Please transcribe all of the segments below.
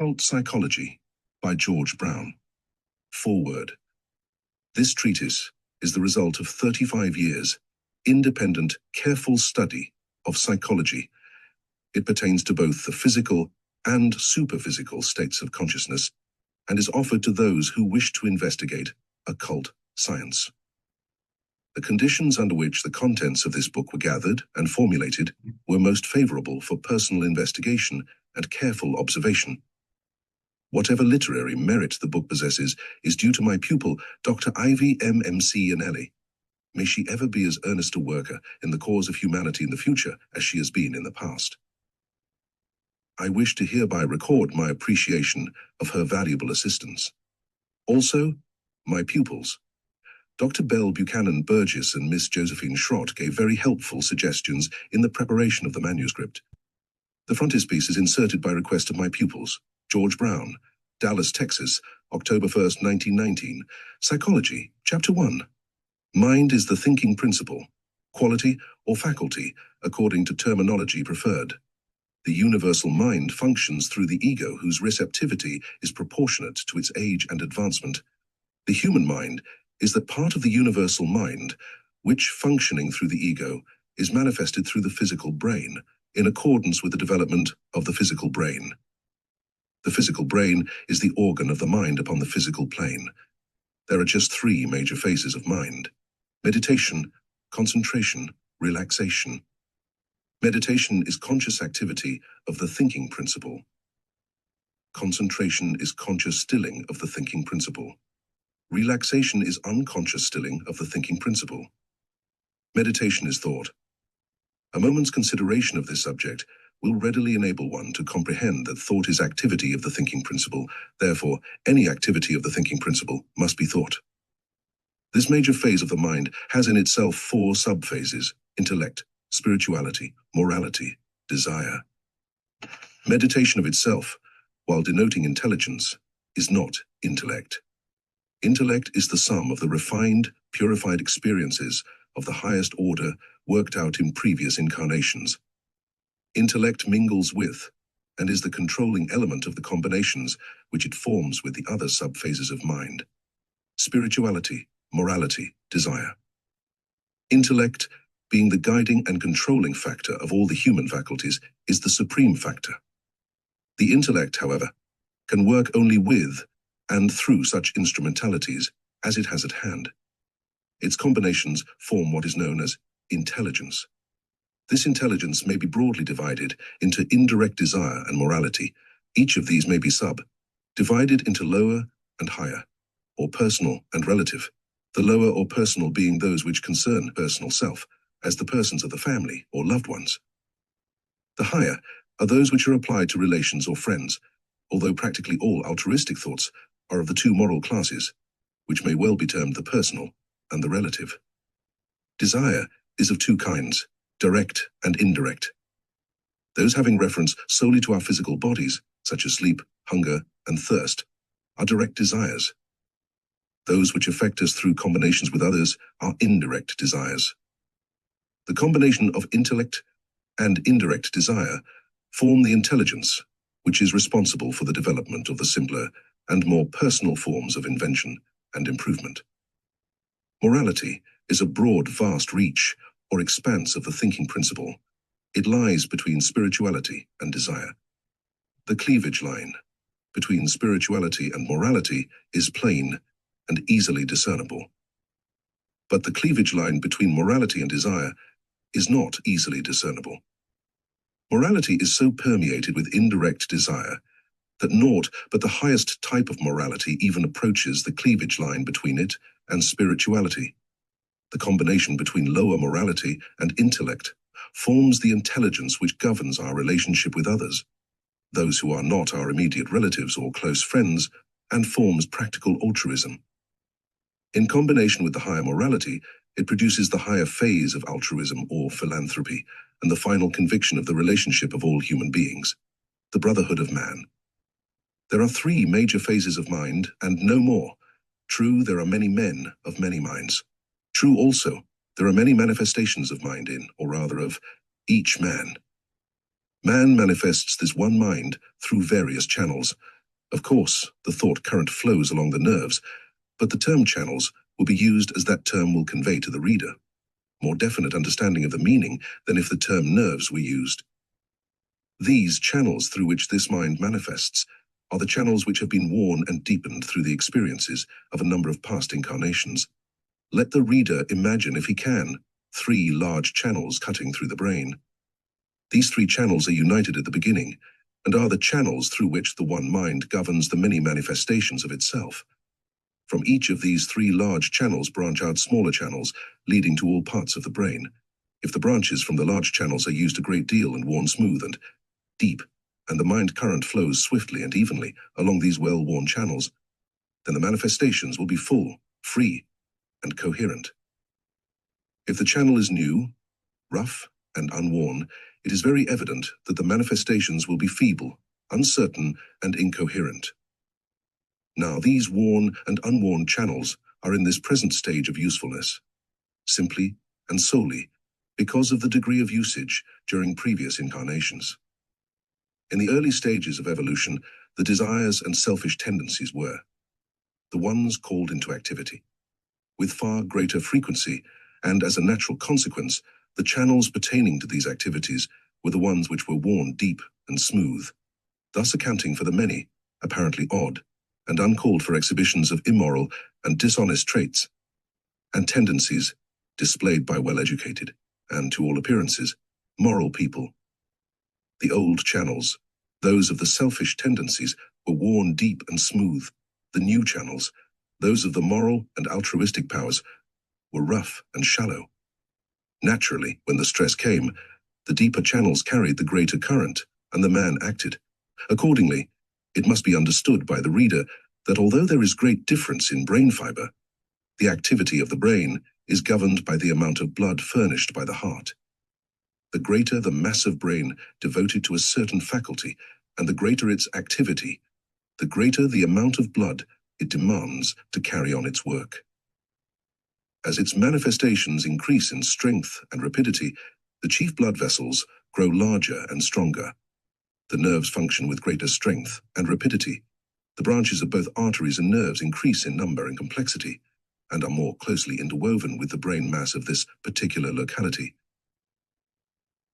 Occult Psychology by George Brown. Foreword. This treatise is the result of 35 years' independent, careful study of psychology. It pertains to both the physical and superphysical states of consciousness and is offered to those who wish to investigate occult science. The conditions under which the contents of this book were gathered and formulated were most favorable for personal investigation and careful observation. Whatever literary merit the book possesses is due to my pupil, Dr. Ivy M.M.C. Anelli. May she ever be as earnest a worker in the cause of humanity in the future as she has been in the past. I wish to hereby record my appreciation of her valuable assistance. Also, my pupils. Dr. Bell Buchanan Burgess and Miss Josephine Schrott gave very helpful suggestions in the preparation of the manuscript. The frontispiece is inserted by request of my pupils. George Brown, Dallas, Texas, October 1st, 1919. Psychology, Chapter 1. Mind is the thinking principle, quality or faculty, according to terminology preferred. The universal mind functions through the ego, whose receptivity is proportionate to its age and advancement. The human mind is that part of the universal mind, which, functioning through the ego, is manifested through the physical brain, in accordance with the development of the physical brain. The physical brain is the organ of the mind upon the physical plane. There are just three major phases of mind: meditation, concentration, relaxation. Meditation is conscious activity of the thinking principle. Concentration is conscious stilling of the thinking principle. Relaxation is unconscious stilling of the thinking principle. Meditation is thought. A moment's consideration of this subject will readily enable one to comprehend that thought is activity of the thinking principle. Therefore, any activity of the thinking principle must be thought. This major phase of the mind has in itself four subphases: intellect, spirituality, morality, desire. Meditation of itself, while denoting intelligence, is not intellect. Intellect is the sum of the refined, purified experiences of the highest order worked out in previous incarnations. Intellect mingles with and is the controlling element of the combinations which it forms with the other subphases of mind: spirituality, morality, desire. Intellect, being the guiding and controlling factor of all the human faculties, is the supreme factor. The intellect, however, can work only with and through such instrumentalities as it has at hand. Its combinations form what is known as intelligence. This intelligence may be broadly divided into indirect desire and morality. Each of these may be divided into lower and higher, or personal and relative, the lower or personal being those which concern personal self, as the persons of the family or loved ones. The higher are those which are applied to relations or friends, although practically all altruistic thoughts are of the two moral classes, which may well be termed the personal and the relative. Desire is of two kinds: direct and indirect. Those having reference solely to our physical bodies, such as sleep, hunger, and thirst, are direct desires. Those which affect us through combinations with others are indirect desires. The combination of intellect and indirect desire form the intelligence, which is responsible for the development of the simpler and more personal forms of invention and improvement. Morality is a broad, vast reach or expanse of the thinking principle. It lies between spirituality and desire. The cleavage line between spirituality and morality is plain and easily discernible. But the cleavage line between morality and desire is not easily discernible. Morality is so permeated with indirect desire that naught but the highest type of morality even approaches the cleavage line between it and spirituality. The combination between lower morality and intellect forms the intelligence which governs our relationship with others, those who are not our immediate relatives or close friends, and forms practical altruism. In combination with the higher morality, it produces the higher phase of altruism or philanthropy, and the final conviction of the relationship of all human beings, the brotherhood of man. There are three major phases of mind, and no more. True, there are many men of many minds. True also, there are many manifestations of mind in, or rather of, each man. Man manifests this one mind through various channels, Of course, the thought current flows along the nerves, but the term channels will be used as that term will convey to the reader more definite understanding of the meaning than if the term nerves were used. These channels through which this mind manifests are the channels which have been worn and deepened through the experiences of a number of past incarnations. Let the reader imagine, if he can, 3 large channels cutting through the brain. These 3 channels are united at the beginning, and are the channels through which the one mind governs the many manifestations of itself. From each of these 3 large channels branch out smaller channels, leading to all parts of the brain. If the branches from the large channels are used a great deal and worn smooth and deep, and the mind current flows swiftly and evenly along these well-worn channels, then the manifestations will be full, free, and coherent. If the channel is new, rough, and unworn, it is very evident that the manifestations will be feeble, uncertain, and incoherent. Now, these worn and unworn channels are in this present stage of usefulness, simply and solely because of the degree of usage during previous incarnations. In the early stages of evolution, the desires and selfish tendencies were the ones called into activity, with far greater frequency, and as a natural consequence, the channels pertaining to these activities were the ones which were worn deep and smooth, thus accounting for the many, apparently odd, and uncalled for exhibitions of immoral and dishonest traits and tendencies displayed by well-educated, and to all appearances, moral people. The old channels, those of the selfish tendencies, were worn deep and smooth. The new channels, those of the moral and altruistic powers, were rough and shallow. Naturally, when the stress came, the deeper channels carried the greater current, and the man acted. Accordingly, it must be understood by the reader that although there is great difference in brain fiber, the activity of the brain is governed by the amount of blood furnished by the heart. The greater the mass of brain devoted to a certain faculty, and the greater its activity, the greater the amount of blood it demands to carry on its work. As its manifestations increase in strength and rapidity, the chief blood vessels grow larger and stronger. The nerves function with greater strength and rapidity. The branches of both arteries and nerves increase in number and complexity, and are more closely interwoven with the brain mass of this particular locality.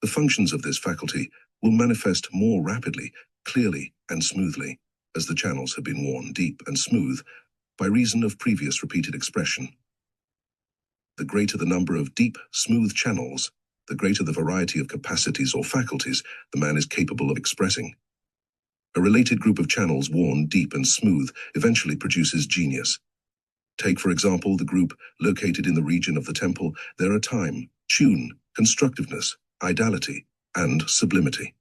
The functions of this faculty will manifest more rapidly, clearly, and smoothly, as the channels have been worn deep and smooth by reason of previous repeated expression. The greater the number of deep, smooth channels, the greater the variety of capacities or faculties the man is capable of expressing. A related group of channels worn deep and smooth eventually produces genius. Take, for example, the group located in the region of the temple. There are time, tune, constructiveness, ideality, and sublimity.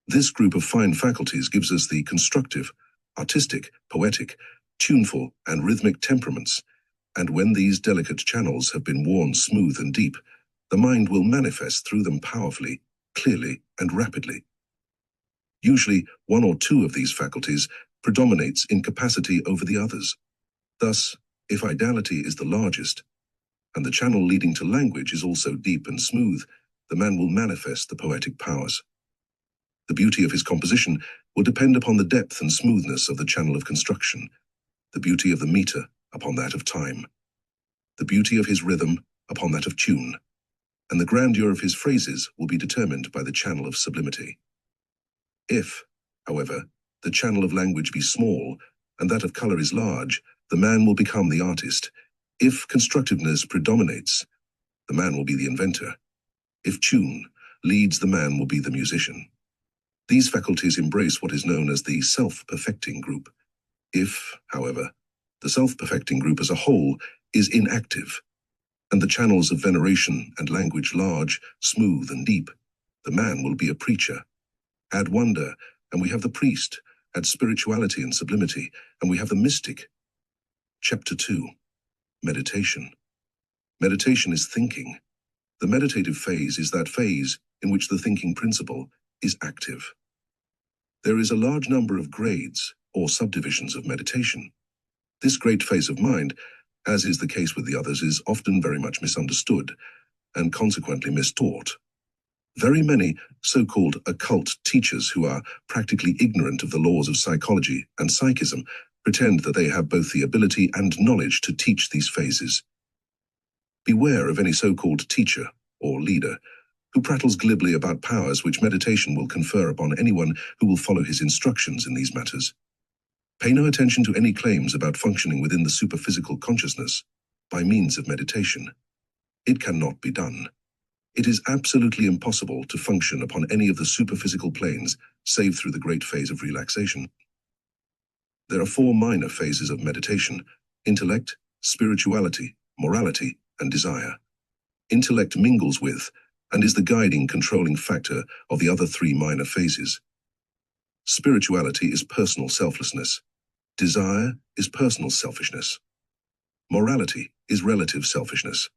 This group of fine faculties gives us the constructive, artistic, poetic, tuneful, and rhythmic temperaments, and when these delicate channels have been worn smooth and deep, the mind will manifest through them powerfully, clearly, and rapidly. Usually, 1 or 2 of these faculties predominates in capacity over the others. Thus, if ideality is the largest, and the channel leading to language is also deep and smooth, the man will manifest the poetic powers. The beauty of his composition will depend upon the depth and smoothness of the channel of construction, the beauty of the meter upon that of time, the beauty of his rhythm upon that of tune, and the grandeur of his phrases will be determined by the channel of sublimity. If, however, the channel of language be small, and that of color is large, the man will become the artist. If constructiveness predominates, the man will be the inventor. If tune leads, the man will be the musician. These faculties embrace what is known as the self-perfecting group. If, however, the self-perfecting group as a whole is inactive, and the channels of veneration and language large, smooth, and deep, the man will be a preacher. Add wonder, and we have the priest. Add spirituality and sublimity, and we have the mystic. Chapter 2. Meditation. Meditation is thinking. The meditative phase is that phase in which the thinking principle is active. There is a large number of grades or subdivisions of meditation. This great phase of mind, as is the case with the others, is often very much misunderstood and consequently mistaught. Very many so-called occult teachers who are practically ignorant of the laws of psychology and psychism pretend that they have both the ability and knowledge to teach these phases. Beware of any so-called teacher or leader who prattles glibly about powers which meditation will confer upon anyone who will follow his instructions in these matters. Pay no attention to any claims about functioning within the superphysical consciousness by means of meditation. It cannot be done. It is absolutely impossible to function upon any of the superphysical planes save through the great phase of relaxation. There are 4 minor phases of meditation: intellect, spirituality, morality, and desire. Intellect mingles with and is the guiding, controlling factor of the other 3 minor phases. Spirituality is personal selflessness. Desire is personal selfishness. Morality is relative selfishness.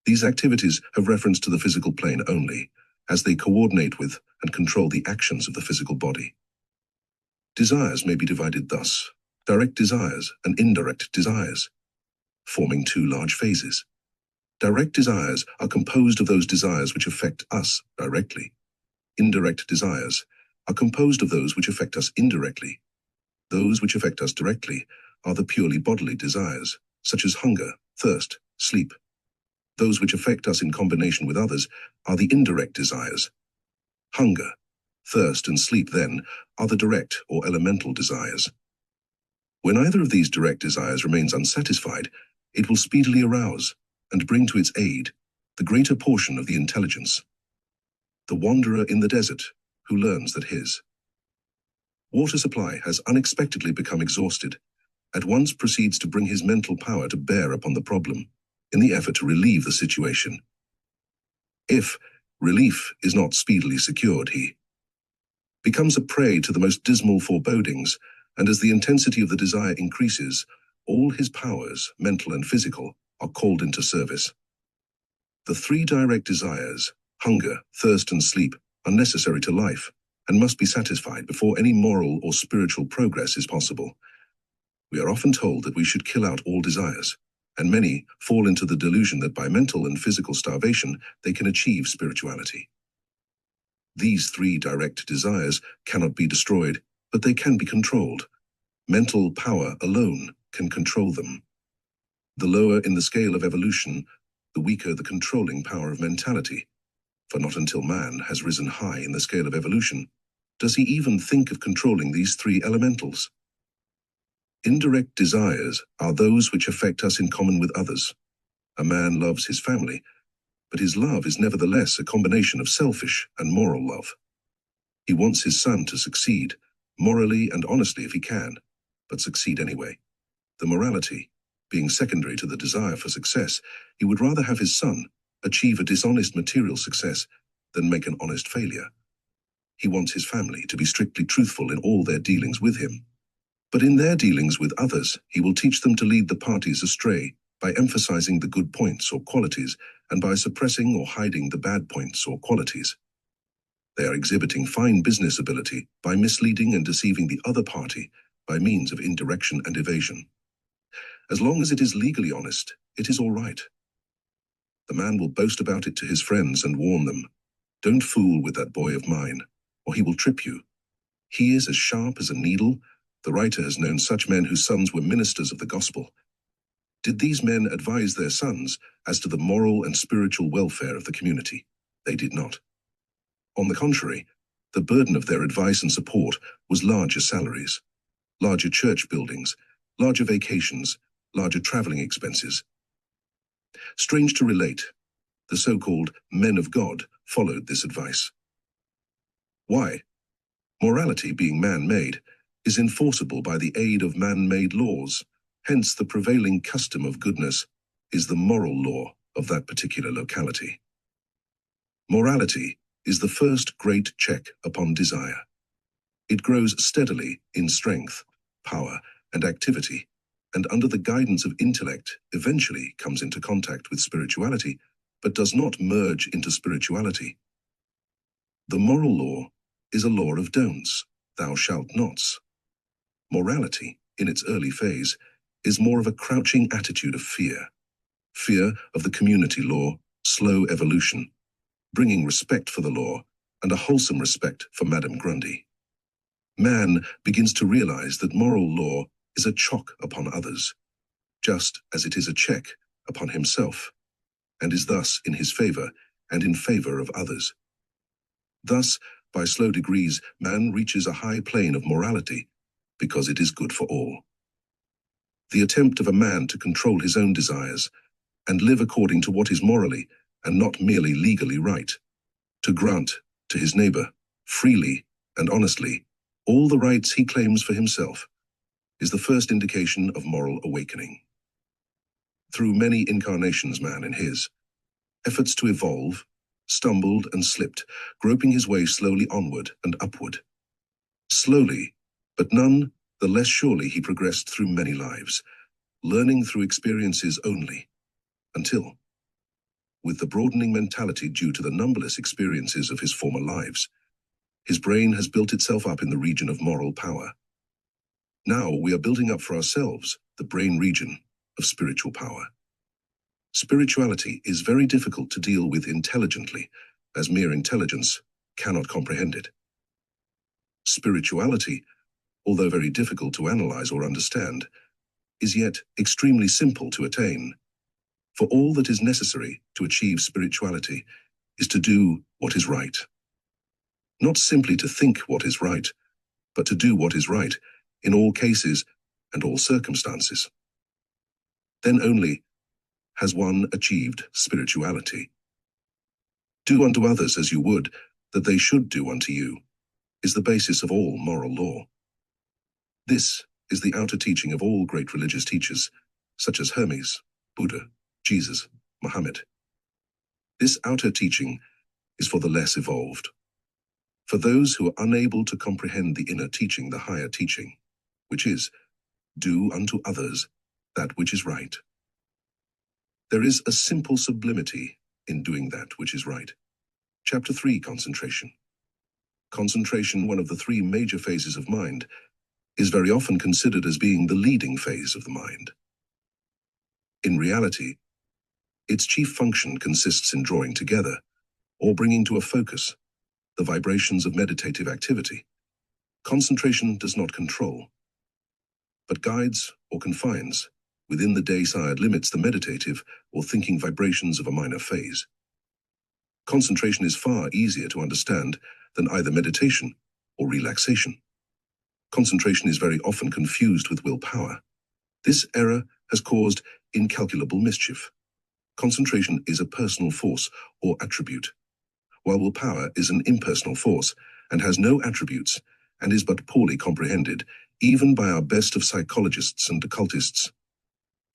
These activities have reference to the physical plane only, as they coordinate with and control the actions of the physical body. Desires may be divided thus: direct desires and indirect desires, forming 2 large phases. Direct desires are composed of those desires which affect us directly. Indirect desires are composed of those which affect us indirectly. Those which affect us directly are the purely bodily desires, such as hunger, thirst, sleep. Those which affect us in combination with others are the indirect desires. Hunger, thirst, and sleep, then, are the direct or elemental desires. When either of these direct desires remains unsatisfied, it will speedily arouse and bring to its aid the greater portion of the intelligence. The wanderer in the desert who learns that his water supply has unexpectedly become exhausted, at once proceeds to bring his mental power to bear upon the problem in the effort to relieve the situation. If relief is not speedily secured, he becomes a prey to the most dismal forebodings, and as the intensity of the desire increases, all his powers, mental and physical, are called into service. The 3 direct desires, hunger, thirst, and sleep, are necessary to life and must be satisfied before any moral or spiritual progress is possible. We are often told that we should kill out all desires, and many fall into the delusion that by mental and physical starvation they can achieve spirituality. These 3 direct desires cannot be destroyed, but they can be controlled. Mental power alone can control them. The lower in the scale of evolution, the weaker the controlling power of mentality. For not until man has risen high in the scale of evolution does he even think of controlling these 3 elementals. Indirect desires are those which affect us in common with others. A man loves his family, but his love is nevertheless a combination of selfish and moral love. He wants his son to succeed, morally and honestly if he can, but succeed anyway. The morality being secondary to the desire for success, he would rather have his son achieve a dishonest material success than make an honest failure. He wants his family to be strictly truthful in all their dealings with him. But in their dealings with others, he will teach them to lead the parties astray by emphasizing the good points or qualities and by suppressing or hiding the bad points or qualities. They are exhibiting fine business ability by misleading and deceiving the other party by means of indirection and evasion. As long as it is legally honest, it is all right. The man will boast about it to his friends and warn them, "Don't fool with that boy of mine, or he will trip you. He is as sharp as a needle." The writer has known such men whose sons were ministers of the gospel. Did these men advise their sons as to the moral and spiritual welfare of the community? They did not. On the contrary, the burden of their advice and support was larger salaries, larger church buildings, larger vacations, larger traveling expenses. Strange to relate, the so-called men of God followed this advice. Why? Morality, being man-made, is enforceable by the aid of man-made laws. Hence, the prevailing custom of goodness is the moral law of that particular locality. Morality is the first great check upon desire. It grows steadily in strength, power, and activity, and under the guidance of intellect eventually comes into contact with spirituality, but does not merge into spirituality. The moral law is a law of don'ts, thou shalt nots. Morality, in its early phase, is more of a crouching attitude of fear. Fear of the community law, slow evolution. bringing respect for the law and a wholesome respect for Madame Grundy. Man begins to realize that moral law is a chock upon others, just as it is a check upon himself, and is thus in his favor and in favor of others. Thus, by slow degrees, man reaches a high plane of morality because it is good for all. The attempt of a man to control his own desires and live according to what is morally and not merely legally right, to grant to his neighbor, freely and honestly, all the rights he claims for himself, is the first indication of moral awakening. Through many incarnations, man in his efforts to evolve stumbled and slipped, groping his way slowly onward and upward. Slowly, but none the less surely he progressed through many lives, learning through experiences only, until, with the broadening mentality due to the numberless experiences of his former lives, his brain has built itself up in the region of moral power. Now we are building up for ourselves the brain region of spiritual power. Spirituality is very difficult to deal with intelligently, as mere intelligence cannot comprehend it. Spirituality, although very difficult to analyze or understand, is yet extremely simple to attain. For all that is necessary to achieve spirituality is to do what is right. Not simply to think what is right, but to do what is right in all cases and all circumstances. Then only has one achieved spirituality. Do unto others as you would that they should do unto you is the basis of all moral law. This is the outer teaching of all great religious teachers, such as Hermes, Buddha, Jesus, Muhammad. This outer teaching is for the less evolved, for those who are unable to comprehend the inner teaching, the higher teaching, which is, do unto others that which is right. There is a simple sublimity in doing that which is right. Chapter 3, Concentration. Concentration, one of the three major phases of mind, is very often considered as being the leading phase of the mind. In reality, its chief function consists in drawing together, or bringing to a focus, the vibrations of meditative activity. Concentration does not control, but guides or confines within the desired limits the meditative or thinking vibrations of a minor phase. Concentration is far easier to understand than either meditation or relaxation. Concentration is very often confused with willpower. This error has caused incalculable mischief. Concentration is a personal force or attribute, while willpower is an impersonal force and has no attributes and is but poorly comprehended even by our best of psychologists and occultists.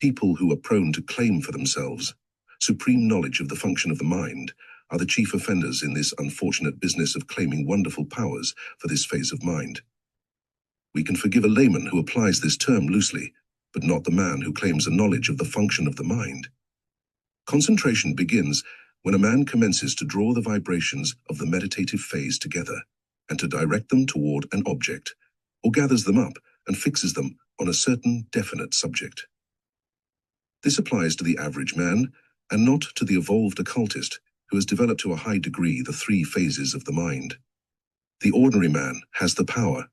People who are prone to claim for themselves supreme knowledge of the function of the mind are the chief offenders in this unfortunate business of claiming wonderful powers for this phase of mind. We can forgive a layman who applies this term loosely, but not the man who claims a knowledge of the function of the mind. Concentration begins when a man commences to draw the vibrations of the meditative phase together and to direct them toward an object, or gathers them up and fixes them on a certain definite subject. This applies to the average man and not to the evolved occultist who has developed to a high degree the three phases of the mind. The ordinary man has the power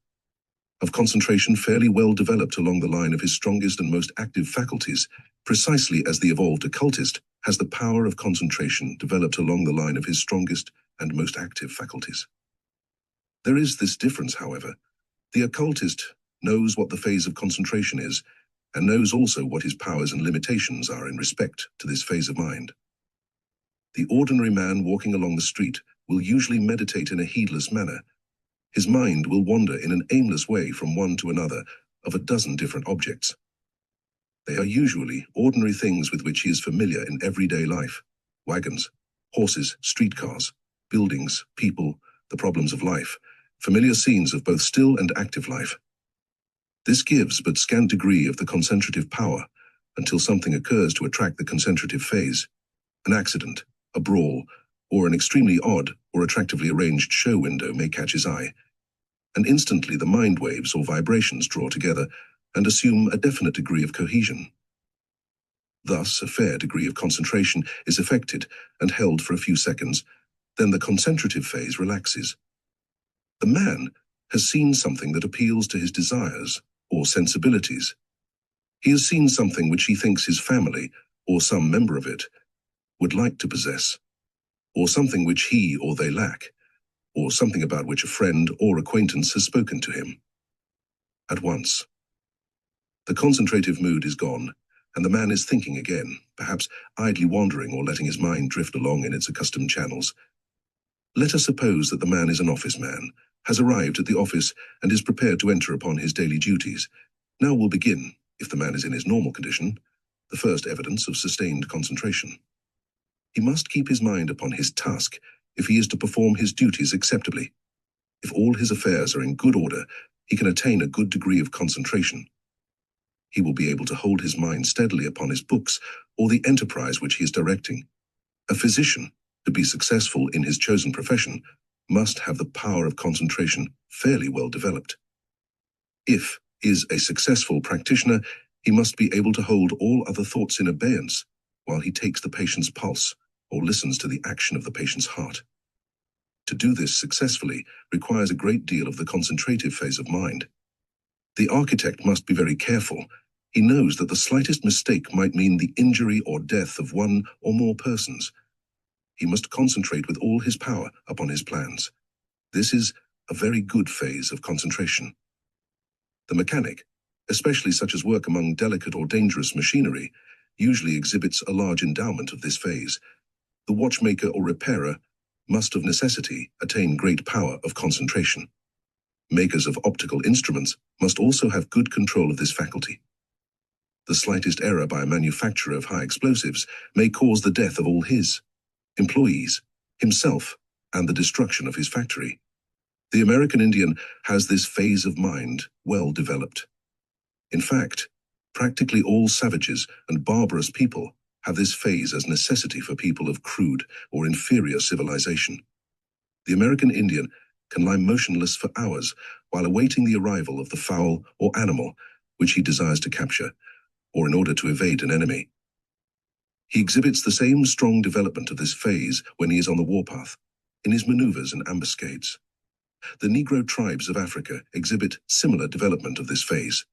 of concentration fairly well developed along the line of his strongest and most active faculties, precisely as the evolved occultist has the power of concentration developed along the line of his strongest and most active faculties. There is this difference, however. The occultist knows what the phase of concentration is, and knows also what his powers and limitations are in respect to this phase of mind. The ordinary man walking along the street will usually meditate in a heedless manner. His mind will wander in an aimless way from one to another of a dozen different objects. They are usually ordinary things with which he is familiar in everyday life: wagons, horses, streetcars, buildings, people, the problems of life, familiar scenes of both still and active life. This gives but scant degree of the concentrative power until something occurs to attract the concentrative phase. An accident, a brawl, or an extremely odd or attractively arranged show window may catch his eye, and instantly the mind waves or vibrations draw together and assume a definite degree of cohesion. Thus, a fair degree of concentration is effected and held for a few seconds, Then the concentrative phase relaxes. The man has seen something that appeals to his desires or sensibilities. He has seen something which he thinks his family, or some member of it, would like to possess, or something which he or they lack, or something about which a friend or acquaintance has spoken to him. At once, the concentrative mood is gone, and the man is thinking again, perhaps idly wandering or letting his mind drift along in its accustomed channels. Let us suppose that the man is an office man, has arrived at the office, and is prepared to enter upon his daily duties. Now will begin, if the man is in his normal condition, the first evidence of sustained concentration. He must keep his mind upon his task if he is to perform his duties acceptably. If all his affairs are in good order, he can attain a good degree of concentration. He will be able to hold his mind steadily upon his books or the enterprise which he is directing. A physician, to be successful in his chosen profession, must have the power of concentration fairly well developed. If he is a successful practitioner, he must be able to hold all other thoughts in abeyance while he takes the patient's pulse or listens to the action of the patient's heart. To do this successfully requires a great deal of the concentrative phase of mind. The architect must be very careful. He knows that the slightest mistake might mean the injury or death of one or more persons. He must concentrate with all his power upon his plans. This is a very good phase of concentration. The mechanic, especially such as work among delicate or dangerous machinery, usually exhibits a large endowment of this phase. The watchmaker or repairer must of necessity attain great power of concentration. Makers of optical instruments must also have good control of this faculty. The slightest error by a manufacturer of high explosives may cause the death of all his employees, himself, and the destruction of his factory. The American Indian has this phase of mind well developed. In fact, practically all savages and barbarous people have this phase as necessity for people of crude or inferior civilization. The American Indian can lie motionless for hours while awaiting the arrival of the fowl or animal which he desires to capture, or in order to evade an enemy. He exhibits the same strong development of this phase when he is on the warpath, in his maneuvers and ambuscades. The Negro tribes of Africa exhibit similar development of this phase.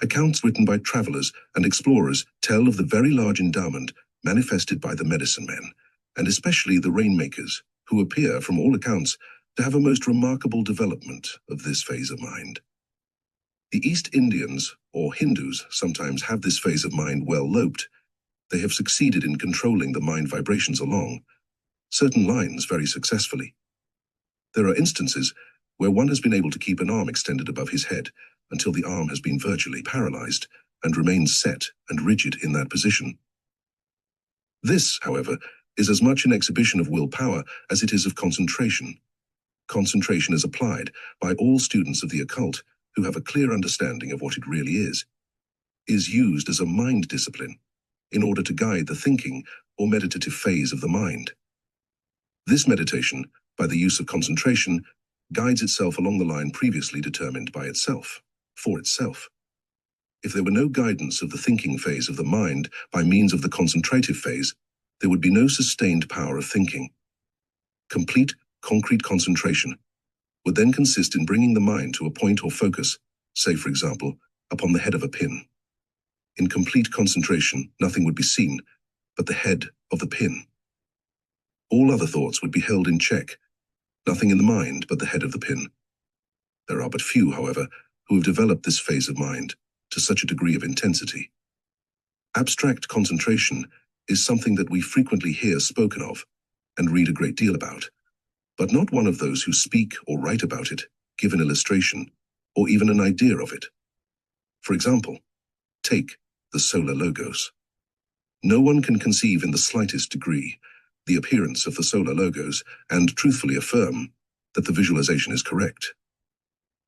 Accounts written by travelers and explorers tell of the very large endowment manifested by the medicine men, and especially the rainmakers, who appear, from all accounts, to have a most remarkable development of this phase of mind. The East Indians, or Hindus, sometimes have this phase of mind well loped. They have succeeded in controlling the mind vibrations along certain lines very successfully. There are instances where one has been able to keep an arm extended above his head until the arm has been virtually paralyzed and remains set and rigid in that position. This, however, is as much an exhibition of willpower as it is of concentration. Concentration is applied by all students of the occult who have a clear understanding of what it really is used as a mind discipline in order to guide the thinking or meditative phase of the mind. This meditation, by the use of concentration, guides itself along the line previously determined by itself, for itself. If there were no guidance of the thinking phase of the mind by means of the concentrative phase, there would be no sustained power of thinking. Complete, concrete concentration would then consist in bringing the mind to a point or focus, say, for example, upon the head of a pin. In complete concentration, nothing would be seen but the head of the pin. All other thoughts would be held in check, nothing in the mind but the head of the pin. There are but few, however, who have developed this phase of mind to such a degree of intensity. Abstract concentration is something that we frequently hear spoken of and read a great deal about, but not one of those who speak or write about it give an illustration or even an idea of it. For example, take the solar logos. No one can conceive in the slightest degree the appearance of the solar logos and truthfully affirm that the visualization is correct,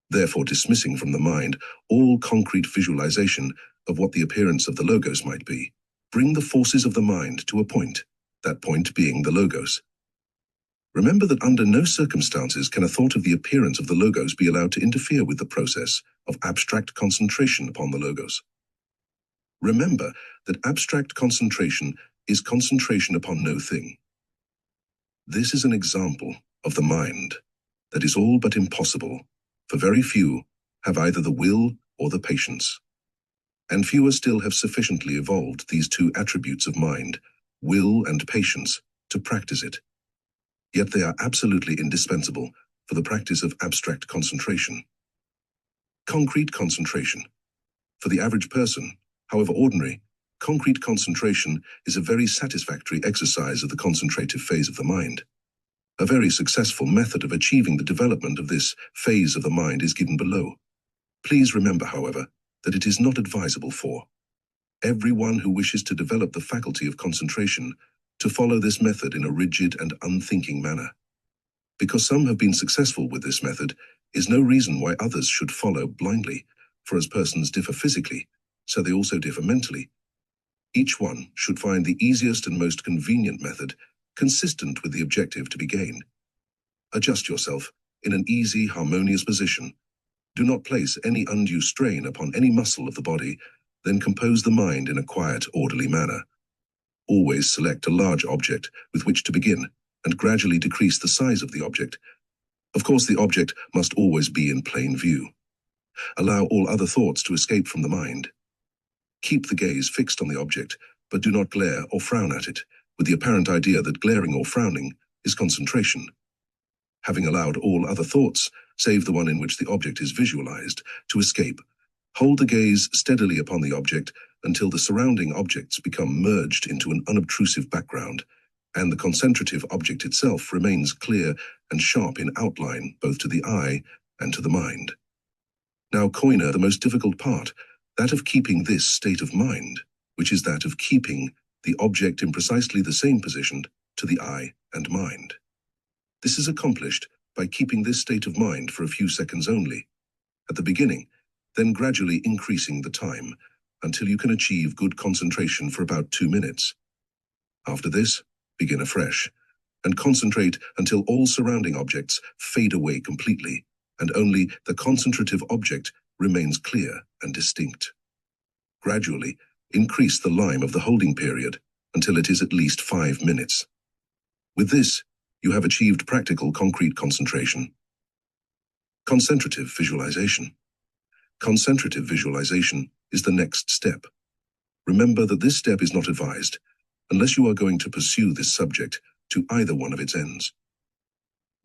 therefore dismissing from the mind all concrete visualization of what the appearance of the logos might be. Bring the forces of the mind to a point, that point being the logos. Remember that under no circumstances can a thought of the appearance of the logos be allowed to interfere with the process of abstract concentration upon the logos. Remember that abstract concentration is concentration upon no thing. This is an example of the mind that is all but impossible, for very few have either the will or the patience. And fewer still have sufficiently evolved these two attributes of mind, will and patience, to practice it. Yet they are absolutely indispensable for the practice of abstract concentration. Concrete concentration. For the average person, however ordinary, concrete concentration is a very satisfactory exercise of the concentrative phase of the mind. A very successful method of achieving the development of this phase of the mind is given below. Please remember, however, that it is not advisable for everyone who wishes to develop the faculty of concentration to follow this method in a rigid and unthinking manner. Because some have been successful with this method is no reason why others should follow blindly, for as persons differ physically, so they also differ mentally. Each one should find the easiest and most convenient method consistent with the objective to be gained. Adjust yourself in an easy, harmonious position. Do not place any undue strain upon any muscle of the body, then compose the mind in a quiet, orderly manner. Always select a large object with which to begin, and gradually decrease the size of the object. Of course, the object must always be in plain view. Allow all other thoughts to escape from the mind. Keep the gaze fixed on the object, but do not glare or frown at it, with the apparent idea that glaring or frowning is concentration. Having allowed all other thoughts, save the one in which the object is visualized, to escape, hold the gaze steadily upon the object until the surrounding objects become merged into an unobtrusive background, and the concentrative object itself remains clear and sharp in outline both to the eye and to the mind. Now coiner the most difficult part, that of keeping this state of mind, which is that of keeping the object in precisely the same position to the eye and mind. This is accomplished by keeping this state of mind for a few seconds only, at the beginning, then gradually increasing the time until you can achieve good concentration for about 2 minutes. After this, begin afresh, and concentrate until all surrounding objects fade away completely, and only the concentrative object remains clear and distinct. Gradually, increase the lime of the holding period until it is at least 5 minutes. With this, you have achieved practical concrete concentration. Concentrative visualization. Concentrative visualization is the next step. Remember that this step is not advised unless you are going to pursue this subject to either one of its ends.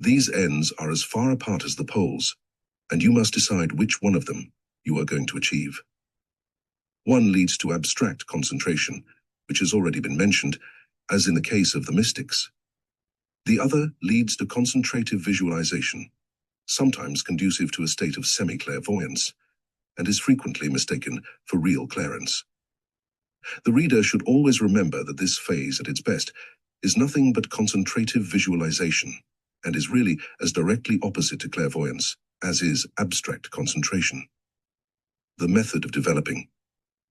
These ends are as far apart as the poles, and you must decide which one of them you are going to achieve. One leads to abstract concentration, which has already been mentioned, as in the case of the mystics. The other leads to concentrative visualization, sometimes conducive to a state of semi-clairvoyance, and is frequently mistaken for real clairance. The reader should always remember that this phase, at its best, is nothing but concentrative visualization, and is really as directly opposite to clairvoyance as is abstract concentration. The method of developing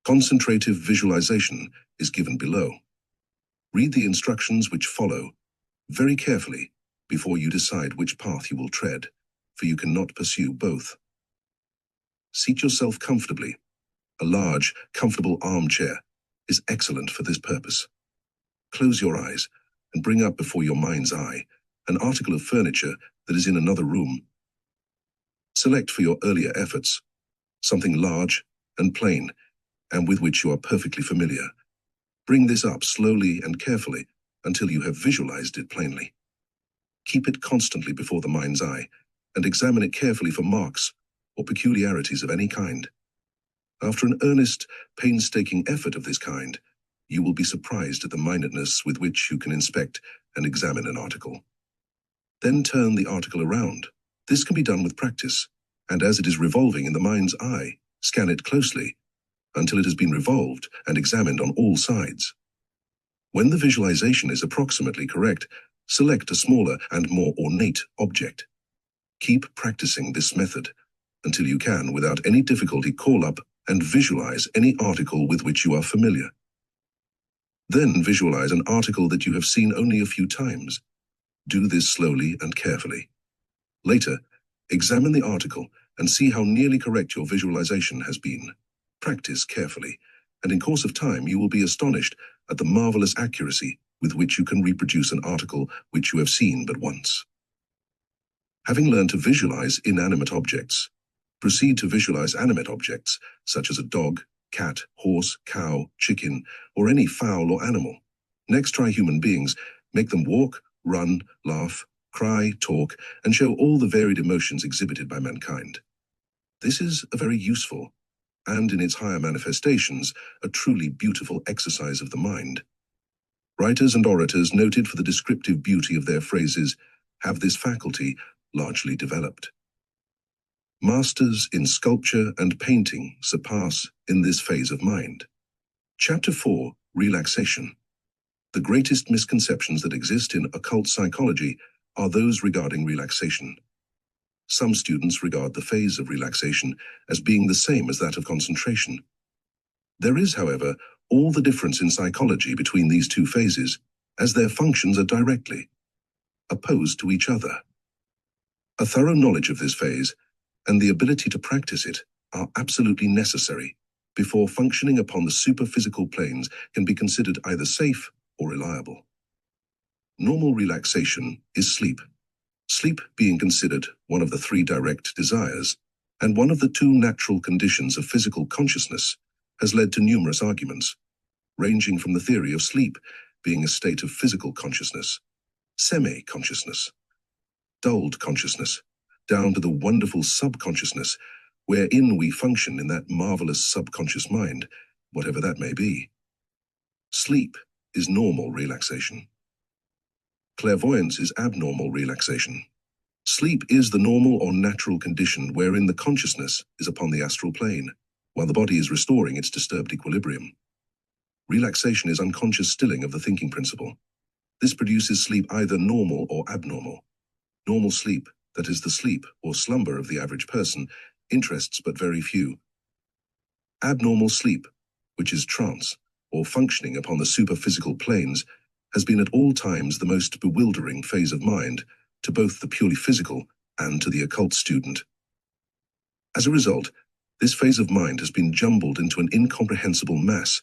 concentrative visualization is given below. Read the instructions which follow very carefully before you decide which path you will tread, for you cannot pursue both. Seat yourself comfortably. A large, comfortable armchair is excellent for this purpose. Close your eyes and bring up before your mind's eye an article of furniture that is in another room. Select for your earlier efforts something large and plain and with which you are perfectly familiar. Bring this up slowly and carefully until you have visualized it plainly. Keep it constantly before the mind's eye and examine it carefully for marks or peculiarities of any kind. After an earnest, painstaking effort of this kind, you will be surprised at the minutely with which you can inspect and examine an article. Then turn the article around. This can be done with practice, and as it is revolving in the mind's eye, scan it closely until it has been revolved and examined on all sides. When the visualization is approximately correct, select a smaller and more ornate object. Keep practicing this method until you can, without any difficulty, call up and visualize any article with which you are familiar. Then visualize an article that you have seen only a few times. Do this slowly and carefully. Later, examine the article and see how nearly correct your visualization has been. Practice carefully, and in course of time you will be astonished at the marvelous accuracy with which you can reproduce an article which you have seen but once. Having learned to visualize inanimate objects, proceed to visualize animate objects, such as a dog, cat, horse, cow, chicken, or any fowl or animal. Next, try human beings. Make them walk, run, laugh, cry, talk, and show all the varied emotions exhibited by mankind. This is a very useful, and in its higher manifestations, a truly beautiful exercise of the mind. Writers and orators, noted for the descriptive beauty of their phrases, have this faculty largely developed. Masters in sculpture and painting surpass in this phase of mind. Chapter 4, Relaxation. The greatest misconceptions that exist in occult psychology are those regarding relaxation. Some students regard the phase of relaxation as being the same as that of concentration. There is, however, all the difference in psychology between these two phases, as their functions are directly opposed to each other. A thorough knowledge of this phase and the ability to practice it are absolutely necessary before functioning upon the superphysical planes can be considered either safe or reliable. Normal relaxation is sleep. Sleep being considered one of the three direct desires and one of the two natural conditions of physical consciousness has led to numerous arguments, ranging from the theory of sleep being a state of physical consciousness, semi-consciousness, dulled consciousness, down to the wonderful subconsciousness wherein we function in that marvelous subconscious mind, whatever that may be. Sleep is normal relaxation. Clairvoyance is abnormal relaxation. Sleep is the normal or natural condition wherein the consciousness is upon the astral plane, while the body is restoring its disturbed equilibrium. Relaxation is unconscious stilling of the thinking principle. This produces sleep either normal or abnormal. Normal sleep, that is the sleep or slumber of the average person, interests but very few. Abnormal sleep, which is trance, or functioning upon the superphysical planes, has been at all times the most bewildering phase of mind to both the purely physical and to the occult student. As a result, this phase of mind has been jumbled into an incomprehensible mass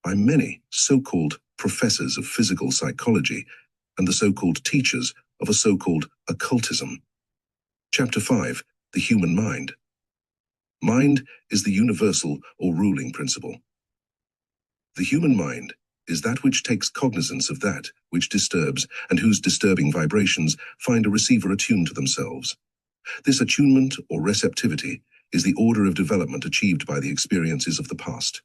by many so-called professors of physical psychology and the so-called teachers of a so-called occultism. Chapter 5, The Human Mind. Mind is the universal or ruling principle. The human mind is that which takes cognizance of that which disturbs and whose disturbing vibrations find a receiver attuned to themselves. This attunement or receptivity is the order of development achieved by the experiences of the past.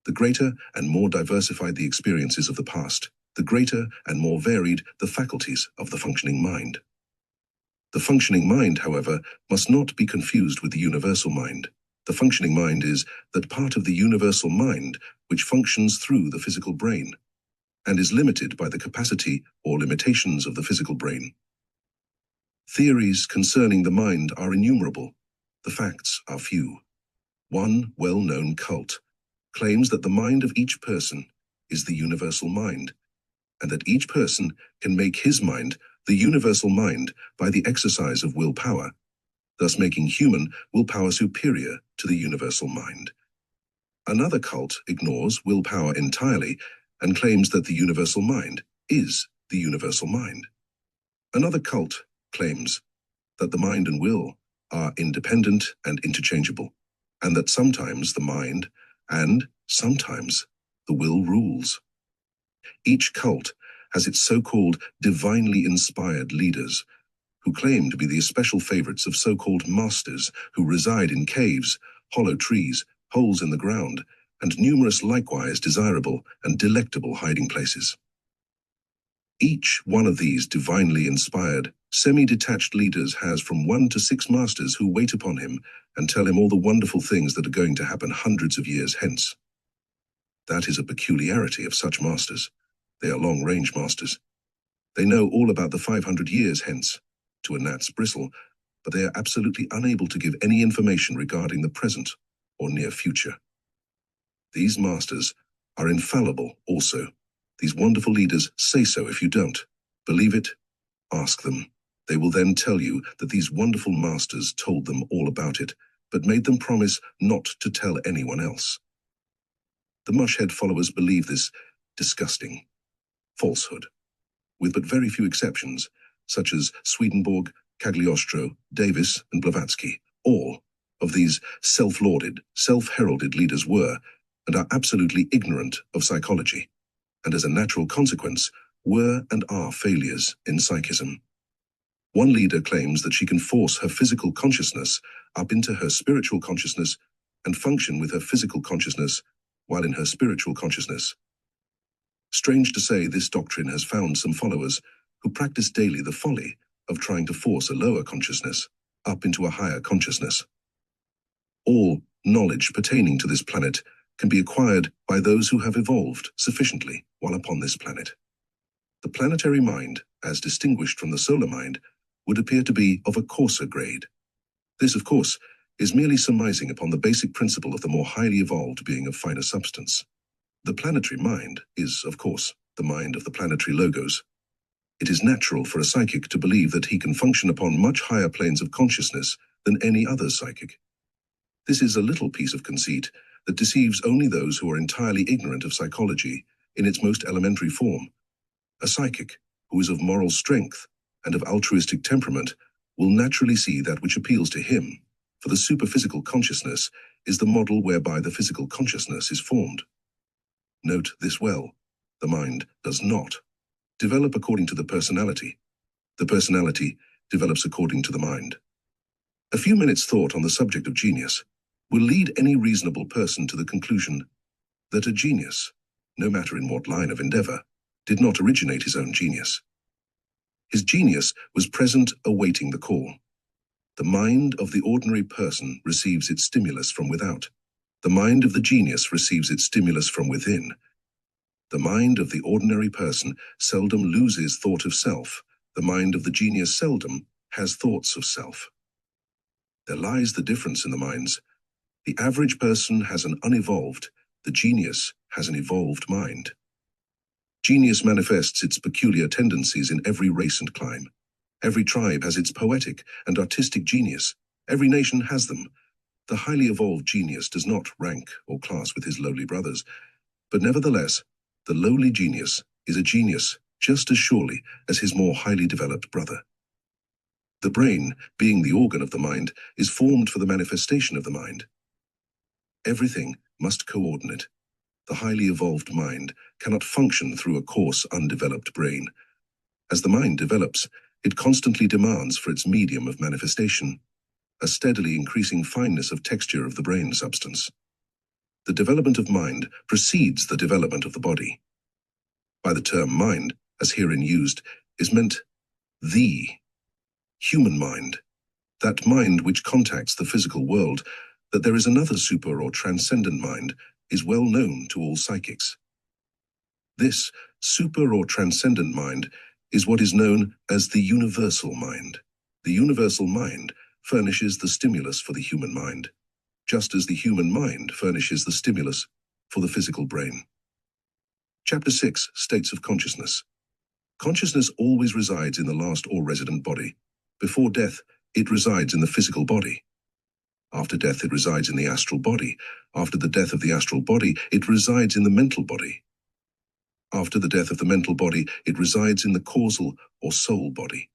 The greater and more diversified the experiences of the past, the greater and more varied the faculties of the functioning mind. The functioning mind, however, must not be confused with the universal mind. The functioning mind is that part of the universal mind which functions through the physical brain and is limited by the capacity or limitations of the physical brain. Theories concerning the mind are innumerable. The facts are few. One well-known cult claims that the mind of each person is the universal mind, and that each person can make his mind the universal mind by the exercise of willpower, thus making human willpower superior to the universal mind. Another cult ignores willpower entirely and claims that the universal mind is the universal mind. Another cult claims that the mind and will are independent and interchangeable, and that sometimes the mind and sometimes the will rules. Each cult has its so-called divinely inspired leaders, who claim to be the especial favorites of so-called masters who reside in caves, hollow trees, holes in the ground, and numerous likewise desirable and delectable hiding places. Each one of these divinely inspired, semi-detached leaders has from 1 to 6 masters who wait upon him and tell him all the wonderful things that are going to happen hundreds of years hence. That is a peculiarity of such masters. They are long-range masters. They know all about the 500 years hence, to a gnat's bristle, but they are absolutely unable to give any information regarding the present or near future. These masters are infallible also. These wonderful leaders say so if you don't. Believe it, ask them. They will then tell you that these wonderful masters told them all about it, but made them promise not to tell anyone else. The mushhead followers believe this disgusting, falsehood, with but very few exceptions, such as Swedenborg, Cagliostro, Davis, and Blavatsky. All of these self-lauded, self-heralded leaders were, and are absolutely ignorant of psychology, and as a natural consequence, were and are failures in psychism. One leader claims that she can force her physical consciousness up into her spiritual consciousness and function with her physical consciousness while in her spiritual consciousness. Strange to say, this doctrine has found some followers who practice daily the folly of trying to force a lower consciousness up into a higher consciousness. All knowledge pertaining to this planet can be acquired by those who have evolved sufficiently while upon this planet. The planetary mind, as distinguished from the solar mind, would appear to be of a coarser grade. This, of course, is merely surmising upon the basic principle of the more highly evolved being of finer substance. The planetary mind is, of course, the mind of the planetary logos. It is natural for a psychic to believe that he can function upon much higher planes of consciousness than any other psychic. This is a little piece of conceit that deceives only those who are entirely ignorant of psychology in its most elementary form. A psychic who is of moral strength and of altruistic temperament will naturally see that which appeals to him, for the superphysical consciousness is the model whereby the physical consciousness is formed. Note this well: the mind does not develop according to the personality. The personality develops according to the mind. A few minutes' thought on the subject of genius will lead any reasonable person to the conclusion that a genius, no matter in what line of endeavor, did not originate his own genius. His genius was present awaiting the call. The mind of the ordinary person receives its stimulus from without. The mind of the genius receives its stimulus from within. The mind of the ordinary person seldom loses thought of self. The mind of the genius seldom has thoughts of self. There lies the difference in the minds. The average person has an unevolved, the genius has an evolved mind. Genius manifests its peculiar tendencies in every race and clime. Every tribe has its poetic and artistic genius. Every nation has them. The highly evolved genius does not rank or class with his lowly brothers, but nevertheless, the lowly genius is a genius just as surely as his more highly developed brother. The brain, being the organ of the mind, is formed for the manifestation of the mind. Everything must coordinate. The highly evolved mind cannot function through a coarse, undeveloped brain. As the mind develops, it constantly demands for its medium of manifestation a steadily increasing fineness of texture of the brain substance. The development of mind precedes the development of the body. By the term mind, as herein used, is meant the human mind, that mind which contacts the physical world. That there is another super or transcendent mind is well known to all psychics. This super or transcendent mind is what is known as the universal mind. The universal mind furnishes the stimulus for the human mind, just as the human mind furnishes the stimulus for the physical brain. Chapter 6, States of Consciousness. Consciousness always resides in the last or resident body. Before death, it resides in the physical body. After death, it resides in the astral body. After the death of the astral body, it resides in the mental body. After the death of the mental body, it resides in the causal or soul body.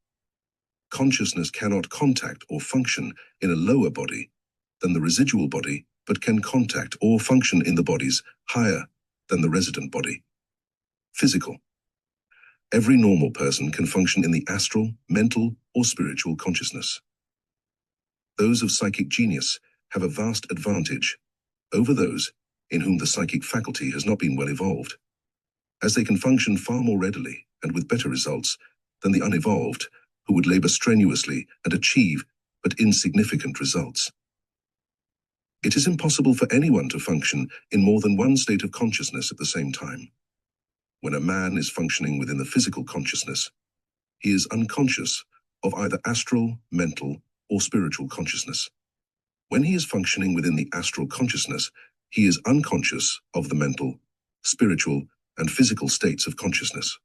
Consciousness cannot contact or function in a lower body than the residual body, but can contact or function in the bodies higher than the resident body. Physical. Every normal person can function in the astral, mental, or spiritual consciousness. Those of psychic genius have a vast advantage over those in whom the psychic faculty has not been well evolved, as they can function far more readily and with better results than the unevolved, who would labor strenuously and achieve but insignificant results. It is impossible for anyone to function in more than one state of consciousness at the same time. When a man is functioning within the physical consciousness, he is unconscious of either astral, mental, or spiritual consciousness. When he is functioning within the astral consciousness, he is unconscious of the mental, spiritual, and physical states of consciousness.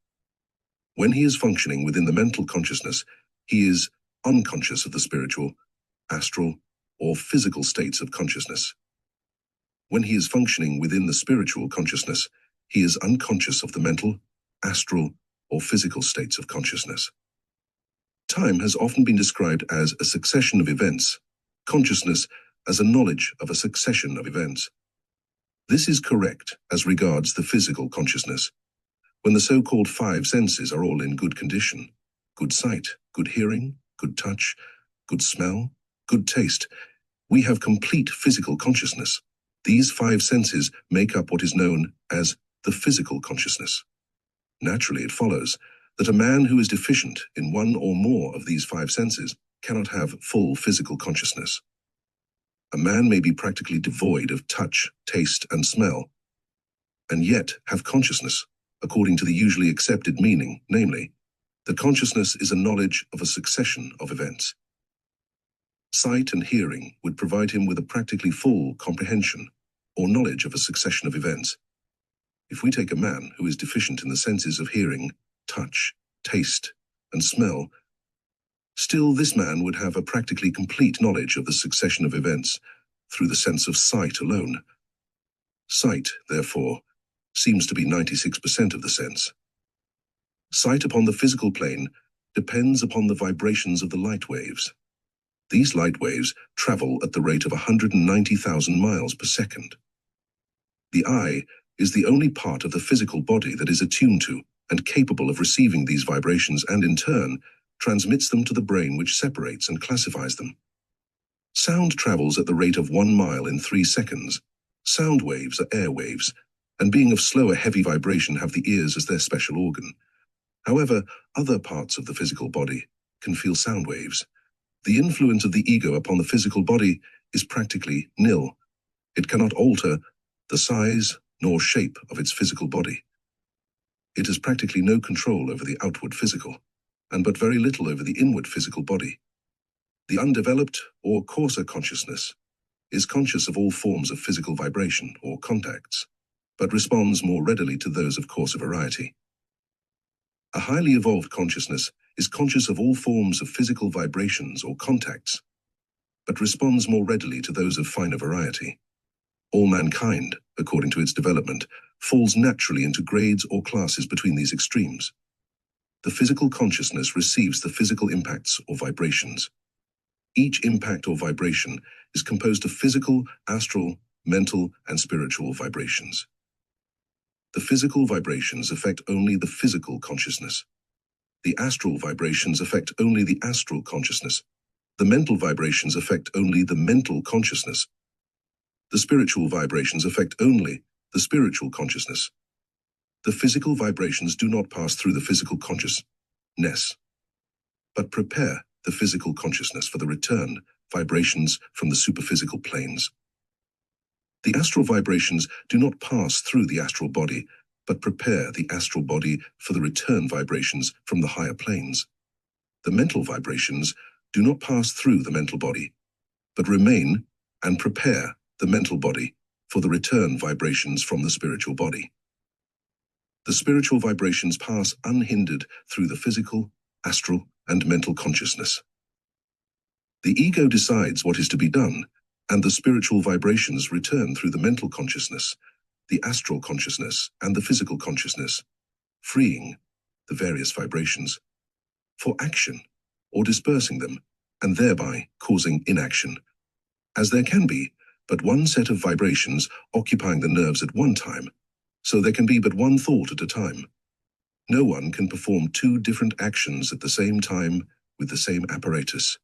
When he is functioning within the mental consciousness, he is unconscious of the spiritual, astral, or physical states of consciousness. When he is functioning within the spiritual consciousness, he is unconscious of the mental, astral, or physical states of consciousness. Time has often been described as a succession of events, consciousness as a knowledge of a succession of events. This is correct as regards the physical consciousness, when the so-called five senses are all in good condition: good sight, good hearing, good touch, good smell, good taste. We have complete physical consciousness. These five senses make up what is known as the physical consciousness. Naturally, it follows that a man who is deficient in one or more of these five senses cannot have full physical consciousness. A man may be practically devoid of touch, taste, and smell, and yet have consciousness, according to the usually accepted meaning, namely, that consciousness is a knowledge of a succession of events. Sight and hearing would provide him with a practically full comprehension or knowledge of a succession of events. If we take a man who is deficient in the senses of hearing, touch, taste, and smell, still this man would have a practically complete knowledge of the succession of events through the sense of sight alone. Sight, therefore, seems to be 96% of the sense. Sight upon the physical plane depends upon the vibrations of the light waves. These light waves travel at the rate of 190,000 miles per second. The eye is the only part of the physical body that is attuned to and capable of receiving these vibrations and, in turn, transmits them to the brain, which separates and classifies them. Sound travels at the rate of 1 mile in 3 seconds. Sound waves are air waves, and being of slower heavy vibration have the ears as their special organ. However, other parts of the physical body can feel sound waves. The influence of the ego upon the physical body is practically nil. It cannot alter the size nor shape of its physical body. It has practically no control over the outward physical, and but very little over the inward physical body. The undeveloped or coarser consciousness is conscious of all forms of physical vibration or contacts, but responds more readily to those of coarser variety. A highly evolved consciousness is conscious of all forms of physical vibrations or contacts, but responds more readily to those of finer variety. All mankind, according to its development, falls naturally into grades or classes between these extremes. The physical consciousness receives the physical impacts or vibrations. Each impact or vibration is composed of physical, astral, mental, and spiritual vibrations. The physical vibrations affect only the physical consciousness. The astral vibrations affect only the astral consciousness. The mental vibrations affect only the mental consciousness. The spiritual vibrations affect only the spiritual consciousness. The physical vibrations do not pass through the physical consciousness, but prepare the physical consciousness for the return vibrations from the superphysical planes. The astral vibrations do not pass through the astral body, but prepare the astral body for the return vibrations from the higher planes. The mental vibrations do not pass through the mental body, but remain and prepare the mental body for the return vibrations from the spiritual body. The spiritual vibrations pass unhindered through the physical, astral, and mental consciousness. The ego decides what is to be done, and the spiritual vibrations return through the mental consciousness, the astral consciousness, and the physical consciousness, freeing the various vibrations for action or dispersing them, and thereby causing inaction, as there can be but one set of vibrations occupying the nerves at one time, so there can be but one thought at a time. No one can perform two different actions at the same time with the same apparatus.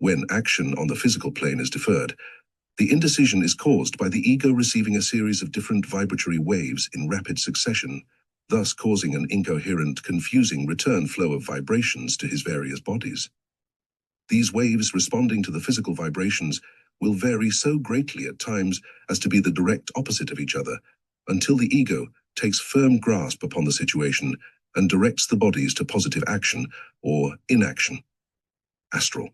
When action on the physical plane is deferred, the indecision is caused by the ego receiving a series of different vibratory waves in rapid succession, thus causing an incoherent, confusing return flow of vibrations to his various bodies. These waves responding to the physical vibrations will vary so greatly at times as to be the direct opposite of each other, until the ego takes firm grasp upon the situation and directs the bodies to positive action or inaction. Astral.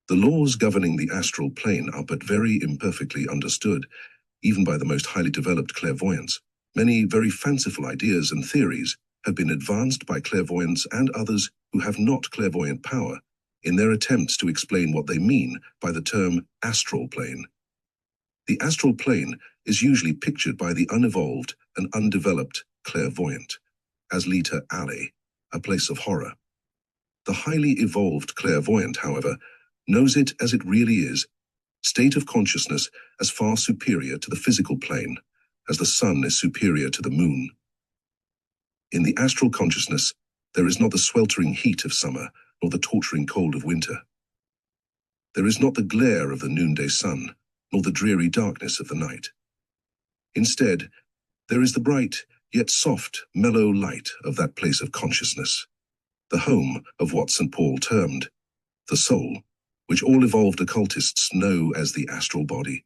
The laws governing the astral plane are but very imperfectly understood, even by the most highly developed clairvoyants. Many very fanciful ideas and theories have been advanced by clairvoyants and others who have not clairvoyant power in their attempts to explain what they mean by the term astral plane. The astral plane is usually pictured by the unevolved and undeveloped clairvoyant as liter alle, a place of horror. The highly evolved clairvoyant, however, knows it as it really is, state of consciousness as far superior to the physical plane, as the sun is superior to the moon. In the astral consciousness, there is not the sweltering heat of summer, nor the torturing cold of winter. There is not the glare of the noonday sun, nor the dreary darkness of the night. Instead, there is the bright, yet soft, mellow light of that place of consciousness, the home of what St. Paul termed the soul, which all evolved occultists know as the astral body.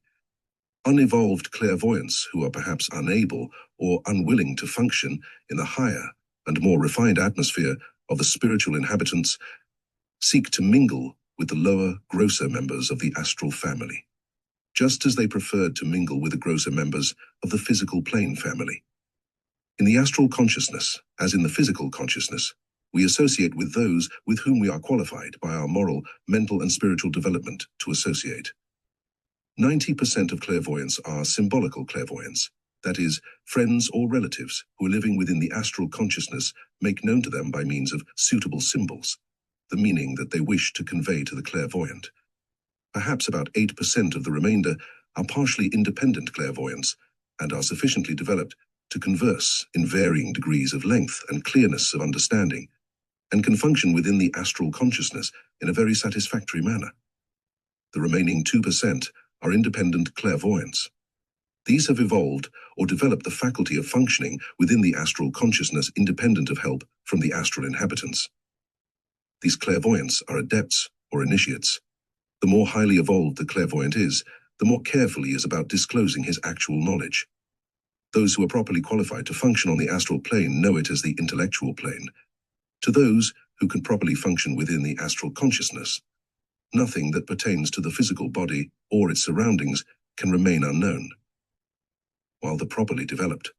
Unevolved clairvoyants who are perhaps unable or unwilling to function in the higher and more refined atmosphere of the spiritual inhabitants seek to mingle with the lower, grosser members of the astral family, just as they preferred to mingle with the grosser members of the physical plane family. In the astral consciousness, as in the physical consciousness, we associate with those with whom we are qualified by our moral, mental, and spiritual development to associate. 90% of clairvoyants are symbolical clairvoyants, that is, friends or relatives who are living within the astral consciousness make known to them by means of suitable symbols the meaning that they wish to convey to the clairvoyant. Perhaps about 8% of the remainder are partially independent clairvoyants and are sufficiently developed to converse in varying degrees of length and clearness of understanding, and can function within the astral consciousness in a very satisfactory manner. The remaining 2% are independent clairvoyants. These have evolved or developed the faculty of functioning within the astral consciousness independent of help from the astral inhabitants. These clairvoyants are adepts or initiates. The more highly evolved the clairvoyant is, the more careful he is about disclosing his actual knowledge. Those who are properly qualified to function on the astral plane know it as the intellectual plane. To those who can properly function within the astral consciousness, nothing that pertains to the physical body or its surroundings can remain unknown, while the properly developed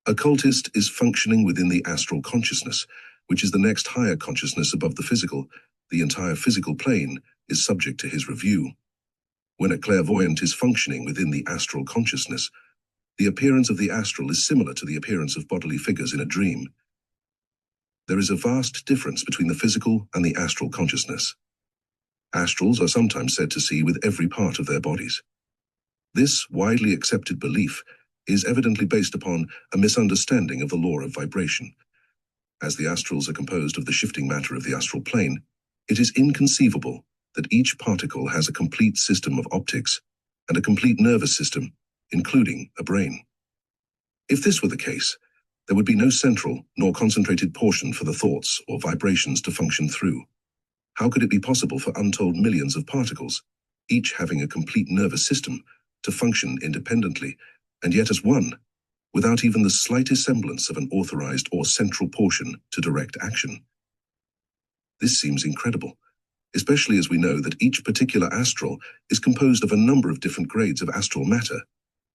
occultist is functioning within the astral consciousness, which is the next higher consciousness above the physical. The entire physical plane is subject to his review. When a clairvoyant is functioning within the astral consciousness, the appearance of the astral is similar to the appearance of bodily figures in a dream. There is a vast difference between the physical and the astral consciousness. Astrals are sometimes said to see with every part of their bodies. This widely accepted belief is evidently based upon a misunderstanding of the law of vibration. As the astrals are composed of the shifting matter of the astral plane, it is inconceivable that each particle has a complete system of optics and a complete nervous system, including a brain. If this were the case, there would be no central nor concentrated portion for the thoughts or vibrations to function through. How could it be possible for untold millions of particles, each having a complete nervous system, to function independently and yet as one, without even the slightest semblance of an authorized or central portion to direct action? This seems incredible, especially as we know that each particular astral is composed of a number of different grades of astral matter,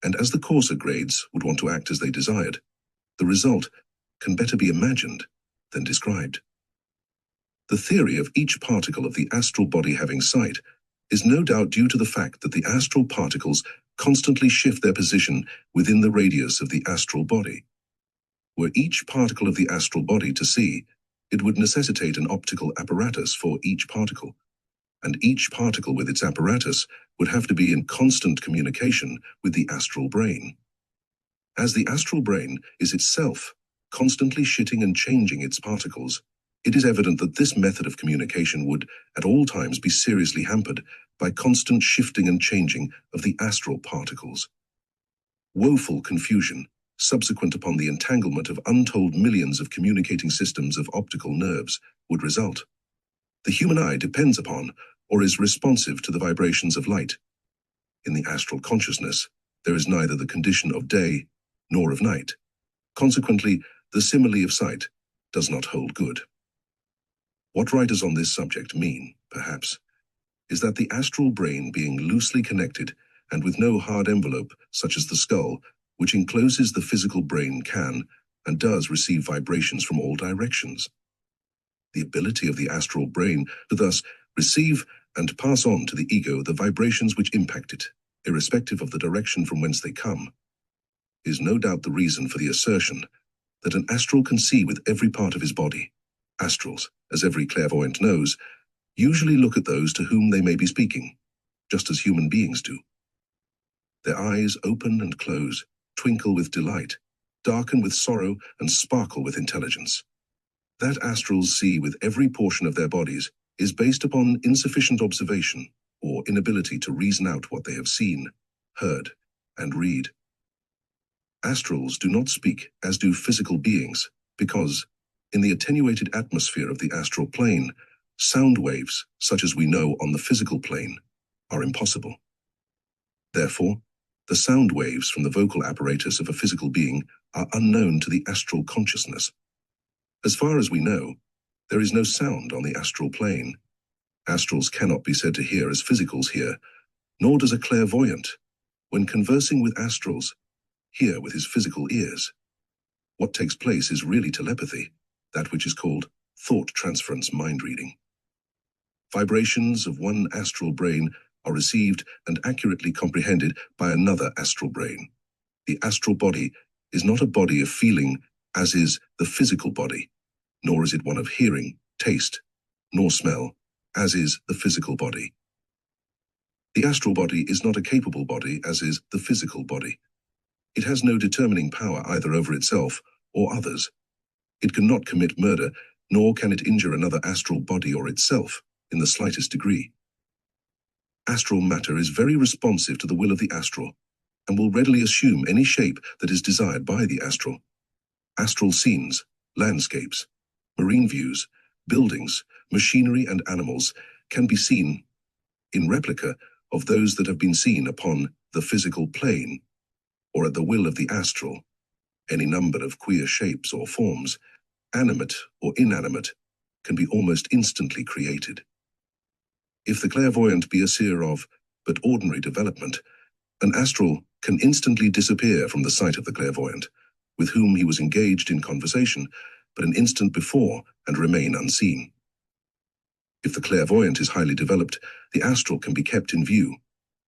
and as the coarser grades would want to act as they desired, the result can better be imagined than described. The theory of each particle of the astral body having sight is no doubt due to the fact that the astral particles constantly shift their position within the radius of the astral body. Were each particle of the astral body to see, it would necessitate an optical apparatus for each particle, and each particle with its apparatus would have to be in constant communication with the astral brain. As the astral brain is itself constantly shifting and changing its particles, it is evident that this method of communication would, at all times, be seriously hampered by constant shifting and changing of the astral particles. Woeful confusion, subsequent upon the entanglement of untold millions of communicating systems of optical nerves, would result. The human eye depends upon, or is responsive to the vibrations of light. In the astral consciousness, there is neither the condition of day nor of night. Consequently, the simile of sight does not hold good. What writers on this subject mean, perhaps, is that the astral brain being loosely connected and with no hard envelope, such as the skull, which encloses the physical brain, can and does receive vibrations from all directions. The ability of the astral brain to thus receive and pass on to the ego the vibrations which impact it, irrespective of the direction from whence they come, is no doubt the reason for the assertion that an astral can see with every part of his body. Astrals, as every clairvoyant knows, usually look at those to whom they may be speaking, just as human beings do. Their eyes open and close, twinkle with delight, darken with sorrow, and sparkle with intelligence. That astrals see with every portion of their bodies is based upon insufficient observation or inability to reason out what they have seen, heard, and read. Astrals do not speak as do physical beings because, in the attenuated atmosphere of the astral plane, sound waves, such as we know on the physical plane, are impossible. Therefore, the sound waves from the vocal apparatus of a physical being are unknown to the astral consciousness. As far as we know, there is no sound on the astral plane. Astrals cannot be said to hear as physicals hear, nor does a clairvoyant, when conversing with astrals, hear with his physical ears. What takes place is really telepathy, that which is called thought transference mind reading. Vibrations of one astral brain are received and accurately comprehended by another astral brain. The astral body is not a body of feeling, as is the physical body, nor is it one of hearing, taste, nor smell, as is the physical body. The astral body is not a capable body, as is the physical body. It has no determining power either over itself or others. It cannot commit murder, nor can it injure another astral body or itself in the slightest degree. Astral matter is very responsive to the will of the astral, and will readily assume any shape that is desired by the astral. Astral scenes, landscapes, marine views, buildings, machinery, and animals can be seen in replica of those that have been seen upon the physical plane, or at the will of the astral. Any number of queer shapes or forms, animate or inanimate, can be almost instantly created. If the clairvoyant be a seer of but ordinary development, an astral can instantly disappear from the sight of the clairvoyant, with whom he was engaged in conversation but an instant before, and remain unseen. If the clairvoyant is highly developed, the astral can be kept in view.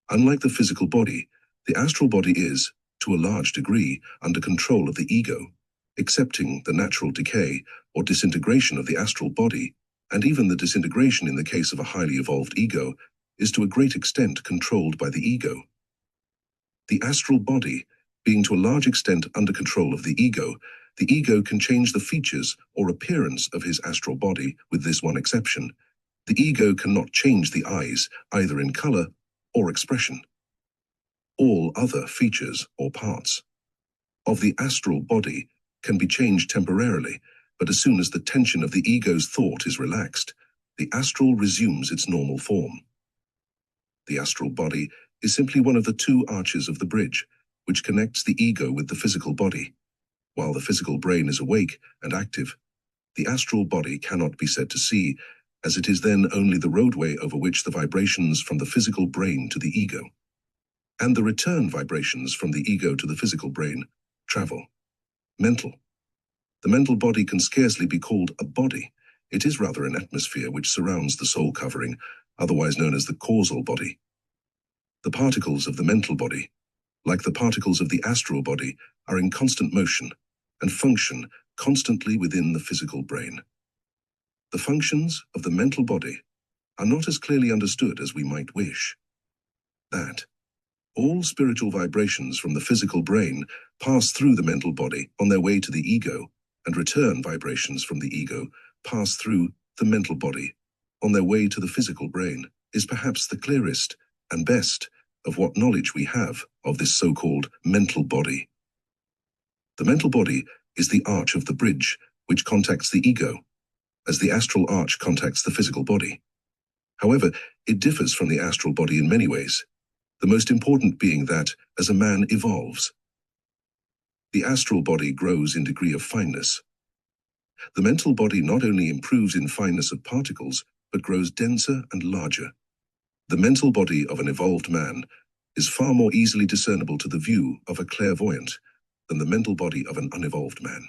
Unlike the physical body, the astral body is, to a large degree, under control of the ego, excepting the natural decay or disintegration of the astral body, and even the disintegration in the case of a highly evolved ego is to a great extent controlled by the ego. The astral body, being to a large extent under control of the ego can change the features or appearance of his astral body, with this one exception. The ego cannot change the eyes, either in color or expression. All other features or parts of the astral body can be changed temporarily, but as soon as the tension of the ego's thought is relaxed, the astral resumes its normal form. The astral body is simply one of the two arches of the bridge, which connects the ego with the physical body. While the physical brain is awake and active, the astral body cannot be said to see, as it is then only the roadway over which the vibrations from the physical brain to the ego, and the return vibrations from the ego to the physical brain, travel. Mental. The mental body can scarcely be called a body. It is rather an atmosphere which surrounds the soul covering, otherwise known as the causal body. The particles of the mental body, like the particles of the astral body, are in constant motion and function constantly within the physical brain. The functions of the mental body are not as clearly understood as we might wish. That all spiritual vibrations from the physical brain pass through the mental body on their way to the ego, and return vibrations from the ego pass through the mental body on their way to the physical brain, is perhaps the clearest and best of what knowledge we have of this so-called mental body. The mental body is the arch of the bridge which contacts the ego, as the astral arch contacts the physical body. However, it differs from the astral body in many ways, the most important being that, as a man evolves, the astral body grows in degree of fineness. The mental body not only improves in fineness of particles, but grows denser and larger. The mental body of an evolved man is far more easily discernible to the view of a clairvoyant than the mental body of an unevolved man.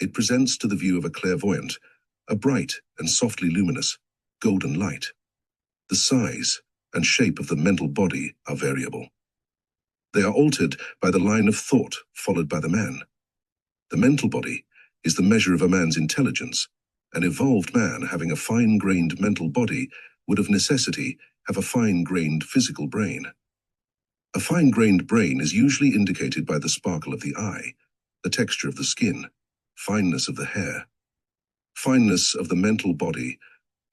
It presents to the view of a clairvoyant a bright and softly luminous golden light. The size and shape of the mental body are variable. They are altered by the line of thought followed by the man. The mental body is the measure of a man's intelligence. An evolved man having a fine-grained mental body would of necessity have a fine-grained physical brain. A fine-grained brain is usually indicated by the sparkle of the eye, the texture of the skin, fineness of the hair. Fineness of the mental body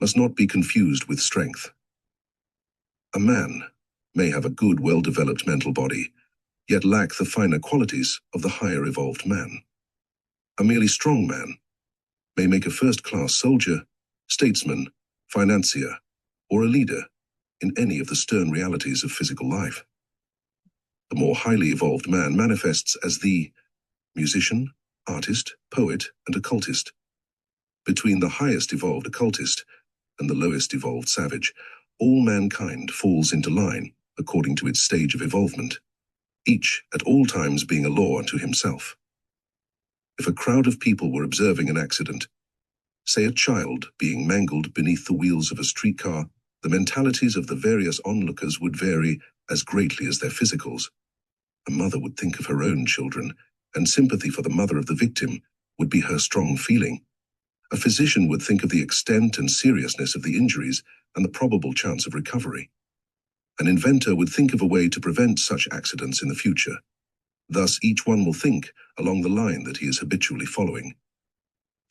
must not be confused with strength. A man may have a good, well-developed mental body, yet lack the finer qualities of the higher evolved man. A merely strong man may make a first-class soldier, statesman, financier, or a leader in any of the stern realities of physical life. The more highly evolved man manifests as the musician, artist, poet, and occultist. Between the highest evolved occultist and the lowest evolved savage, all mankind falls into line according to its stage of evolvement, each at all times being a law unto himself. If a crowd of people were observing an accident, say a child being mangled beneath the wheels of a streetcar, the mentalities of the various onlookers would vary as greatly as their physicals. A mother would think of her own children, and sympathy for the mother of the victim would be her strong feeling. A physician would think of the extent and seriousness of the injuries and the probable chance of recovery. An inventor would think of a way to prevent such accidents in the future. Thus, each one will think along the line that he is habitually following.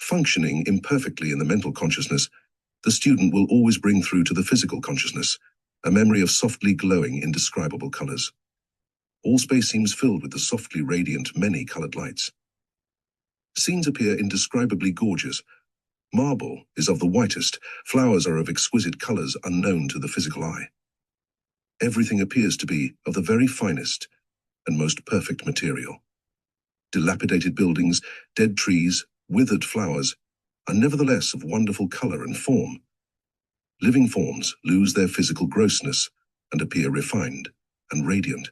Functioning imperfectly in the mental consciousness, the student will always bring through to the physical consciousness a memory of softly glowing, indescribable colors. All space seems filled with the softly radiant, many-colored lights. Scenes appear indescribably gorgeous. Marble is of the whitest, flowers are of exquisite colors unknown to the physical eye. Everything appears to be of the very finest and most perfect material. Dilapidated buildings, dead trees, withered flowers are nevertheless of wonderful color and form. Living forms lose their physical grossness and appear refined and radiant.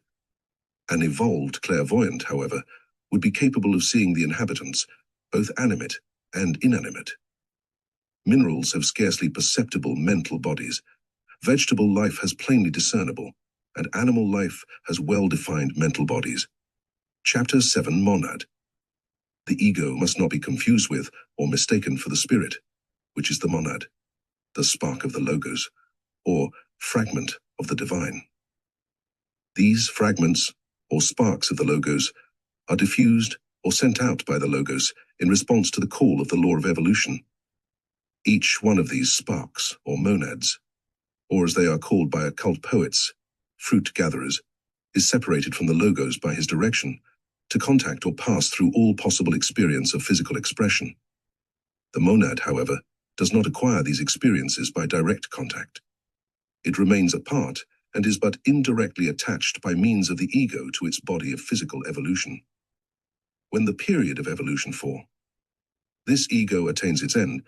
An evolved clairvoyant, however, would be capable of seeing the inhabitants, both animate and inanimate. Minerals have scarcely perceptible mental bodies. Vegetable life has plainly discernible, and animal life has well-defined mental bodies. Chapter 7, Monad. The ego must not be confused with or mistaken for the spirit, which is the monad, the spark of the logos, or fragment of the divine. These fragments, or sparks of the logos, are diffused or sent out by the logos in response to the call of the law of evolution. Each one of these sparks, or monads, or as they are called by occult poets, fruit gatherers, is separated from the logos by his direction to contact or pass through all possible experience of physical expression. The monad, however, does not acquire these experiences by direct contact. It remains apart and is but indirectly attached by means of the ego to its body of physical evolution. When the period of evolution for this ego attains its end,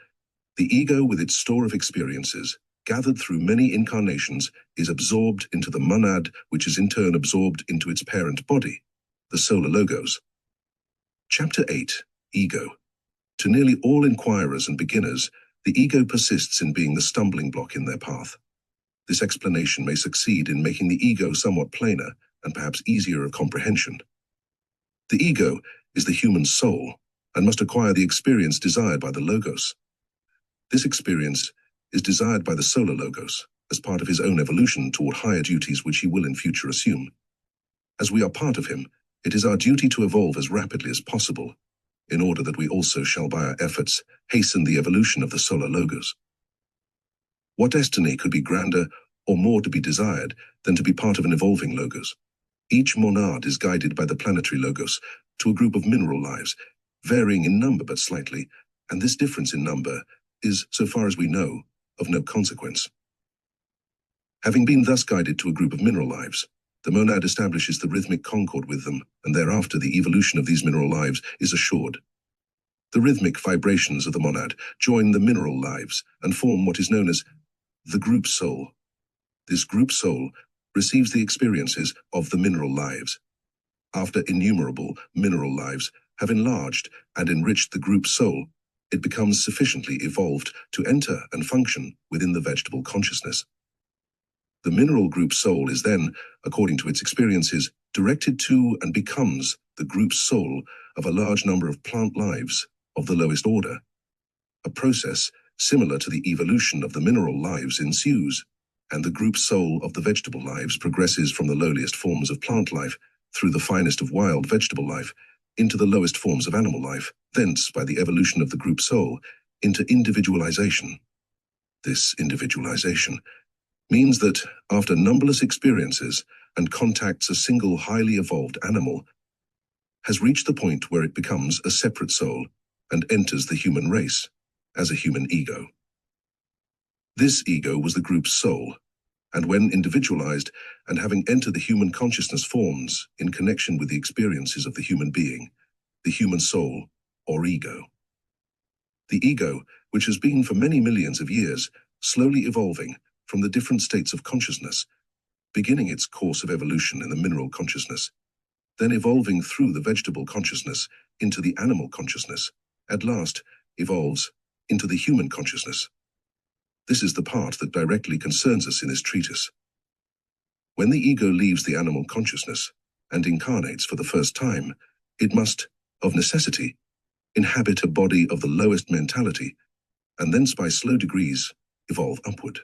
the ego with its store of experiences, gathered through many incarnations, is absorbed into the monad, which is in turn absorbed into its parent body, the solar logos. Chapter 8, Ego. To nearly all inquirers and beginners, the ego persists in being the stumbling block in their path. This explanation may succeed in making the ego somewhat plainer and perhaps easier of comprehension. The ego is the human soul and must acquire the experience desired by the logos. This experience is desired by the solar logos as part of his own evolution toward higher duties which he will in future assume. As we are part of him, it is our duty to evolve as rapidly as possible, in order that we also shall by our efforts hasten the evolution of the solar logos. What destiny could be grander or more to be desired than to be part of an evolving logos? Each monad is guided by the planetary logos to a group of mineral lives, varying in number but slightly, and this difference in number is, so far as we know, of no consequence. Having been thus guided to a group of mineral lives, the monad establishes the rhythmic concord with them, and thereafter the evolution of these mineral lives is assured. The rhythmic vibrations of the monad join the mineral lives and form what is known as the group soul. This group soul receives the experiences of the mineral lives. After innumerable mineral lives have enlarged and enriched the group soul, it becomes sufficiently evolved to enter and function within the vegetable consciousness. The mineral group soul is then, according to its experiences, directed to and becomes the group soul of a large number of plant lives of the lowest order. A process similar to the evolution of the mineral lives ensues, and the group soul of the vegetable lives progresses from the lowliest forms of plant life through the finest of wild vegetable life into the lowest forms of animal life, thence by the evolution of the group soul into individualization. This individualization means that after numberless experiences and contacts, a single highly evolved animal has reached the point where it becomes a separate soul and enters the human race as a human ego. This ego was the group's soul, and when individualized and having entered the human consciousness, forms in connection with the experiences of the human being, the human soul or ego. The ego, which has been for many millions of years slowly evolving from the different states of consciousness, beginning its course of evolution in the mineral consciousness, then evolving through the vegetable consciousness into the animal consciousness, at last evolves into the human consciousness. This is the part that directly concerns us in this treatise. When the ego leaves the animal consciousness and incarnates for the first time, it must, of necessity, inhabit a body of the lowest mentality, and thence by slow degrees evolve upward.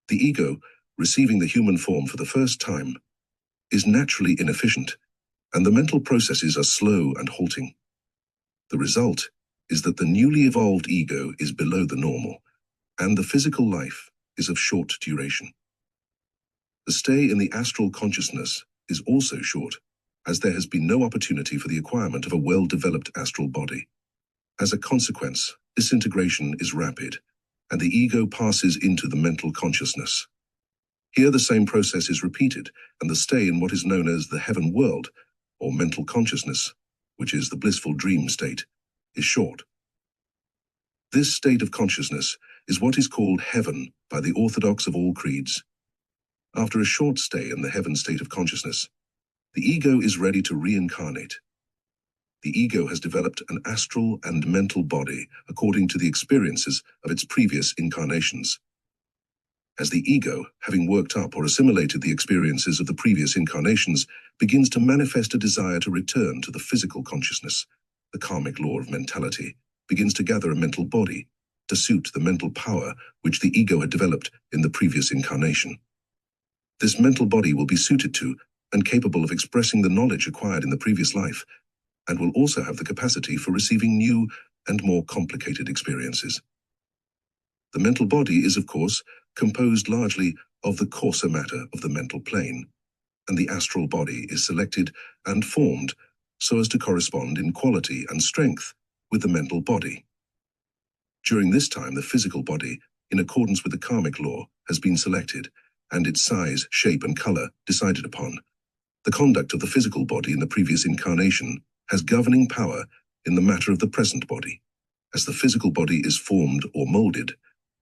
The ego, receiving the human form for the first time, is naturally inefficient, and the mental processes are slow and halting. The result is that the newly evolved ego is below the normal, and the physical life is of short duration. The stay in the astral consciousness is also short, as there has been no opportunity for the acquirement of a well-developed astral body. As a consequence, disintegration is rapid, and the ego passes into the mental consciousness. Here the same process is repeated, and the stay in what is known as the heaven world, or mental consciousness, which is the blissful dream state, is short. This state of consciousness is what is called heaven by the orthodox of all creeds. After a short stay in the heaven state of consciousness, the ego is ready to reincarnate. The ego has developed an astral and mental body according to the experiences of its previous incarnations. As the ego, having worked up or assimilated the experiences of the previous incarnations, begins to manifest a desire to return to the physical consciousness, the karmic law of mentality begins to gather a mental body to suit the mental power which the ego had developed in the previous incarnation. This mental body will be suited to and capable of expressing the knowledge acquired in the previous life, and will also have the capacity for receiving new and more complicated experiences. The mental body is, of course, composed largely of the coarser matter of the mental plane, and the astral body is selected and formed so as to correspond in quality and strength with the mental body. During this time, the physical body, in accordance with the karmic law, has been selected, and its size, shape, and color decided upon. The conduct of the physical body in the previous incarnation has governing power in the matter of the present body, as the physical body is formed or molded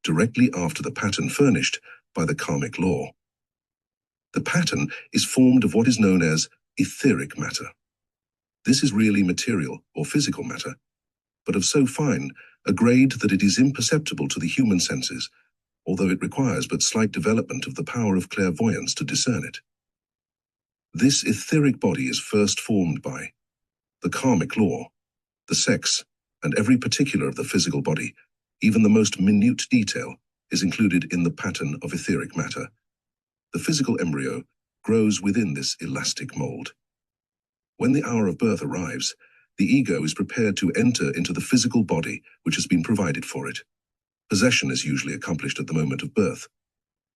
directly after the pattern furnished by the karmic law. The pattern is formed of what is known as etheric matter. This is really material or physical matter, but of so fine a grade that it is imperceptible to the human senses, although it requires but slight development of the power of clairvoyance to discern it. This etheric body is first formed by the karmic law, the sex, and every particular of the physical body, even the most minute detail, is included in the pattern of etheric matter. The physical embryo grows within this elastic mold. When the hour of birth arrives, the ego is prepared to enter into the physical body which has been provided for it. Possession is usually accomplished at the moment of birth.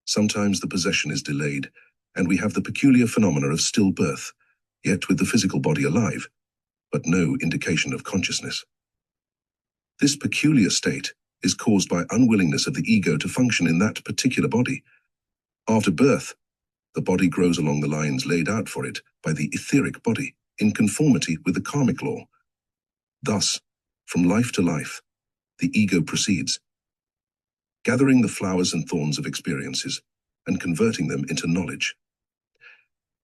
Sometimes the possession is delayed, and we have the peculiar phenomena of stillbirth, yet with the physical body alive, but no indication of consciousness. This peculiar state is caused by unwillingness of the ego to function in that particular body. After birth, the body grows along the lines laid out for it by the etheric body, in conformity with the karmic law. Thus, from life to life, the ego proceeds, gathering the flowers and thorns of experiences and converting them into knowledge.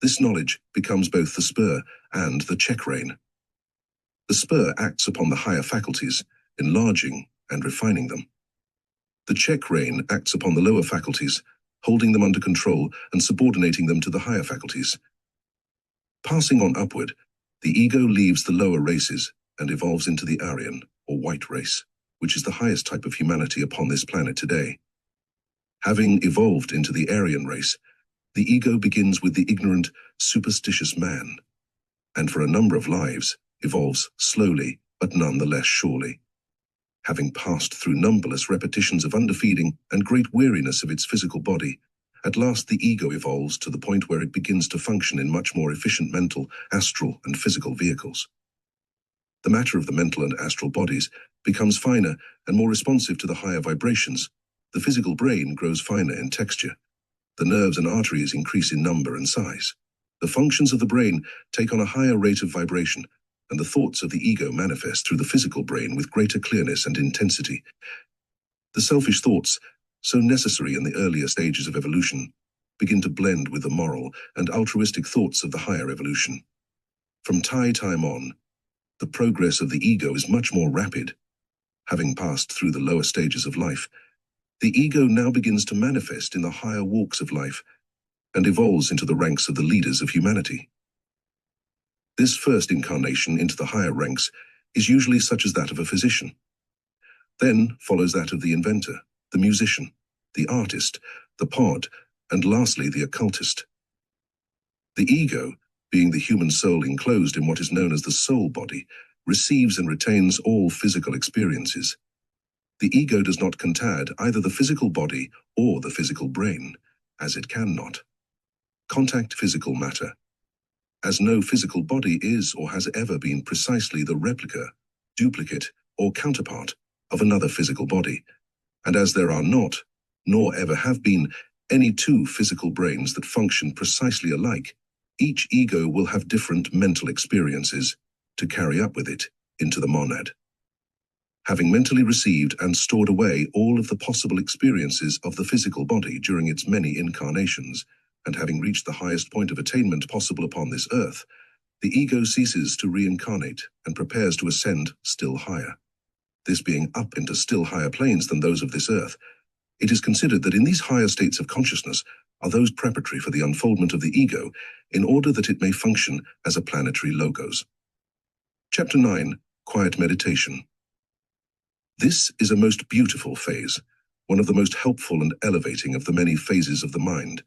This knowledge becomes both the spur and the check rein. The spur acts upon the higher faculties, enlarging and refining them. The check rein acts upon the lower faculties, holding them under control and subordinating them to the higher faculties. Passing on upward, the ego leaves the lower races and evolves into the Aryan, or white race, which is the highest type of humanity upon this planet today. Having evolved into the Aryan race, the ego begins with the ignorant, superstitious man, and for a number of lives, evolves slowly, but nonetheless surely. Having passed through numberless repetitions of underfeeding and great weariness of its physical body, at last the ego evolves to the point where it begins to function in much more efficient mental, astral, and physical vehicles. The matter of the mental and astral bodies becomes finer and more responsive to the higher vibrations. The physical brain grows finer in texture. The nerves and arteries increase in number and size. The functions of the brain take on a higher rate of vibration, and the thoughts of the ego manifest through the physical brain with greater clearness and intensity. The selfish thoughts, so necessary in the earlier stages of evolution, begin to blend with the moral and altruistic thoughts of the higher evolution. From time on, the progress of the ego is much more rapid. Having passed through the lower stages of life, the ego now begins to manifest in the higher walks of life and evolves into the ranks of the leaders of humanity. This first incarnation into the higher ranks is usually such as that of a physician. Then follows that of the inventor, the musician, the artist, the poet, and lastly the occultist. The ego, being the human soul enclosed in what is known as the soul body, receives and retains all physical experiences. The ego does not contact either the physical body or the physical brain, as it cannot contact physical matter, as no physical body is or has ever been precisely the replica, duplicate, or counterpart of another physical body, and as there are not, nor ever have been, any two physical brains that function precisely alike, each ego will have different mental experiences to carry up with it into the monad. Having mentally received and stored away all of the possible experiences of the physical body during its many incarnations, and having reached the highest point of attainment possible upon this earth, the ego ceases to reincarnate and prepares to ascend still higher. This being up into still higher planes than those of this earth, it is considered that in these higher states of consciousness are those preparatory for the unfoldment of the ego in order that it may function as a planetary logos. Chapter 9, Quiet Meditation. This is a most beautiful phase, one of the most helpful and elevating of the many phases of the mind.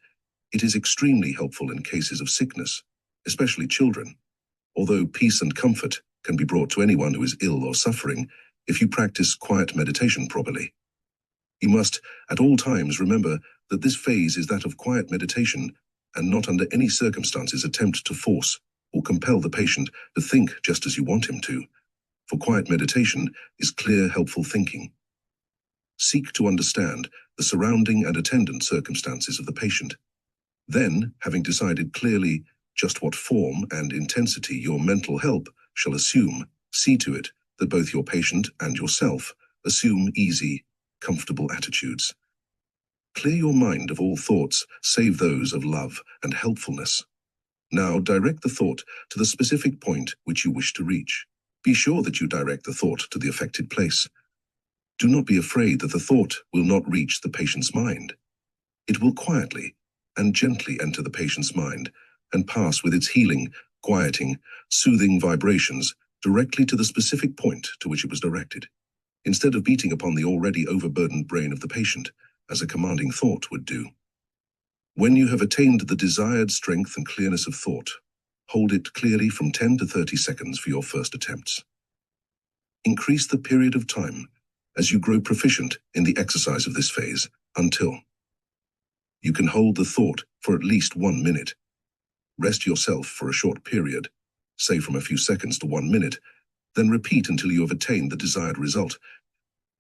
It is extremely helpful in cases of sickness, especially children, although peace and comfort can be brought to anyone who is ill or suffering if you practice quiet meditation properly. You must, at all times, remember that this phase is that of quiet meditation and not under any circumstances attempt to force or compel the patient to think just as you want him to, for quiet meditation is clear, helpful thinking. Seek to understand the surrounding and attendant circumstances of the patient. Then, having decided clearly just what form and intensity your mental help shall assume, see to it that both your patient and yourself assume easy, comfortable attitudes. Clear your mind of all thoughts save those of love and helpfulness. Now direct the thought to the specific point which you wish to reach. Be sure that you direct the thought to the affected place. Do not be afraid that the thought will not reach the patient's mind. It will quietly and gently enter the patient's mind and pass with its healing, quieting, soothing vibrations directly to the specific point to which it was directed, instead of beating upon the already overburdened brain of the patient, as a commanding thought would do. When you have attained the desired strength and clearness of thought, hold it clearly from 10 to 30 seconds for your first attempts. Increase the period of time as you grow proficient in the exercise of this phase until you can hold the thought for at least 1 minute. Rest yourself for a short period, say from a few seconds to 1 minute, then repeat until you have attained the desired result.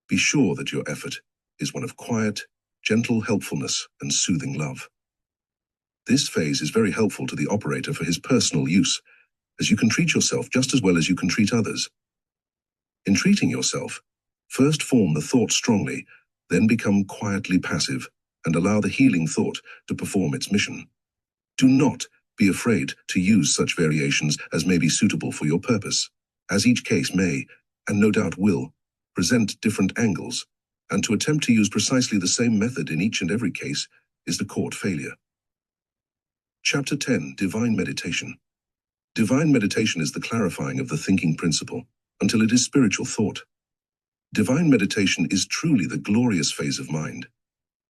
Be sure that your effort is one of quiet, gentle helpfulness and soothing love. This phase is very helpful to the operator for his personal use, as you can treat yourself just as well as you can treat others. In treating yourself, first form the thought strongly, then become quietly passive and allow the healing thought to perform its mission. Do not be afraid to use such variations as may be suitable for your purpose, as each case may, and no doubt will, present different angles, and to attempt to use precisely the same method in each and every case is to court failure. Chapter 10, Divine Meditation. Divine meditation is the clarifying of the thinking principle until it is spiritual thought. Divine meditation is truly the glorious phase of mind,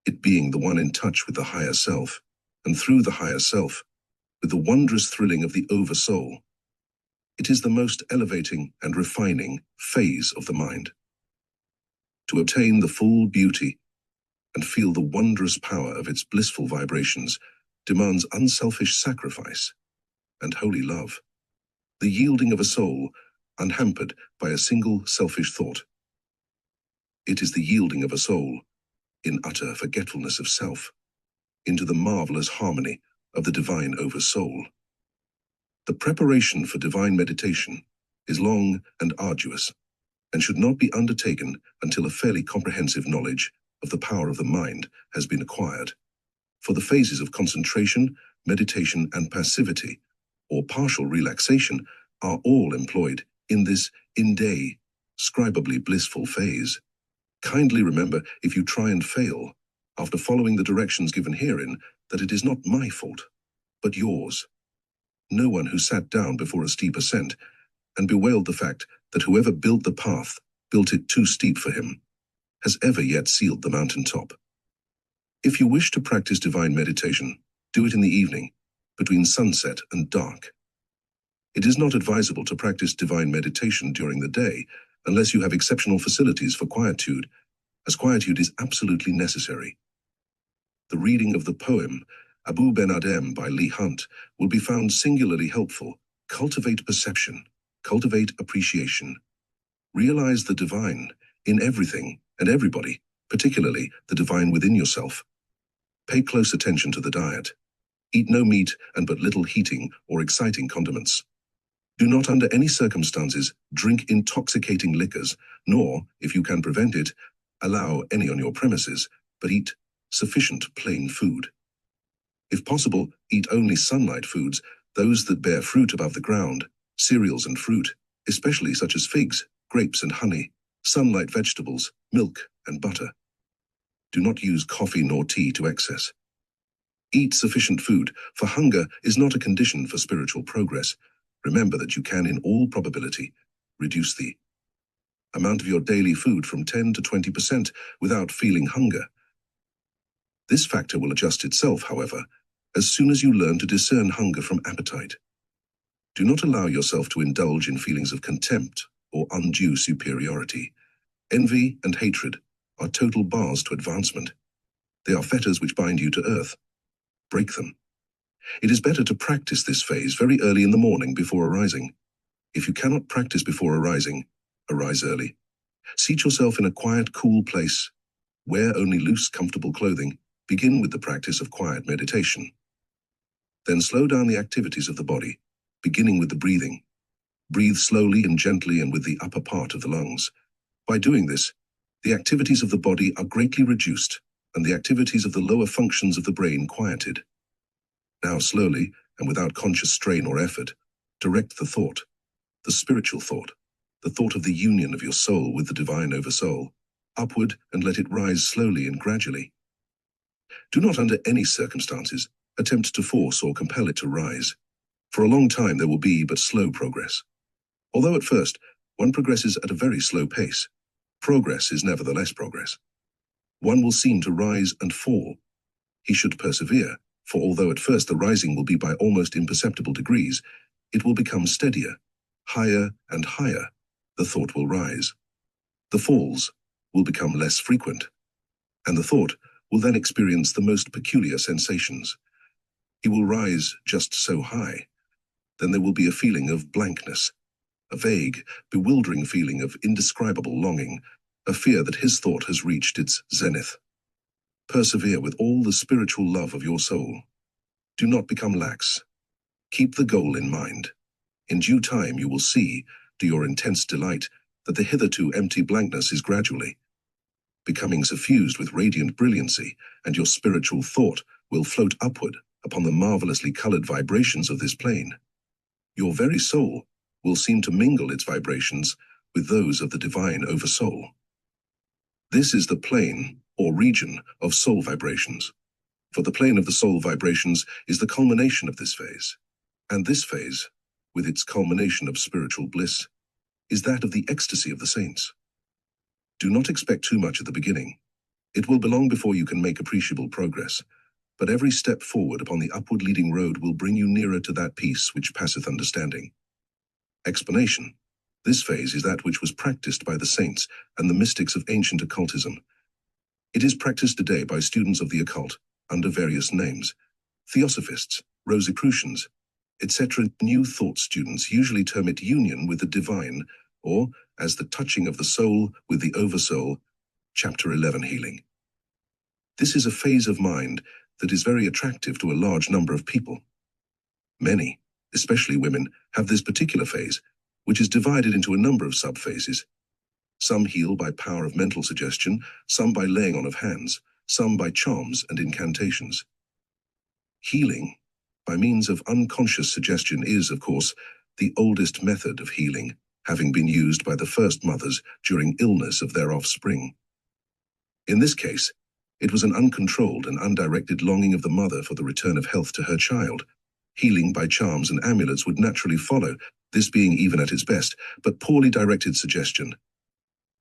it being the one in touch with the higher self, and through the higher self, with the wondrous thrilling of the oversoul. It is the most elevating and refining phase of the mind. To obtain the full beauty and feel the wondrous power of its blissful vibrations demands unselfish sacrifice and holy love, the yielding of a soul unhampered by a single selfish thought. It is the yielding of a soul in utter forgetfulness of self into the marvelous harmony of the divine oversoul. The preparation for divine meditation is long and arduous and should not be undertaken until a fairly comprehensive knowledge of the power of the mind has been acquired. For the phases of concentration, meditation, and passivity, or partial relaxation, are all employed in this indescribably blissful phase. Kindly remember, if you try and fail, after following the directions given herein, that it is not my fault, but yours. No one who sat down before a steep ascent and bewailed the fact that whoever built the path built it too steep for him, has ever yet sealed the mountaintop. If you wish to practice divine meditation, do it in the evening, between sunset and dark. It is not advisable to practice divine meditation during the day unless you have exceptional facilities for quietude, as quietude is absolutely necessary. The reading of the poem Abu Ben Adem by Leigh Hunt will be found singularly helpful. Cultivate perception, cultivate appreciation. Realize the divine in everything and everybody, particularly the divine within yourself. Pay close attention to the diet. Eat no meat and but little heating or exciting condiments. Do not under any circumstances drink intoxicating liquors, nor, if you can prevent it, allow any on your premises, but eat sufficient plain food. If possible, eat only sunlight foods, those that bear fruit above the ground, cereals and fruit, especially such as figs, grapes and honey, sunlight vegetables, milk and butter. Do not use coffee nor tea to excess. Eat sufficient food, for hunger is not a condition for spiritual progress. Remember that you can, in all probability, reduce the amount of your daily food from 10 to 20% without feeling hunger. This factor will adjust itself, however, as soon as you learn to discern hunger from appetite. Do not allow yourself to indulge in feelings of contempt or undue superiority. Envy and hatred are total bars to advancement. They are fetters which bind you to earth. Break them. It is better to practice this phase very early in the morning before arising. If you cannot practice before arising, arise early. Seat yourself in a quiet, cool place. Wear only loose, comfortable clothing. Begin with the practice of quiet meditation. Then slow down the activities of the body, beginning with the breathing. Breathe slowly and gently and with the upper part of the lungs. By doing this, the activities of the body are greatly reduced and the activities of the lower functions of the brain quieted. Now slowly, and without conscious strain or effort, direct the thought, the spiritual thought, the thought of the union of your soul with the divine oversoul, upward and let it rise slowly and gradually. Do not under any circumstances attempt to force or compel it to rise. For a long time there will be but slow progress. Although at first one progresses at a very slow pace, progress is nevertheless progress. One will seem to rise and fall. He should persevere, for although at first the rising will be by almost imperceptible degrees, it will become steadier, higher and higher. The thought will rise. The falls will become less frequent, and the thought will then experience the most peculiar sensations. He will rise just so high. Then there will be a feeling of blankness, a vague, bewildering feeling of indescribable longing, a fear that his thought has reached its zenith. Persevere with all the spiritual love of your soul. Do not become lax. Keep the goal in mind. In due time you will see, to your intense delight, that the hitherto empty blankness is gradually becoming suffused with radiant brilliancy, and your spiritual thought will float upward upon the marvelously colored vibrations of this plane. Your very soul will seem to mingle its vibrations with those of the divine oversoul. This is the plane or region of soul vibrations. For the plane of the soul vibrations is the culmination of this phase. And this phase, with its culmination of spiritual bliss, is that of the ecstasy of the saints. Do not expect too much at the beginning. It will be long before you can make appreciable progress, but every step forward upon the upward leading road will bring you nearer to that peace which passeth understanding. Explanation. This phase is that which was practiced by the saints and the mystics of ancient occultism. It is practiced today by students of the occult under various names. Theosophists, Rosicrucians, etc. New thought students usually term it union with the divine, or as the touching of the soul with the oversoul, Chapter 11 healing. This is a phase of mind that is very attractive to a large number of people. Many, especially women, have this particular phase, which is divided into a number of subphases. Some heal by power of mental suggestion, some by laying on of hands, some by charms and incantations. Healing by means of unconscious suggestion is, of course, the oldest method of healing, having been used by the first mothers during illness of their offspring. In this case, it was an uncontrolled and undirected longing of the mother for the return of health to her child. Healing by charms and amulets would naturally follow, this being even at its best, but poorly directed suggestion.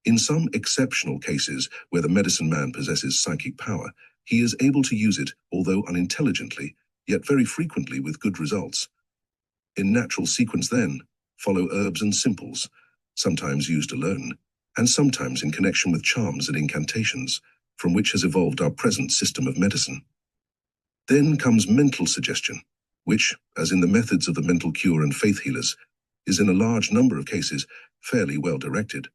In some exceptional cases where the medicine man possesses psychic power, he is able to use it, although unintelligently, yet very frequently with good results. In natural sequence then, follow herbs and simples, sometimes used alone, and sometimes in connection with charms and incantations, from which has evolved our present system of medicine. Then comes mental suggestion, which, as in the methods of the mental cure and faith healers, is in a large number of cases fairly well directed.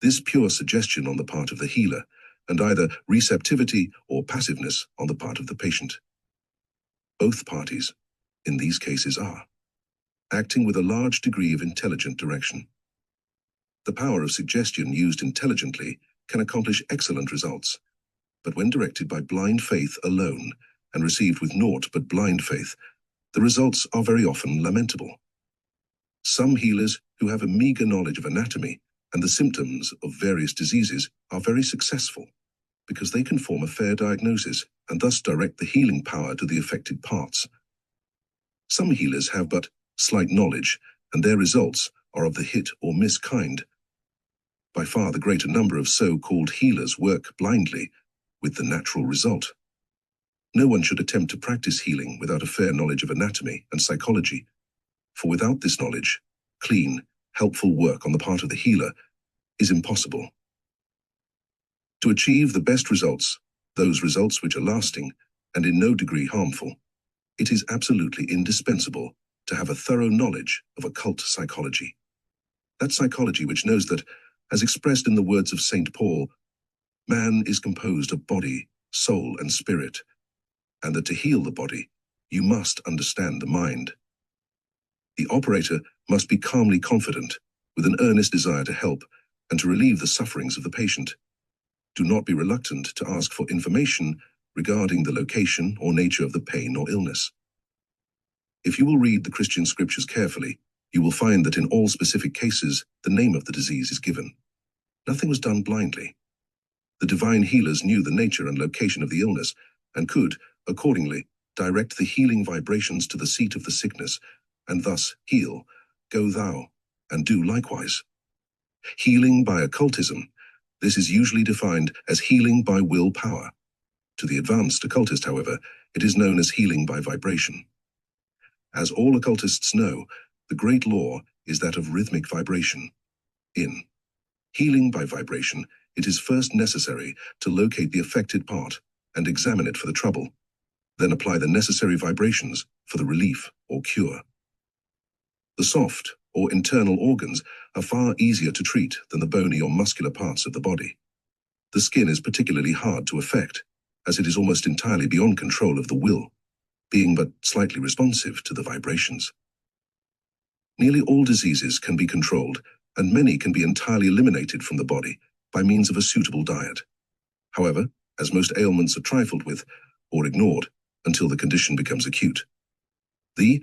This pure suggestion on the part of the healer, and either receptivity or passiveness on the part of the patient. Both parties, in these cases, are acting with a large degree of intelligent direction. The power of suggestion used intelligently can accomplish excellent results, but when directed by blind faith alone and received with naught but blind faith, the results are very often lamentable. Some healers who have a meager knowledge of anatomy and the symptoms of various diseases are very successful because they can form a fair diagnosis and thus direct the healing power to the affected parts. Some healers have but slight knowledge, and their results are of the hit or miss kind. By far the greater number of so-called healers work blindly, with the natural result. No one should attempt to practice healing without a fair knowledge of anatomy and psychology, for without this knowledge, clean, helpful work on the part of the healer is impossible. To achieve the best results, those results which are lasting and in no degree harmful, it is absolutely indispensable to have a thorough knowledge of occult psychology. That psychology which knows that, as expressed in the words of St. Paul, man is composed of body, soul, and spirit, and that to heal the body, you must understand the mind. The operator must be calmly confident, with an earnest desire to help and to relieve the sufferings of the patient. Do not be reluctant to ask for information regarding the location or nature of the pain or illness. If you will read the Christian scriptures carefully, you will find that in all specific cases, the name of the disease is given. Nothing was done blindly. The divine healers knew the nature and location of the illness and could, accordingly, direct the healing vibrations to the seat of the sickness, and thus heal, go thou, and do likewise. Healing by occultism, this is usually defined as healing by will power. To the advanced occultist, however, it is known as healing by vibration. As all occultists know, the great law is that of rhythmic vibration. In healing by vibration, it is first necessary to locate the affected part and examine it for the trouble, then apply the necessary vibrations for the relief or cure. The soft or internal organs are far easier to treat than the bony or muscular parts of the body. The skin is particularly hard to affect, as it is almost entirely beyond control of the will, being but slightly responsive to the vibrations. Nearly all diseases can be controlled, and many can be entirely eliminated from the body by means of a suitable diet. However, as most ailments are trifled with or ignored until the condition becomes acute. The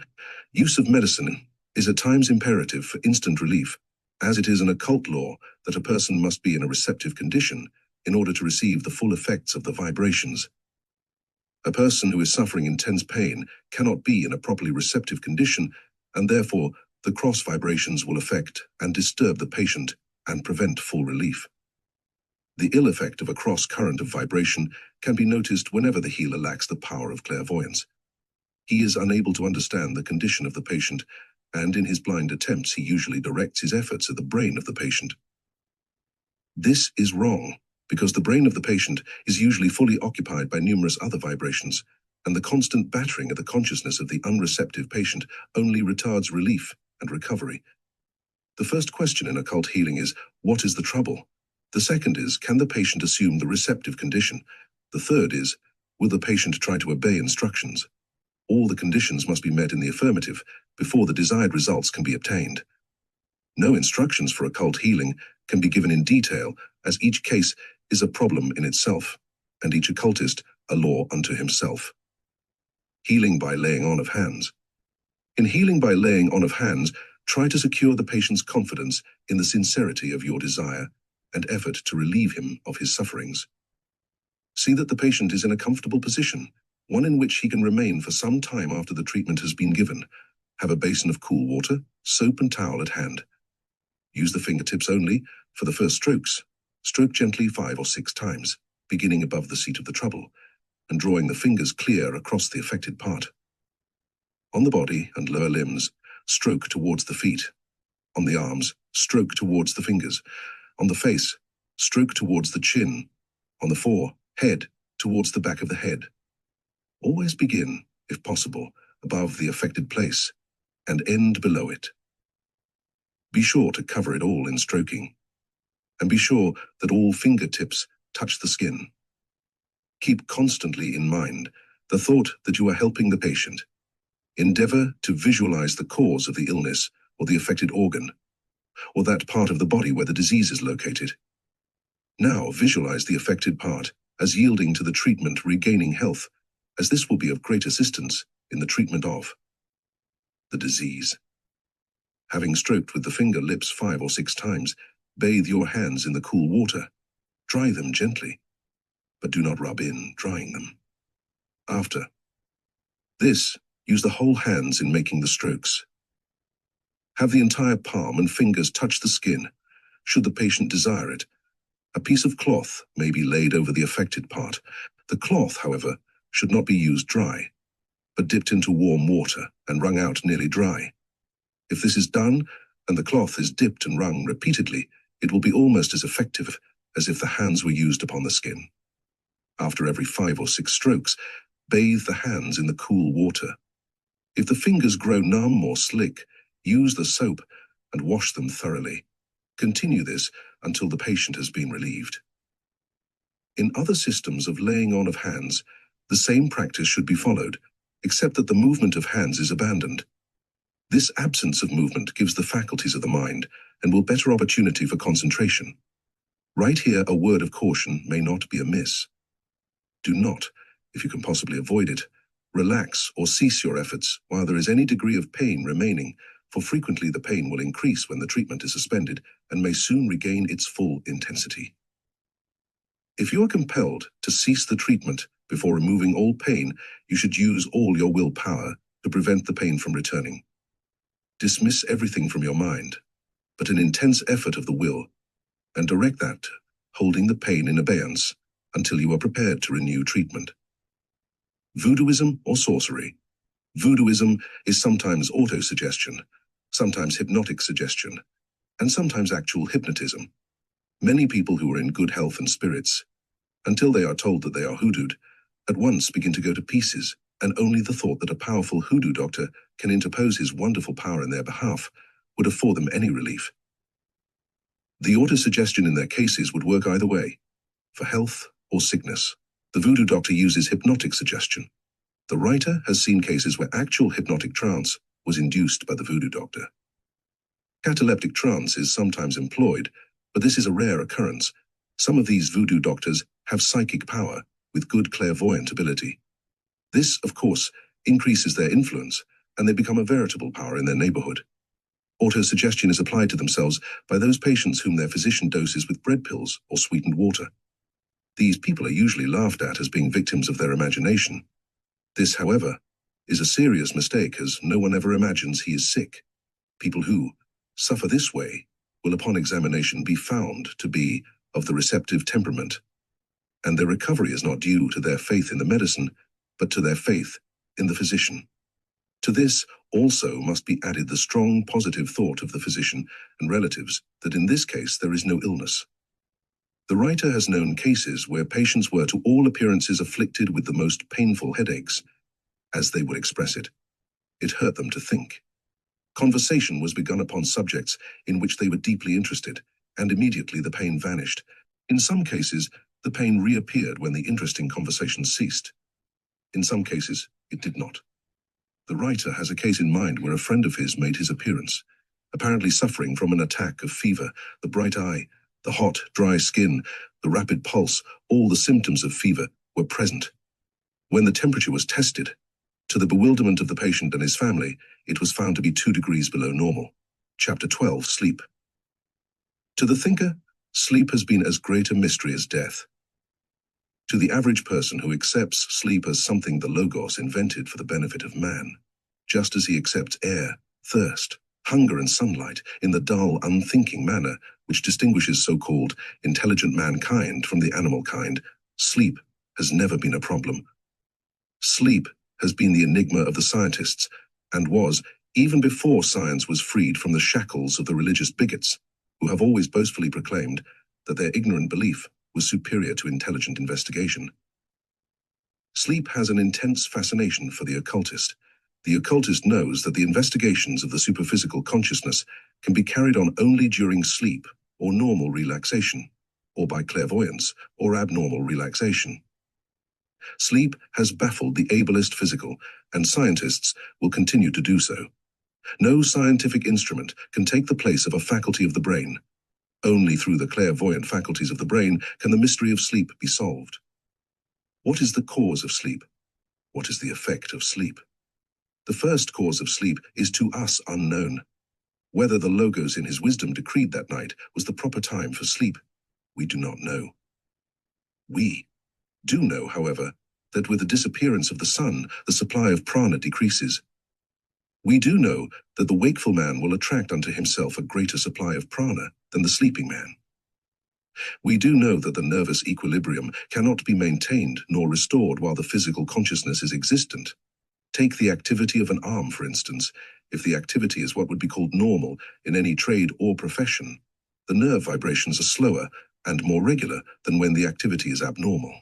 use of medicine is at times imperative for instant relief, as it is an occult law that a person must be in a receptive condition in order to receive the full effects of the vibrations. A person who is suffering intense pain cannot be in a properly receptive condition and therefore the cross vibrations will affect and disturb the patient and prevent full relief. The ill effect of a cross current of vibration can be noticed whenever the healer lacks the power of clairvoyance. He is unable to understand the condition of the patient, and in his blind attempts he usually directs his efforts at the brain of the patient. This is wrong, because the brain of the patient is usually fully occupied by numerous other vibrations, and the constant battering at the consciousness of the unreceptive patient only retards relief and recovery. The first question in occult healing is, what is the trouble? The second is, can the patient assume the receptive condition? The third is, will the patient try to obey instructions? All the conditions must be met in the affirmative before the desired results can be obtained. No instructions for occult healing can be given in detail, as each case is a problem in itself, and each occultist a law unto himself. Healing by laying on of hands. In healing by laying on of hands, try to secure the patient's confidence in the sincerity of your desire and effort to relieve him of his sufferings. See that the patient is in a comfortable position, one in which he can remain for some time after the treatment has been given. Have a basin of cool water, soap and towel at hand. Use the fingertips only for the first strokes. Stroke gently 5 or 6 times, beginning above the seat of the trouble, and drawing the fingers clear across the affected part. On the body and lower limbs, stroke towards the feet. On the arms, stroke towards the fingers. On the face, stroke towards the chin. On the forehead, towards the back of the head. Always begin, if possible, above the affected place, and end below it. Be sure to cover it all in stroking, and be sure that all fingertips touch the skin. Keep constantly in mind the thought that you are helping the patient. Endeavor to visualize the cause of the illness or the affected organ, or that part of the body where the disease is located. Now visualize the affected part as yielding to the treatment, regaining health, as this will be of great assistance in the treatment of the disease. Having stroked with the finger lips 5 or 6 times, bathe your hands in the cool water. Dry them gently, but do not rub in, drying them. After this, use the whole hands in making the strokes. Have the entire palm and fingers touch the skin, should the patient desire it. A piece of cloth may be laid over the affected part. The cloth, however, should not be used dry, but dipped into warm water and wrung out nearly dry. If this is done, and the cloth is dipped and wrung repeatedly, it will be almost as effective as if the hands were used upon the skin. After every 5 or 6 strokes, bathe the hands in the cool water. If the fingers grow numb or slick, use the soap and wash them thoroughly. Continue this until the patient has been relieved. In other systems of laying on of hands, the same practice should be followed, except that the movement of hands is abandoned. This absence of movement gives the faculties of the mind and will better opportunity for concentration. Right here, a word of caution may not be amiss. Do not, if you can possibly avoid it, relax or cease your efforts while there is any degree of pain remaining, for frequently the pain will increase when the treatment is suspended and may soon regain its full intensity. If you are compelled to cease the treatment before removing all pain, you should use all your willpower to prevent the pain from returning. Dismiss everything from your mind, but an intense effort of the will, and direct that, holding the pain in abeyance until you are prepared to renew treatment. Voodooism or sorcery. Voodooism is sometimes autosuggestion, sometimes hypnotic suggestion, and sometimes actual hypnotism. Many people who are in good health and spirits, until they are told that they are hoodooed, at once begin to go to pieces, and only the thought that a powerful hoodoo doctor can interpose his wonderful power in their behalf would afford them any relief. The autosuggestion in their cases would work either way, for health or sickness. The voodoo doctor uses hypnotic suggestion. The writer has seen cases where actual hypnotic trance was induced by the voodoo doctor. Cataleptic trance is sometimes employed, but this is a rare occurrence. Some of these voodoo doctors have psychic power with good clairvoyant ability. This, of course, increases their influence, and they become a veritable power in their neighborhood. Autosuggestion is applied to themselves by those patients whom their physician doses with bread pills or sweetened water. These people are usually laughed at as being victims of their imagination. This, however, is a serious mistake, as no one ever imagines he is sick. People who suffer this way will upon examination be found to be of the receptive temperament, and their recovery is not due to their faith in the medicine, but to their faith in the physician. To this also must be added the strong positive thought of the physician and relatives that in this case there is no illness. The writer has known cases where patients were to all appearances afflicted with the most painful headaches. As they would express it, it hurt them to think. Conversation was begun upon subjects in which they were deeply interested, and immediately the pain vanished. In some cases, the pain reappeared when the interesting conversation ceased. In some cases, it did not. The writer has a case in mind where a friend of his made his appearance, apparently suffering from an attack of fever. The bright eye, the hot, dry skin, the rapid pulse, all the symptoms of fever were present. When the temperature was tested, to the bewilderment of the patient and his family, it was found to be 2 degrees below normal. Chapter 12, Sleep. To the thinker, sleep has been as great a mystery as death. To the average person who accepts sleep as something the Logos invented for the benefit of man, just as he accepts air, thirst, hunger and sunlight in the dull, unthinking manner which distinguishes so-called intelligent mankind from the animal kind, sleep has never been a problem. Sleep has been the enigma of the scientists, and was, even before science was freed from the shackles of the religious bigots, who have always boastfully proclaimed that their ignorant belief was superior to intelligent investigation. Sleep has an intense fascination for the occultist. The occultist knows that the investigations of the superphysical consciousness can be carried on only during sleep or normal relaxation, or by clairvoyance or abnormal relaxation. Sleep has baffled the ableist physical, and scientists will continue to do so. No scientific instrument can take the place of a faculty of the brain. Only through the clairvoyant faculties of the brain can the mystery of sleep be solved. What is the cause of sleep? What is the effect of sleep? The first cause of sleep is to us unknown. Whether the Logos in his wisdom decreed that night was the proper time for sleep, we do not know. We do know, however, that with the disappearance of the sun, the supply of prana decreases. We do know that the wakeful man will attract unto himself a greater supply of prana than the sleeping man. We do know that the nervous equilibrium cannot be maintained nor restored while the physical consciousness is existent. Take the activity of an arm, for instance. If the activity is what would be called normal in any trade or profession, the nerve vibrations are slower and more regular than when the activity is abnormal.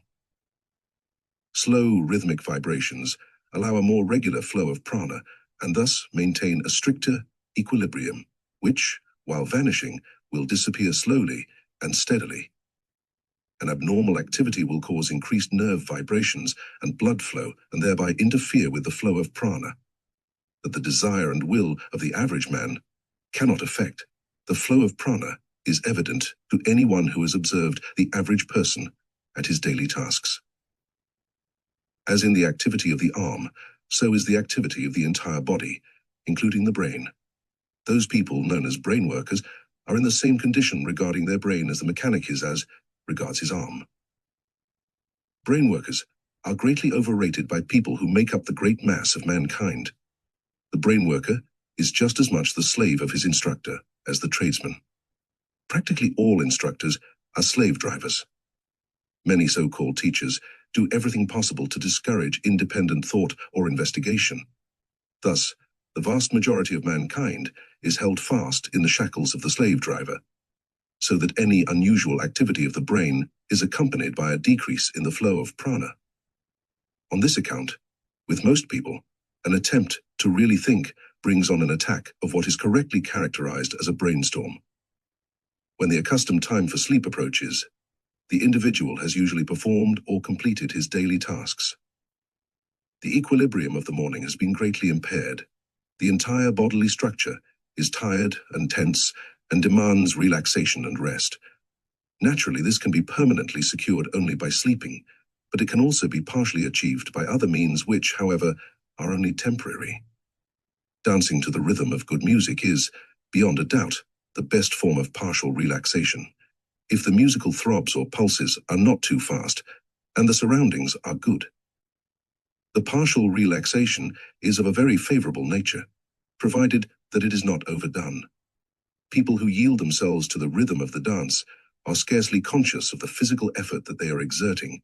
Slow rhythmic vibrations allow a more regular flow of prana and thus maintain a stricter equilibrium, which, while vanishing, will disappear slowly and steadily. An abnormal activity will cause increased nerve vibrations and blood flow and thereby interfere with the flow of prana. That the desire and will of the average man cannot affect the flow of prana is evident to anyone who has observed the average person at his daily tasks. As in the activity of the arm, so is the activity of the entire body, including the brain. Those people known as brain workers are in the same condition regarding their brain as the mechanic is as regards his arm. Brain workers are greatly overrated by people who make up the great mass of mankind. The brain worker is just as much the slave of his instructor as the tradesman. Practically all instructors are slave drivers. Many so-called teachers do everything possible to discourage independent thought or investigation. Thus, the vast majority of mankind is held fast in the shackles of the slave driver, so that any unusual activity of the brain is accompanied by a decrease in the flow of prana. On this account, with most people, an attempt to really think brings on an attack of what is correctly characterized as a brainstorm. When the accustomed time for sleep approaches, the individual has usually performed or completed his daily tasks. The equilibrium of the morning has been greatly impaired. The entire bodily structure is tired and tense and demands relaxation and rest. Naturally, this can be permanently secured only by sleeping, but it can also be partially achieved by other means which, however, are only temporary. Dancing to the rhythm of good music is, beyond a doubt, the best form of partial relaxation, if the musical throbs or pulses are not too fast and the surroundings are good. The partial relaxation is of a very favorable nature, provided that it is not overdone. People who yield themselves to the rhythm of the dance are scarcely conscious of the physical effort that they are exerting,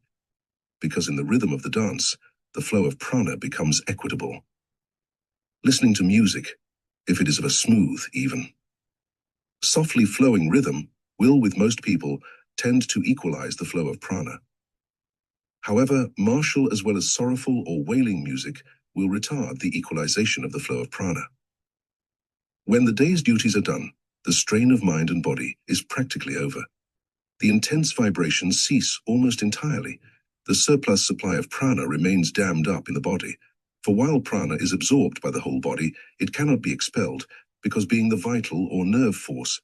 because in the rhythm of the dance, the flow of prana becomes equitable. Listening to music, if it is of a smooth, even, softly flowing rhythm, will with most people tend to equalize the flow of prana. However, martial as well as sorrowful or wailing music will retard the equalization of the flow of prana. When the day's duties are done, the strain of mind and body is practically over. The intense vibrations cease almost entirely. The surplus supply of prana remains dammed up in the body, for while prana is absorbed by the whole body, it cannot be expelled, because being the vital or nerve force,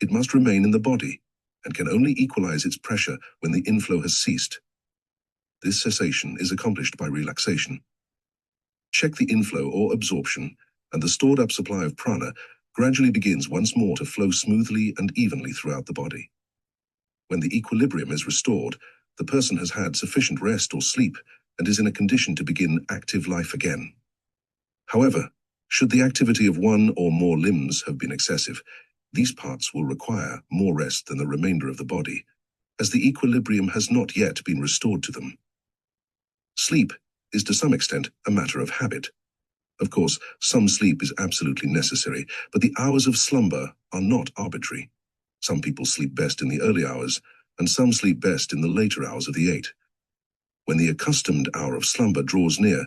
it must remain in the body, and can only equalize its pressure when the inflow has ceased. This cessation is accomplished by relaxation. Check the inflow or absorption, and the stored-up supply of prana gradually begins once more to flow smoothly and evenly throughout the body. When the equilibrium is restored, the person has had sufficient rest or sleep and is in a condition to begin active life again. However, should the activity of one or more limbs have been excessive, these parts will require more rest than the remainder of the body, as the equilibrium has not yet been restored to them. Sleep is to some extent a matter of habit. Of course, some sleep is absolutely necessary, but the hours of slumber are not arbitrary. Some people sleep best in the early hours, and some sleep best in the later hours of the 8. When the accustomed hour of slumber draws near,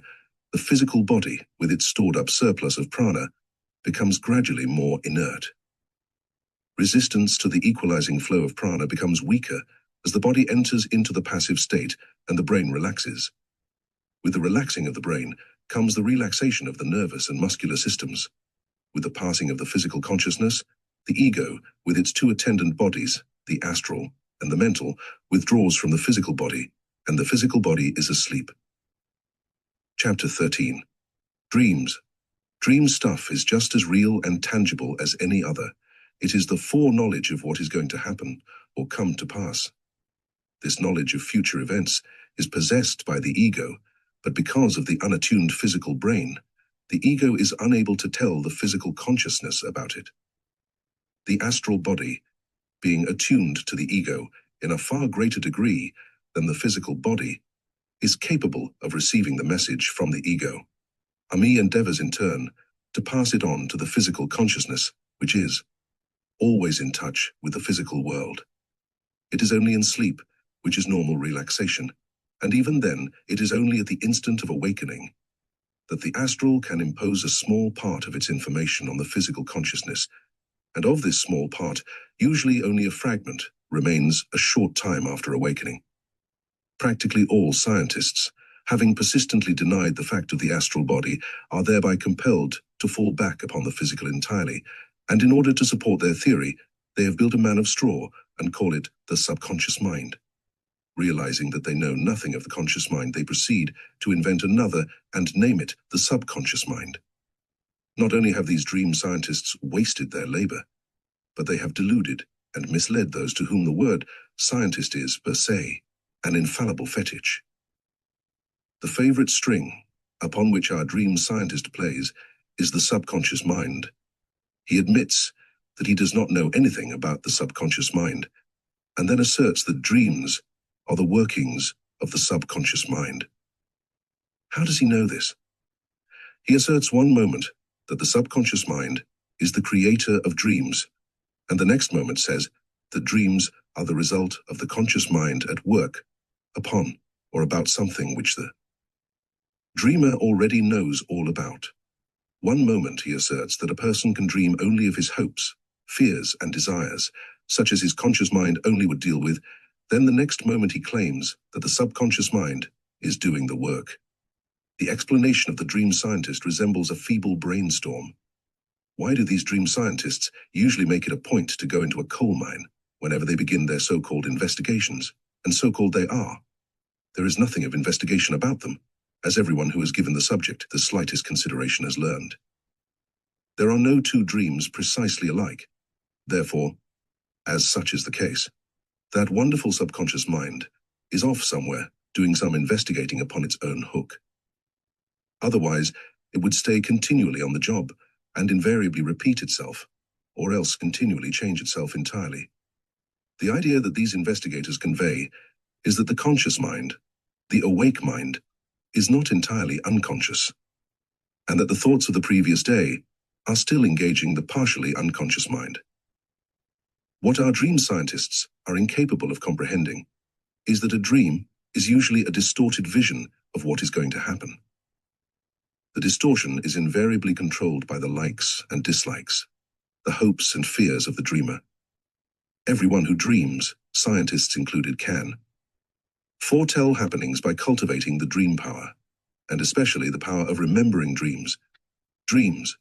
the physical body, with its stored-up surplus of prana, becomes gradually more inert. Resistance to the equalizing flow of prana becomes weaker as the body enters into the passive state and the brain relaxes. With the relaxing of the brain comes the relaxation of the nervous and muscular systems. With the passing of the physical consciousness, the ego, with its two attendant bodies, the astral and the mental, withdraws from the physical body, and the physical body is asleep. Chapter 13. Dreams. Dream stuff is just as real and tangible as any other. It is the foreknowledge of what is going to happen or come to pass. This knowledge of future events is possessed by the ego, but because of the unattuned physical brain, the ego is unable to tell the physical consciousness about it. The astral body, being attuned to the ego in a far greater degree than the physical body, is capable of receiving the message from the ego. Ami endeavors in turn to pass it on to the physical consciousness, which is always in touch with the physical world. It is only in sleep, which is normal relaxation, and even then it is only at the instant of awakening that the astral can impose a small part of its information on the physical consciousness, and of this small part, usually only a fragment, remains a short time after awakening. Practically all scientists, having persistently denied the fact of the astral body, are thereby compelled to fall back upon the physical entirely, and in order to support their theory, they have built a man of straw and call it the subconscious mind. Realizing that they know nothing of the conscious mind, they proceed to invent another and name it the subconscious mind. Not only have these dream scientists wasted their labor, but they have deluded and misled those to whom the word scientist is, per se, an infallible fetish. The favorite string upon which our dream scientist plays is the subconscious mind. He admits that he does not know anything about the subconscious mind, and then asserts that dreams are the workings of the subconscious mind. How does he know this? He asserts one moment that the subconscious mind is the creator of dreams, and the next moment says that dreams are the result of the conscious mind at work upon or about something which the dreamer already knows all about. One moment he asserts that a person can dream only of his hopes, fears, and desires, such as his conscious mind only would deal with. Then the next moment he claims that the subconscious mind is doing the work. The explanation of the dream scientist resembles a feeble brainstorm. Why do these dream scientists usually make it a point to go into a coal mine whenever they begin their so-called investigations? And so-called they are. There is nothing of investigation about them, as everyone who has given the subject the slightest consideration has learned. There are no two dreams precisely alike. Therefore, as such is the case, that wonderful subconscious mind is off somewhere doing some investigating upon its own hook. Otherwise, it would stay continually on the job and invariably repeat itself, or else continually change itself entirely. The idea that these investigators convey is that the conscious mind, the awake mind, is not entirely unconscious, and that the thoughts of the previous day are still engaging the partially unconscious mind. What our dream scientists are incapable of comprehending is that a dream is usually a distorted vision of what is going to happen. The distortion is invariably controlled by the likes and dislikes, the hopes and fears of the dreamer. Everyone who dreams, scientists included, can foretell happenings by cultivating the dream power, and especially the power of remembering dreams. Dreams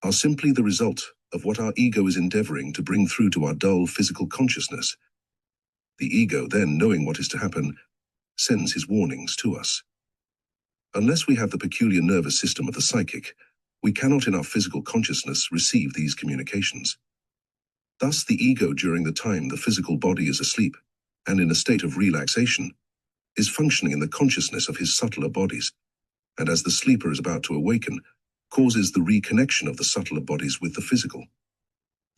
are simply the result of what our ego is endeavoring to bring through to our dull physical consciousness. The ego, then, knowing what is to happen, sends his warnings to us. Unless we have the peculiar nervous system of the psychic, we cannot in our physical consciousness receive these communications. Thus, the ego, during the time the physical body is asleep and in a state of relaxation, is functioning in the consciousness of his subtler bodies, and as the sleeper is about to awaken, causes the reconnection of the subtler bodies with the physical.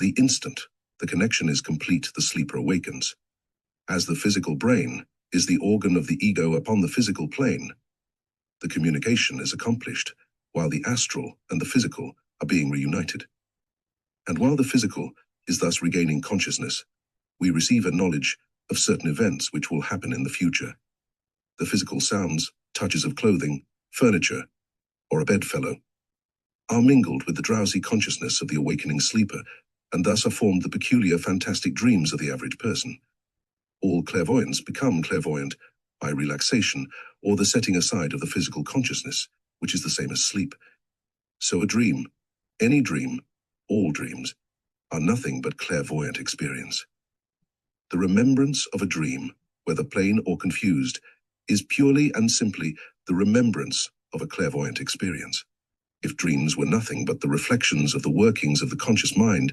The instant the connection is complete, the sleeper awakens. As the physical brain is the organ of the ego upon the physical plane, the communication is accomplished while the astral and the physical are being reunited. And while the physical is thus regaining consciousness, we receive a knowledge of certain events which will happen in the future. The physical sounds, touches of clothing, furniture, or a bedfellow are mingled with the drowsy consciousness of the awakening sleeper, and thus are formed the peculiar fantastic dreams of the average person. All clairvoyants become clairvoyant by relaxation or the setting aside of the physical consciousness, which is the same as sleep. So a dream, any dream, all dreams, are nothing but clairvoyant experience. The remembrance of a dream, whether plain or confused, is purely and simply the remembrance of a clairvoyant experience. If dreams were nothing but the reflections of the workings of the conscious mind,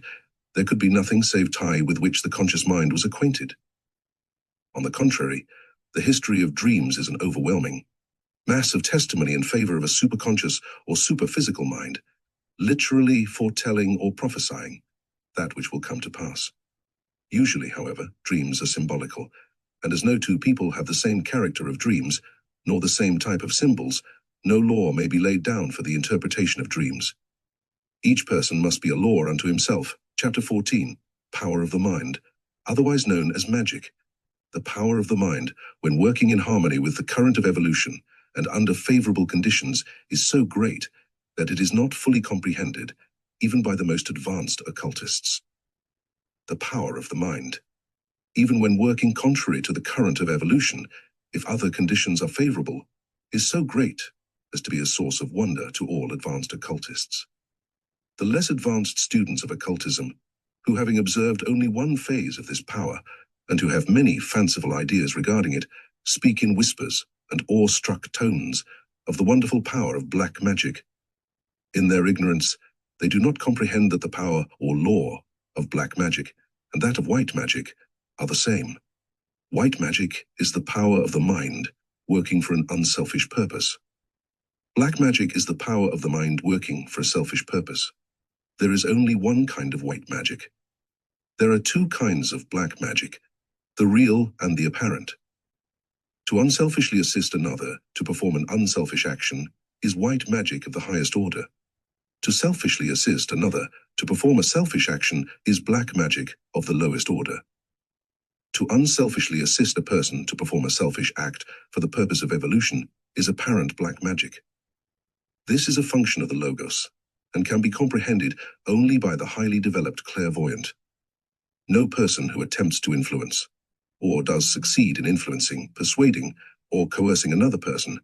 there could be nothing save tie with which the conscious mind was acquainted. On the contrary, the history of dreams is an overwhelming mass of testimony in favor of a superconscious or superphysical mind, literally foretelling or prophesying that which will come to pass. Usually, however, dreams are symbolical, and as no two people have the same character of dreams, nor the same type of symbols, no law may be laid down for the interpretation of dreams. Each person must be a law unto himself. Chapter 14, Power of the Mind, otherwise known as magic. The power of the mind, when working in harmony with the current of evolution and under favorable conditions, is so great that it is not fully comprehended, even by the most advanced occultists. The power of the mind, even when working contrary to the current of evolution, if other conditions are favorable, is so great as to be a source of wonder to all advanced occultists. The less advanced students of occultism, who having observed only one phase of this power, and who have many fanciful ideas regarding it, speak in whispers and awe-struck tones of the wonderful power of black magic. In their ignorance, they do not comprehend that the power or law of black magic and that of white magic are the same. White magic is the power of the mind working for an unselfish purpose. Black magic is the power of the mind working for a selfish purpose. There is only one kind of white magic. There are two kinds of black magic, the real and the apparent. To unselfishly assist another to perform an unselfish action is white magic of the highest order. To selfishly assist another to perform a selfish action is black magic of the lowest order. To unselfishly assist a person to perform a selfish act for the purpose of evolution is apparent black magic. This is a function of the Logos, and can be comprehended only by the highly developed clairvoyant. No person who attempts to influence, or does succeed in influencing, persuading, or coercing another person,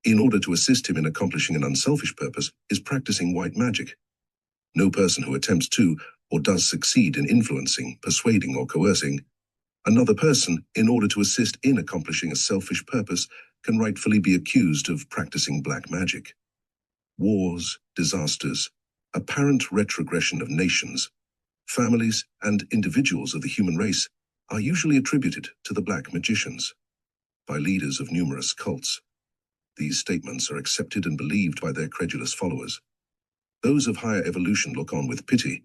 in order to assist him in accomplishing an unselfish purpose, is practicing white magic. No person who attempts to, or does succeed in influencing, persuading, or coercing another person in order to assist in accomplishing a selfish purpose can rightfully be accused of practicing black magic. Wars, disasters, apparent retrogression of nations, families, and individuals of the human race are usually attributed to the black magicians by leaders of numerous cults. These statements are accepted and believed by their credulous followers. Those of higher evolution look on with pity.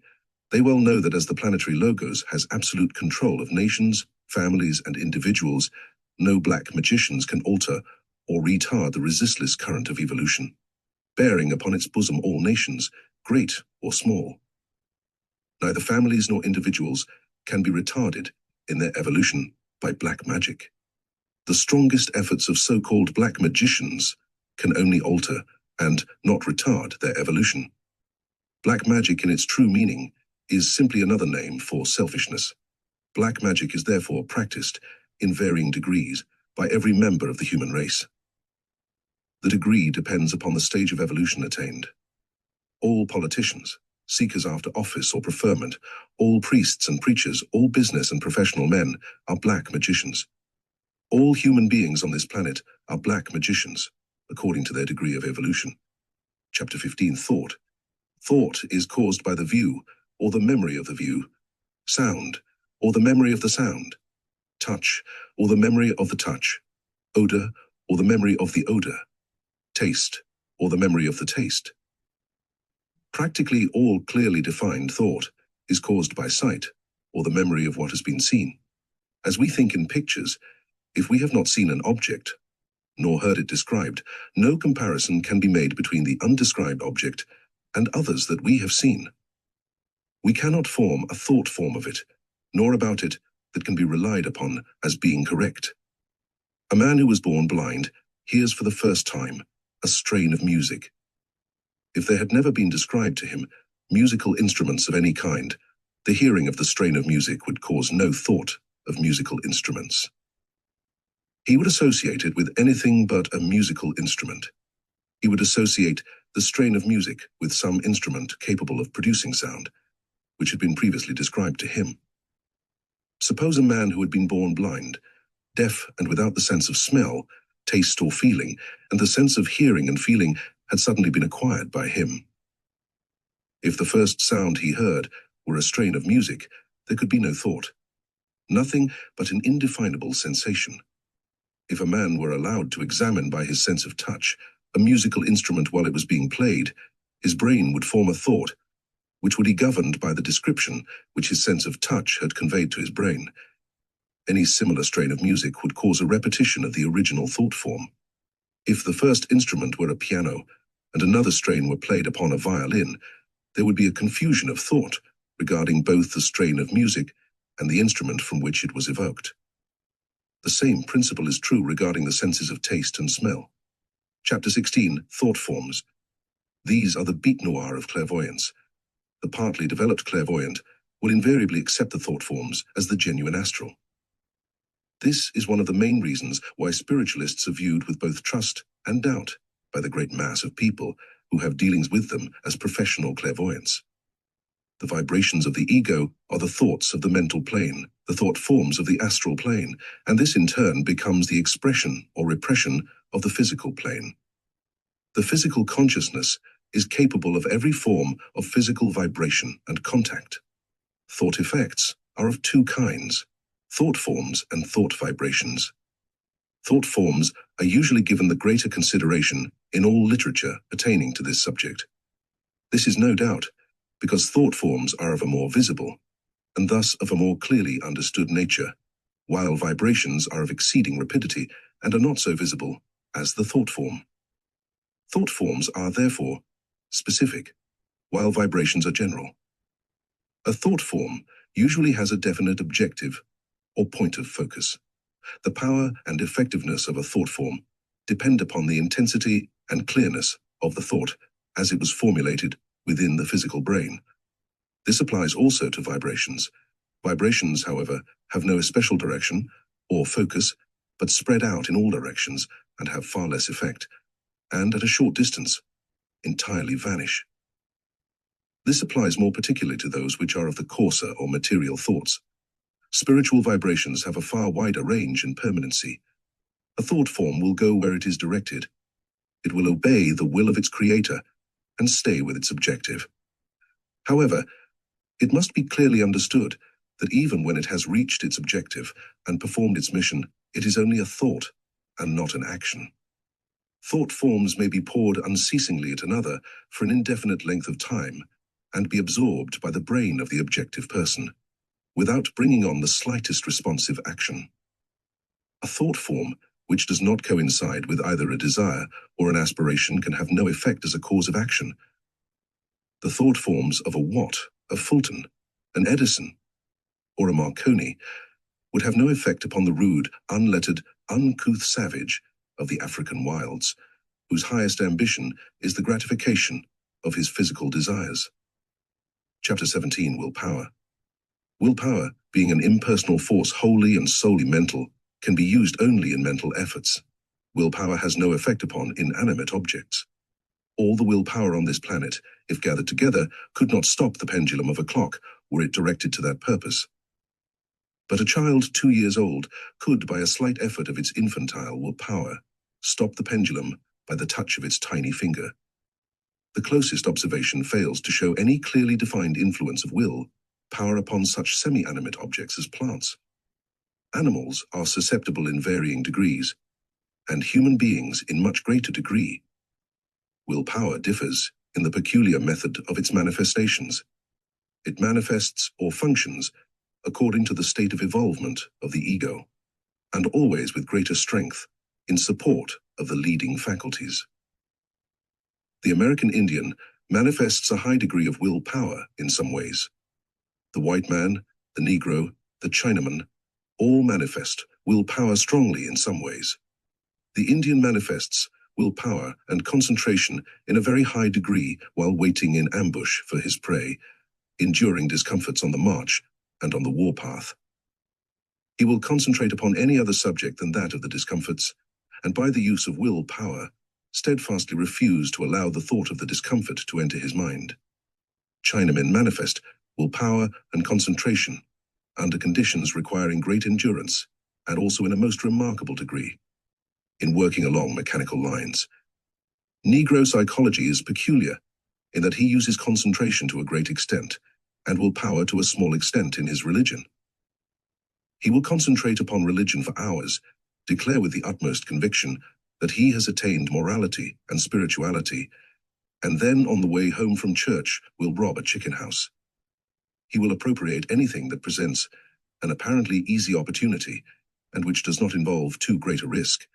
They well know that as the planetary logos has absolute control of nations, families, and individuals, no black magicians can alter or retard the resistless current of evolution, bearing upon its bosom all nations, great or small. Neither families nor individuals can be retarded in their evolution by black magic. The strongest efforts of so-called black magicians can only alter and not retard their evolution. Black magic in its true meaning is simply another name for selfishness. Black magic is therefore practiced in varying degrees by every member of the human race. The degree depends upon the stage of evolution attained. All politicians, seekers after office or preferment, all priests and preachers, all business and professional men are black magicians. All human beings on this planet are black magicians, according to their degree of evolution. Chapter 15, Thought. Thought is caused by the view or the memory of the view, sound or the memory of the sound, touch or the memory of the touch, odor or the memory of the odor, taste or the memory of the taste. Practically all clearly defined thought is caused by sight or the memory of what has been seen. As we think in pictures, if we have not seen an object, nor heard it described, no comparison can be made between the undescribed object and others that we have seen. We cannot form a thought form of it, nor about it that can be relied upon as being correct. A man who was born blind hears for the first time a strain of music. If there had never been described to him musical instruments of any kind, the hearing of the strain of music would cause no thought of musical instruments. He would associate it with anything but a musical instrument. He would associate the strain of music with some instrument capable of producing sound, which had been previously described to him. Suppose a man who had been born blind, deaf and without the sense of smell, taste or feeling, and the sense of hearing and feeling had suddenly been acquired by him. If the first sound he heard were a strain of music, there could be no thought, nothing but an indefinable sensation. If a man were allowed to examine by his sense of touch a musical instrument while it was being played, his brain would form a thought, which would be governed by the description which his sense of touch had conveyed to his brain. Any similar strain of music would cause a repetition of the original thought form. If the first instrument were a piano and another strain were played upon a violin, there would be a confusion of thought regarding both the strain of music and the instrument from which it was evoked. The same principle is true regarding the senses of taste and smell. Chapter 16, Thought Forms. These are the beat noir of clairvoyance. The partly developed clairvoyant will invariably accept the thought forms as the genuine astral. This is one of the main reasons why spiritualists are viewed with both trust and doubt by the great mass of people who have dealings with them as professional clairvoyants. The vibrations of the ego are the thoughts of the mental plane, the thought forms of the astral plane, and this in turn becomes the expression or repression of the physical plane. The physical consciousness is capable of every form of physical vibration and contact. Thought effects are of two kinds: thought forms and thought vibrations. Thought forms are usually given the greater consideration in all literature pertaining to this subject. This is no doubt because thought forms are of a more visible, and thus of a more clearly understood nature, while vibrations are of exceeding rapidity and are not so visible as the thought form. Thought forms are therefore specific, while vibrations are general. A thought form usually has a definite objective or point of focus. The power and effectiveness of a thought form depend upon the intensity and clearness of the thought as it was formulated within the physical brain. This applies also to vibrations. Vibrations, however, have no especial direction or focus, but spread out in all directions and have far less effect, and at a short distance, entirely vanish. This applies more particularly to those which are of the coarser or material thoughts. Spiritual vibrations have a far wider range and permanency. A thought form will go where it is directed. It will obey the will of its creator and stay with its objective. However, it must be clearly understood that even when it has reached its objective and performed its mission, it is only a thought and not an action. Thought forms may be poured unceasingly at another for an indefinite length of time and be absorbed by the brain of the objective person, without bringing on the slightest responsive action. A thought form which does not coincide with either a desire or an aspiration can have no effect as a cause of action. The thought forms of a Watt, a Fulton, an Edison, or a Marconi would have no effect upon the rude, unlettered, uncouth savage of the African wilds, whose highest ambition is the gratification of his physical desires. Chapter 17, Willpower. Willpower, being an impersonal force wholly and solely mental, can be used only in mental efforts. Willpower has no effect upon inanimate objects. All the willpower on this planet, if gathered together, could not stop the pendulum of a clock were it directed to that purpose. But a child 2 years old could, by a slight effort of its infantile willpower, stop the pendulum by the touch of its tiny finger. The closest observation fails to show any clearly defined influence of will power upon such semi-animate objects as plants. Animals are susceptible in varying degrees, and human beings in much greater degree. Willpower differs in the peculiar method of its manifestations. It manifests or functions according to the state of evolvement of the ego, and always with greater strength in support of the leading faculties. The American Indian manifests a high degree of willpower in some ways. The white man, the Negro, the Chinaman, all manifest willpower strongly in some ways. The Indian manifests willpower and concentration in a very high degree while waiting in ambush for his prey, enduring discomforts on the march and on the warpath. He will concentrate upon any other subject than that of the discomforts, and by the use of willpower, steadfastly refuse to allow the thought of the discomfort to enter his mind. Chinamen manifest willpower and concentration under conditions requiring great endurance, and also in a most remarkable degree, in working along mechanical lines. Negro psychology is peculiar in that he uses concentration to a great extent, and willpower to a small extent in his religion. He will concentrate upon religion for hours, declare with the utmost conviction that he has attained morality and spirituality, and then on the way home from church will rob a chicken house. He will appropriate anything that presents an apparently easy opportunity and which does not involve too great a risk.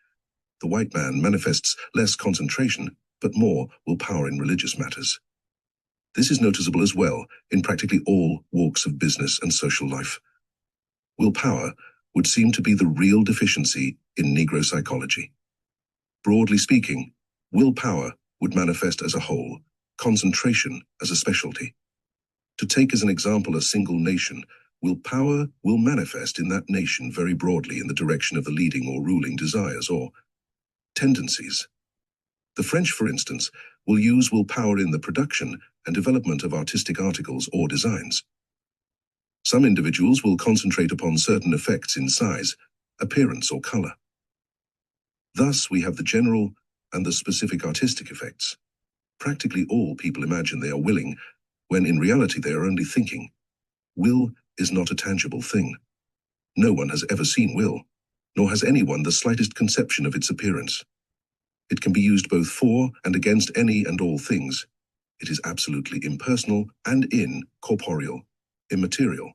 The white man manifests less concentration, but more willpower in religious matters. This is noticeable as well in practically all walks of business and social life. Willpower would seem to be the real deficiency in Negro psychology. Broadly speaking, willpower would manifest as a whole, concentration as a specialty. To take as an example a single nation, willpower will manifest in that nation very broadly in the direction of the leading or ruling desires or tendencies. The French, for instance, will use willpower in the production and development of artistic articles or designs. Some individuals will concentrate upon certain effects in size, appearance, or color. Thus, we have the general and the specific artistic effects. Practically all people imagine they are willing, when in reality they are only thinking. Will is not a tangible thing. No one has ever seen will, nor has anyone the slightest conception of its appearance. It can be used both for and against any and all things. It is absolutely impersonal and incorporeal, immaterial.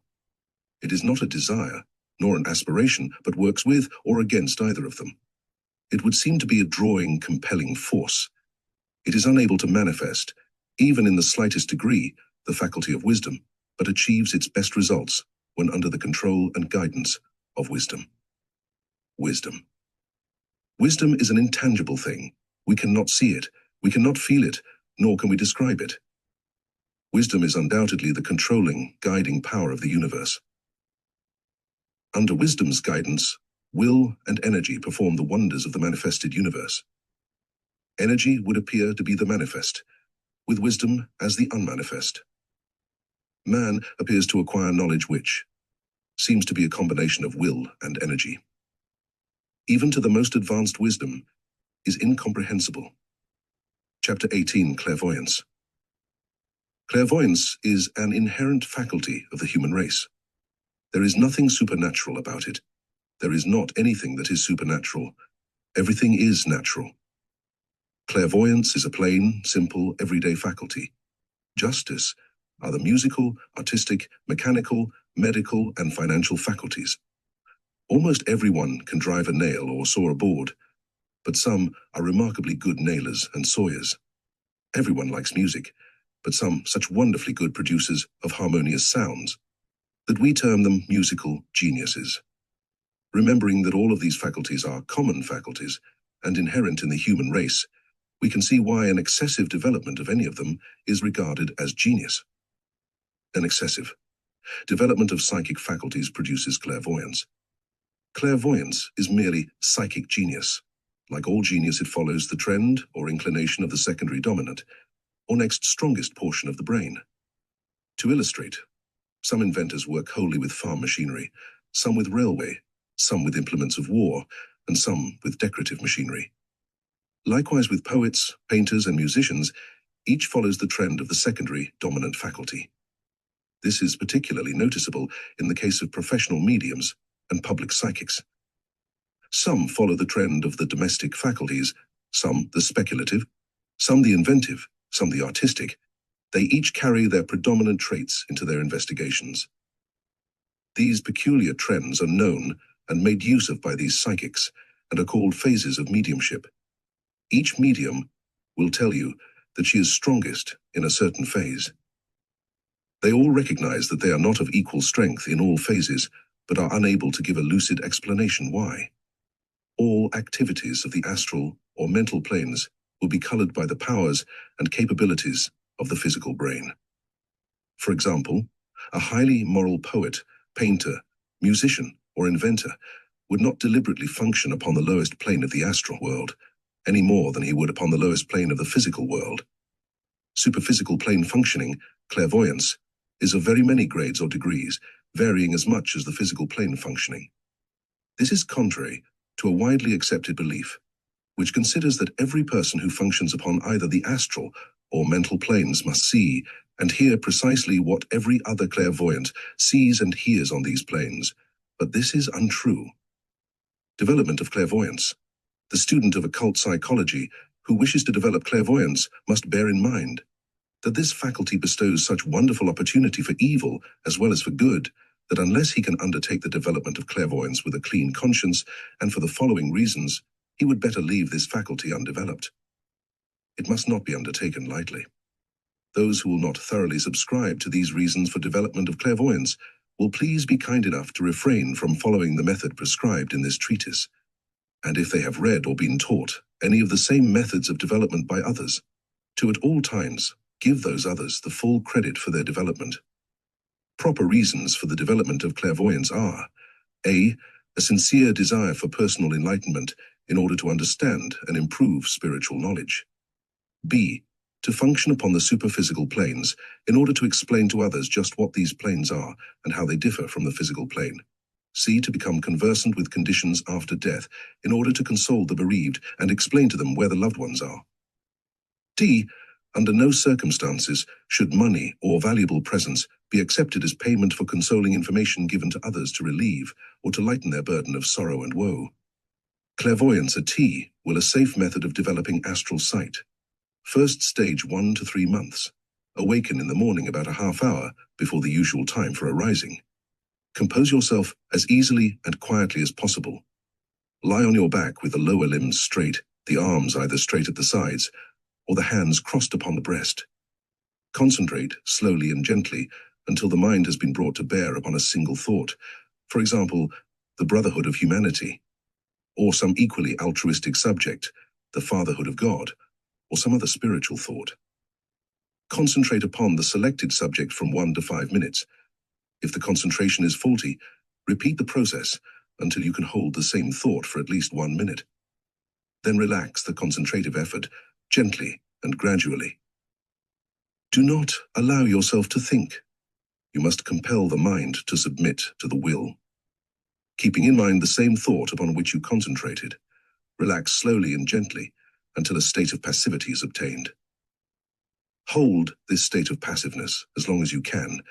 It is not a desire, nor an aspiration, but works with or against either of them. It would seem to be a drawing, compelling force. It is unable to manifest, even in the slightest degree, the faculty of wisdom, but achieves its best results when under the control and guidance of wisdom. Wisdom. Wisdom is an intangible thing. We cannot see it, we cannot feel it, nor can we describe it. Wisdom is undoubtedly the controlling, guiding power of the universe. Under wisdom's guidance, will and energy perform the wonders of the manifested universe. Energy would appear to be the manifest, with wisdom as the unmanifest. Man appears to acquire knowledge which seems to be a combination of will and energy. Even to the most advanced wisdom is incomprehensible. Chapter 18, Clairvoyance. Clairvoyance is an inherent faculty of the human race. There is nothing supernatural about it. There is not anything that is supernatural. Everything is natural. Clairvoyance is a plain, simple, everyday faculty. Justice are the musical, artistic, mechanical, medical, and financial faculties. Almost everyone can drive a nail or saw a board, but some are remarkably good nailers and sawyers. Everyone likes music, but some such wonderfully good producers of harmonious sounds that we term them musical geniuses. Remembering that all of these faculties are common faculties and inherent in the human race, we can see why an excessive development of any of them is regarded as genius. An excessive development of psychic faculties produces clairvoyance. Clairvoyance is merely psychic genius. Like all genius, it follows the trend or inclination of the secondary dominant, or next strongest portion of the brain. To illustrate, some inventors work wholly with farm machinery, some with railway, some with implements of war, and some with decorative machinery. Likewise with poets, painters, and musicians, each follows the trend of the secondary dominant faculty. This is particularly noticeable in the case of professional mediums and public psychics. Some follow the trend of the domestic faculties, some the speculative, some the inventive, some the artistic. They each carry their predominant traits into their investigations. These peculiar trends are known and made use of by these psychics and are called phases of mediumship. Each medium will tell you that she is strongest in a certain phase. They all recognize that they are not of equal strength in all phases, but are unable to give a lucid explanation why. All activities of the astral or mental planes will be colored by the powers and capabilities of the physical brain. For example, a highly moral poet, painter, musician, or inventor would not deliberately function upon the lowest plane of the astral world, any more than he would upon the lowest plane of the physical world. Superphysical plane functioning, clairvoyance, is of very many grades or degrees, varying as much as the physical plane functioning. This is contrary to a widely accepted belief, which considers that every person who functions upon either the astral or mental planes must see and hear precisely what every other clairvoyant sees and hears on these planes. But this is untrue. Development of clairvoyance. The student of occult psychology who wishes to develop clairvoyance must bear in mind that this faculty bestows such wonderful opportunity for evil as well as for good, that unless he can undertake the development of clairvoyance with a clean conscience, and for the following reasons, he would better leave this faculty undeveloped. It must not be undertaken lightly. Those who will not thoroughly subscribe to these reasons for development of clairvoyance will please be kind enough to refrain from following the method prescribed in this treatise. And if they have read or been taught any of the same methods of development by others, to at all times give those others the full credit for their development. Proper reasons for the development of clairvoyance are: A sincere desire for personal enlightenment in order to understand and improve spiritual knowledge. B, to function upon the superphysical planes in order to explain to others just what these planes are and how they differ from the physical plane. C, to become conversant with conditions after death in order to console the bereaved and explain to them where the loved ones are. D, under no circumstances should money or valuable presents be accepted as payment for consoling information given to others to relieve or to lighten their burden of sorrow and woe. Clairvoyance at T will a safe method of developing astral sight. First stage 1 to 3 months. Awaken in the morning about a half hour before the usual time for arising. Compose yourself as easily and quietly as possible. Lie on your back with the lower limbs straight, the arms either straight at the sides, or the hands crossed upon the breast. Concentrate slowly and gently until the mind has been brought to bear upon a single thought, for example, the brotherhood of humanity, or some equally altruistic subject, the fatherhood of God, or some other spiritual thought. Concentrate upon the selected subject from 1 to 5 minutes. If the concentration is faulty, repeat the process until you can hold the same thought for at least 1 minute. Then relax the concentrative effort gently and gradually. Do not allow yourself to think. You must compel the mind to submit to the will. Keeping in mind the same thought upon which you concentrated, relax slowly and gently until a state of passivity is obtained. Hold this state of passiveness as long as you can,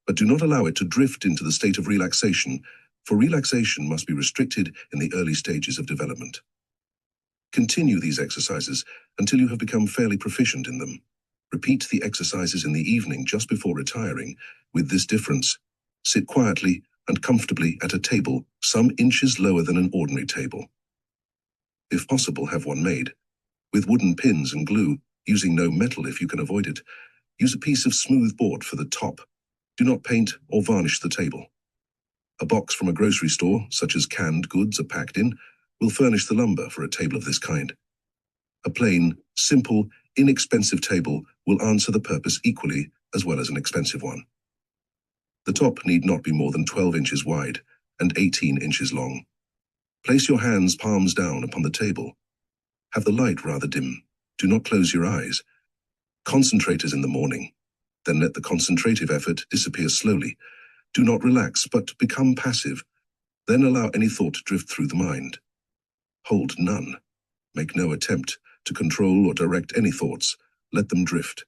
but do not allow it to drift into the state of relaxation, for relaxation must be restricted in the early stages of development. Continue these exercises until you have become fairly proficient in them. Repeat the exercises in the evening just before retiring, with this difference: sit quietly and comfortably at a table some inches lower than an ordinary table. If possible, have one made with wooden pins and glue, using no metal if you can avoid it. Use a piece of smooth board for the top. Do not paint or varnish the table. A box from a grocery store, such as canned goods are packed in, will furnish the lumber for a table of this kind. A plain, simple, inexpensive table will answer the purpose equally as well as an expensive one. The top need not be more than 12 inches wide and 18 inches long. Place your hands palms down upon the table. Have the light rather dim. Do not close your eyes. Concentrate as in the morning. Then let the concentrative effort disappear slowly. Do not relax, but become passive. Then allow any thought to drift through the mind. Hold none. Make no attempt to control or direct any thoughts. Let them drift.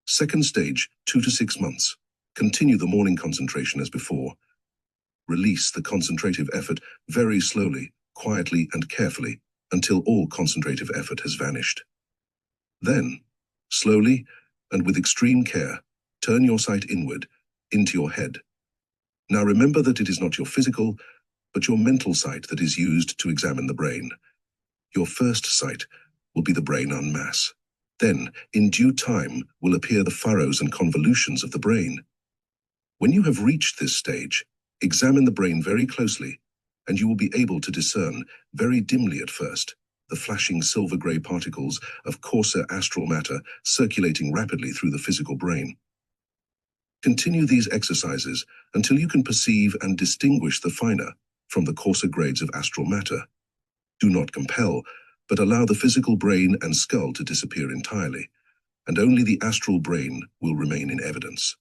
Second stage, 2 to 6 months. Continue the morning concentration as before. Release the concentrative effort very slowly, quietly, and carefully until all concentrative effort has vanished. Then, slowly and with extreme care, turn your sight inward, into your head. Now remember that it is not your physical, but your mental sight that is used to examine the brain. Your first sight will be the brain en masse. Then, in due time, will appear the furrows and convolutions of the brain. When you have reached this stage, examine the brain very closely, and you will be able to discern, very dimly at first, the flashing silver-gray particles of coarser astral matter circulating rapidly through the physical brain. Continue these exercises until you can perceive and distinguish the finer from the coarser grades of astral matter. Do not compel, but allow the physical brain and skull to disappear entirely, and only the astral brain will remain in evidence.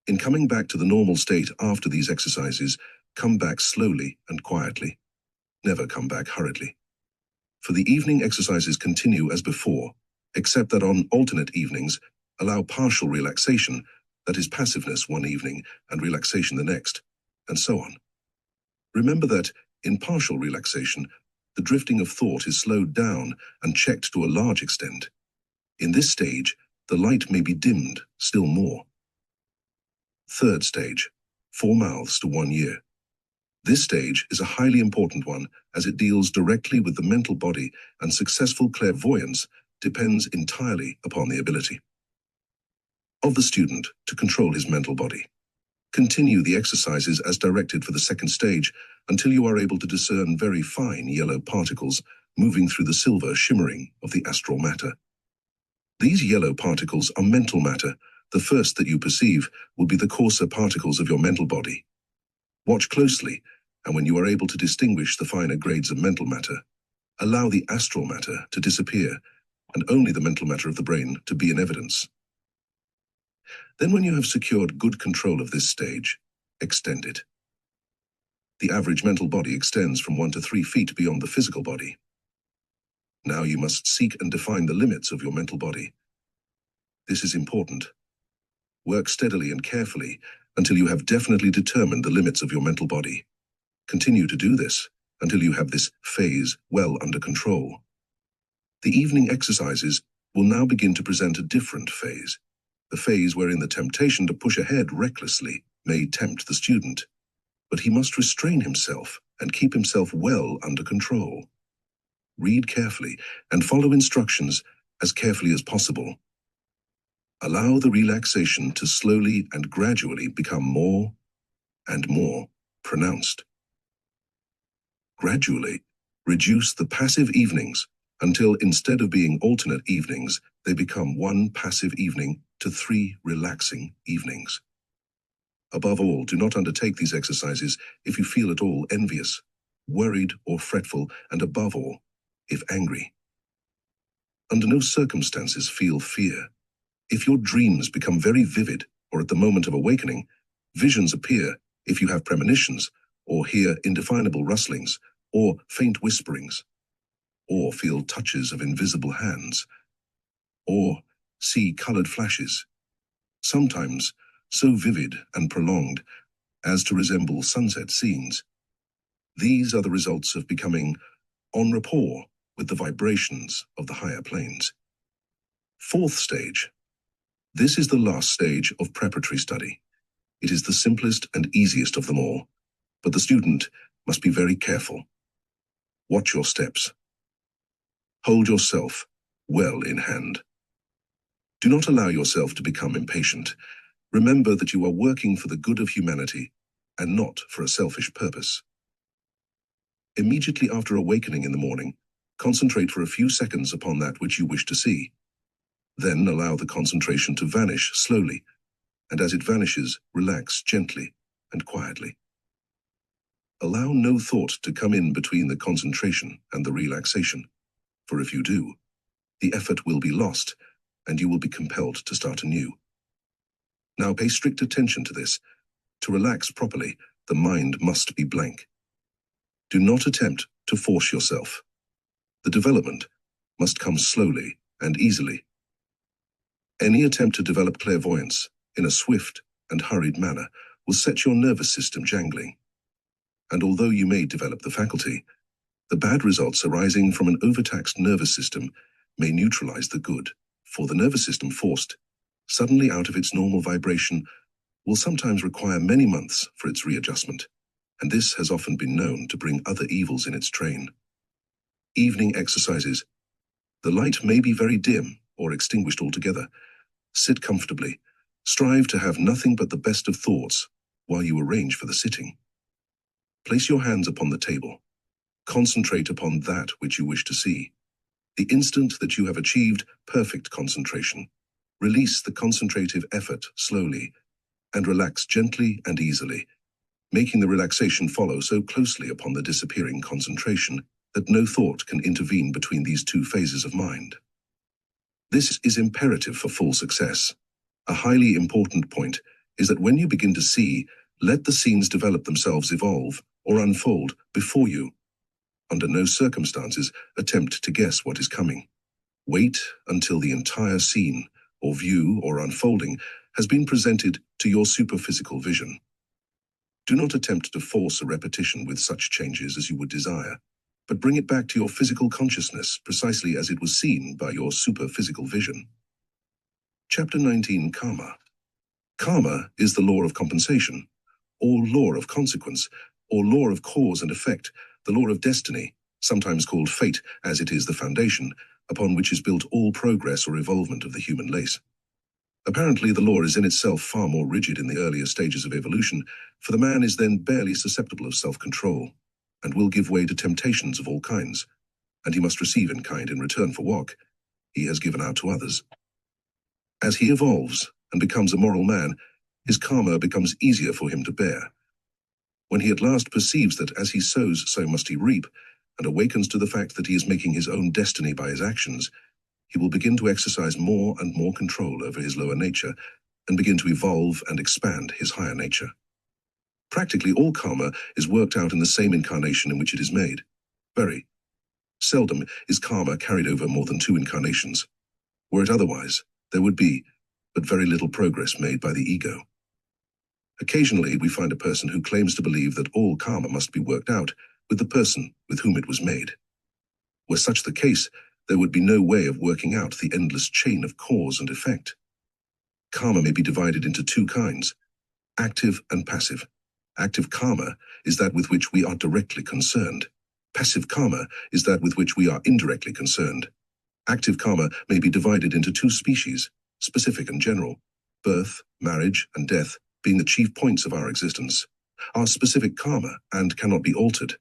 In coming back to the normal state after these exercises, come back slowly and quietly. Never come back hurriedly. For the evening exercises continue as before, except that on alternate evenings, allow partial relaxation, that is passiveness one evening and relaxation the next, and so on. Remember that, in partial relaxation, the drifting of thought is slowed down and checked to a large extent. In this stage, the light may be dimmed still more. Third stage, 4 mouths to 1 year. This stage is a highly important one as it deals directly with the mental body, and successful clairvoyance depends entirely upon the ability of the student to control his mental body. Continue the exercises as directed for the second stage until you are able to discern very fine yellow particles moving through the silver shimmering of the astral matter. These yellow particles are mental matter. The first that you perceive will be the coarser particles of your mental body. Watch closely, and when you are able to distinguish the finer grades of mental matter, allow the astral matter to disappear, and only the mental matter of the brain to be in evidence. Then when you have secured good control of this stage, extend it. The average mental body extends from 1 to 3 feet beyond the physical body. Now you must seek and define the limits of your mental body. This is important. Work steadily and carefully until you have definitely determined the limits of your mental body. Continue to do this until you have this phase well under control. The evening exercises will now begin to present a different phase, the phase wherein the temptation to push ahead recklessly may tempt the student, but he must restrain himself and keep himself well under control. Read carefully and follow instructions as carefully as possible. Allow the relaxation to slowly and gradually become more and more pronounced. Gradually, reduce the passive evenings until instead of being alternate evenings, they become 1 passive evening to 3 relaxing evenings. Above all, do not undertake these exercises if you feel at all envious, worried, or fretful, and above all, if angry. Under no circumstances feel fear. If your dreams become very vivid, or at the moment of awakening, visions appear if you have premonitions, or hear indefinable rustlings, or faint whisperings, or feel touches of invisible hands, or see colored flashes, sometimes so vivid and prolonged as to resemble sunset scenes. These are the results of becoming en rapport with the vibrations of the higher planes. Fourth stage. This is the last stage of preparatory study. It is the simplest and easiest of them all, but the student must be very careful. Watch your steps. Hold yourself well in hand. Do not allow yourself to become impatient. Remember that you are working for the good of humanity and not for a selfish purpose. Immediately after awakening in the morning, concentrate for a few seconds upon that which you wish to see. Then allow the concentration to vanish slowly, and as it vanishes, relax gently and quietly. Allow no thought to come in between the concentration and the relaxation, for if you do, the effort will be lost and you will be compelled to start anew. Now pay strict attention to this. To relax properly, the mind must be blank. Do not attempt to force yourself. The development must come slowly and easily. Any attempt to develop clairvoyance in a swift and hurried manner will set your nervous system jangling. And although you may develop the faculty, the bad results arising from an overtaxed nervous system may neutralize the good, for the nervous system forced suddenly out of its normal vibration will sometimes require many months for its readjustment, and this has often been known to bring other evils in its train. Evening exercises. The light may be very dim or extinguished altogether. Sit comfortably. Strive to have nothing but the best of thoughts while you arrange for the sitting. Place your hands upon the table. Concentrate upon that which you wish to see. The instant that you have achieved perfect concentration, release the concentrative effort slowly and relax gently and easily, making the relaxation follow so closely upon the disappearing concentration that no thought can intervene between these two phases of mind. This is imperative for full success. A highly important point is that when you begin to see, let the scenes develop themselves, evolve, or unfold before you. Under no circumstances attempt to guess what is coming. Wait until the entire scene, or view, or unfolding has been presented to your superphysical vision. Do not attempt to force a repetition with such changes as you would desire, but bring it back to your physical consciousness precisely as it was seen by your superphysical vision. Chapter 19, Karma. Karma is the law of compensation, or law of consequence, or law of cause and effect, the law of destiny, sometimes called fate, as it is the foundation upon which is built all progress or evolvement of the human race. Apparently, the law is in itself far more rigid in the earlier stages of evolution, for the man is then barely susceptible of self-control, and will give way to temptations of all kinds, and he must receive in kind in return for what he has given out to others. As he evolves and becomes a moral man, his karma becomes easier for him to bear. When he at last perceives that as he sows, so must he reap, and awakens to the fact that he is making his own destiny by his actions, he will begin to exercise more and more control over his lower nature and begin to evolve and expand his higher nature. Practically all karma is worked out in the same incarnation in which it is made. Very seldom is karma carried over more than 2 incarnations. Were it otherwise, there would be but very little progress made by the ego. Occasionally, we find a person who claims to believe that all karma must be worked out with the person with whom it was made. Were such the case, there would be no way of working out the endless chain of cause and effect. Karma may be divided into 2 kinds, active and passive. Active karma is that with which we are directly concerned. Passive karma is that with which we are indirectly concerned. Active karma may be divided into 2 species, specific and general, birth, marriage, and death being the chief points of our existence, are specific karma and cannot be altered.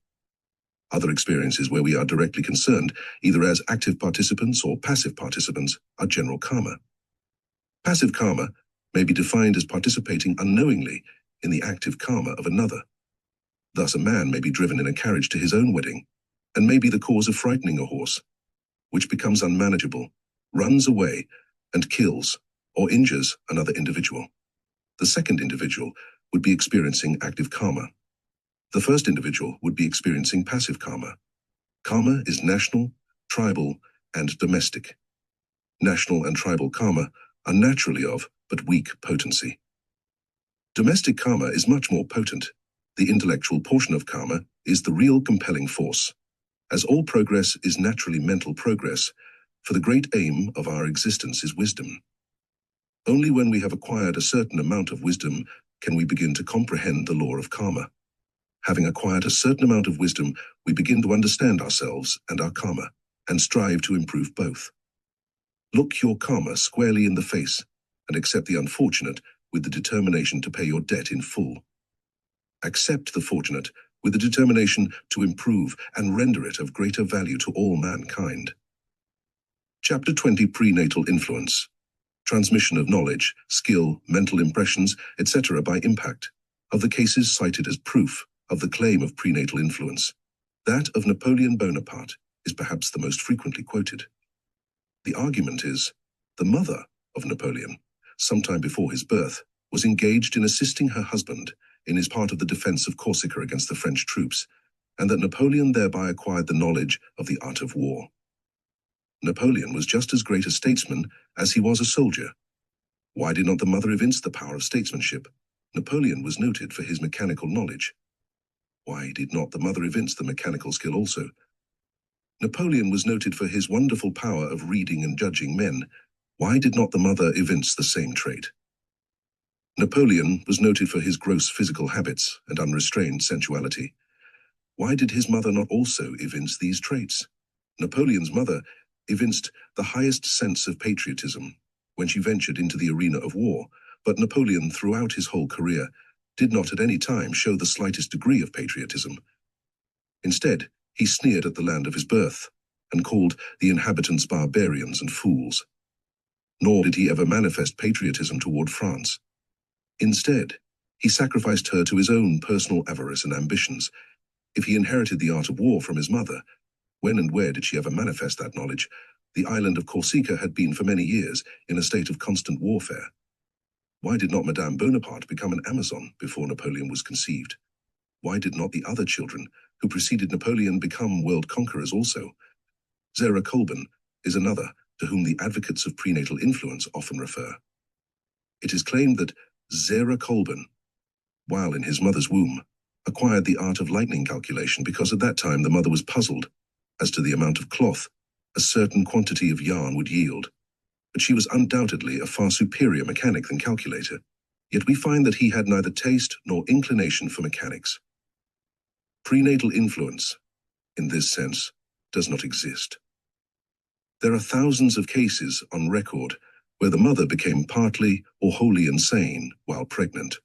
Other experiences where we are directly concerned, either as active participants or passive participants, are general karma. Passive karma may be defined as participating unknowingly in the active karma of another. Thus, a man may be driven in a carriage to his own wedding, and may be the cause of frightening a horse, which becomes unmanageable, runs away, and kills or injures another individual. The second individual would be experiencing active karma. The first individual would be experiencing passive karma. Karma is national, tribal, and domestic. National and tribal karma are naturally of but weak potency. Domestic karma is much more potent. The intellectual portion of karma is the real compelling force. As all progress is naturally mental progress, for the great aim of our existence is wisdom. Only when we have acquired a certain amount of wisdom can we begin to comprehend the law of karma. Having acquired a certain amount of wisdom, we begin to understand ourselves and our karma, and strive to improve both. Look your karma squarely in the face, and accept the unfortunate with the determination to pay your debt in full. Accept the fortunate with the determination to improve and render it of greater value to all mankind. Chapter 20: Prenatal Influence. Transmission of knowledge, skill, mental impressions, etc. by impact, of the cases cited as proof of the claim of prenatal influence. That of Napoleon Bonaparte is perhaps the most frequently quoted. The argument is, the mother of Napoleon, sometime before his birth, was engaged in assisting her husband in his part of the defense of Corsica against the French troops, and that Napoleon thereby acquired the knowledge of the art of war. Napoleon was just as great a statesman as he was a soldier. Why did not the mother evince the power of statesmanship? Napoleon was noted for his mechanical knowledge. Why did not the mother evince the mechanical skill also? Napoleon was noted for his wonderful power of reading and judging men. Why did not the mother evince the same trait? Napoleon was noted for his gross physical habits and unrestrained sensuality. Why did his mother not also evince these traits? Napoleon's mother evinced the highest sense of patriotism when she ventured into the arena of war, but Napoleon, throughout his whole career, did not at any time show the slightest degree of patriotism. Instead, he sneered at the land of his birth and called the inhabitants barbarians and fools. Nor did he ever manifest patriotism toward France. Instead, he sacrificed her to his own personal avarice and ambitions. If he inherited the art of war from his mother, when and where did she ever manifest that knowledge? The island of Corsica had been for many years in a state of constant warfare. Why did not Madame Bonaparte become an Amazon before Napoleon was conceived? Why did not the other children who preceded Napoleon become world conquerors also? Zara Colburn is another to whom the advocates of prenatal influence often refer. It is claimed that Zara Colburn, while in his mother's womb, acquired the art of lightning calculation because at that time the mother was puzzled as to the amount of cloth a certain quantity of yarn would yield. But she was undoubtedly a far superior mechanic than calculator, yet we find that he had neither taste nor inclination for mechanics. Prenatal influence, in this sense, does not exist. There are thousands of cases on record where the mother became partly or wholly insane while pregnant.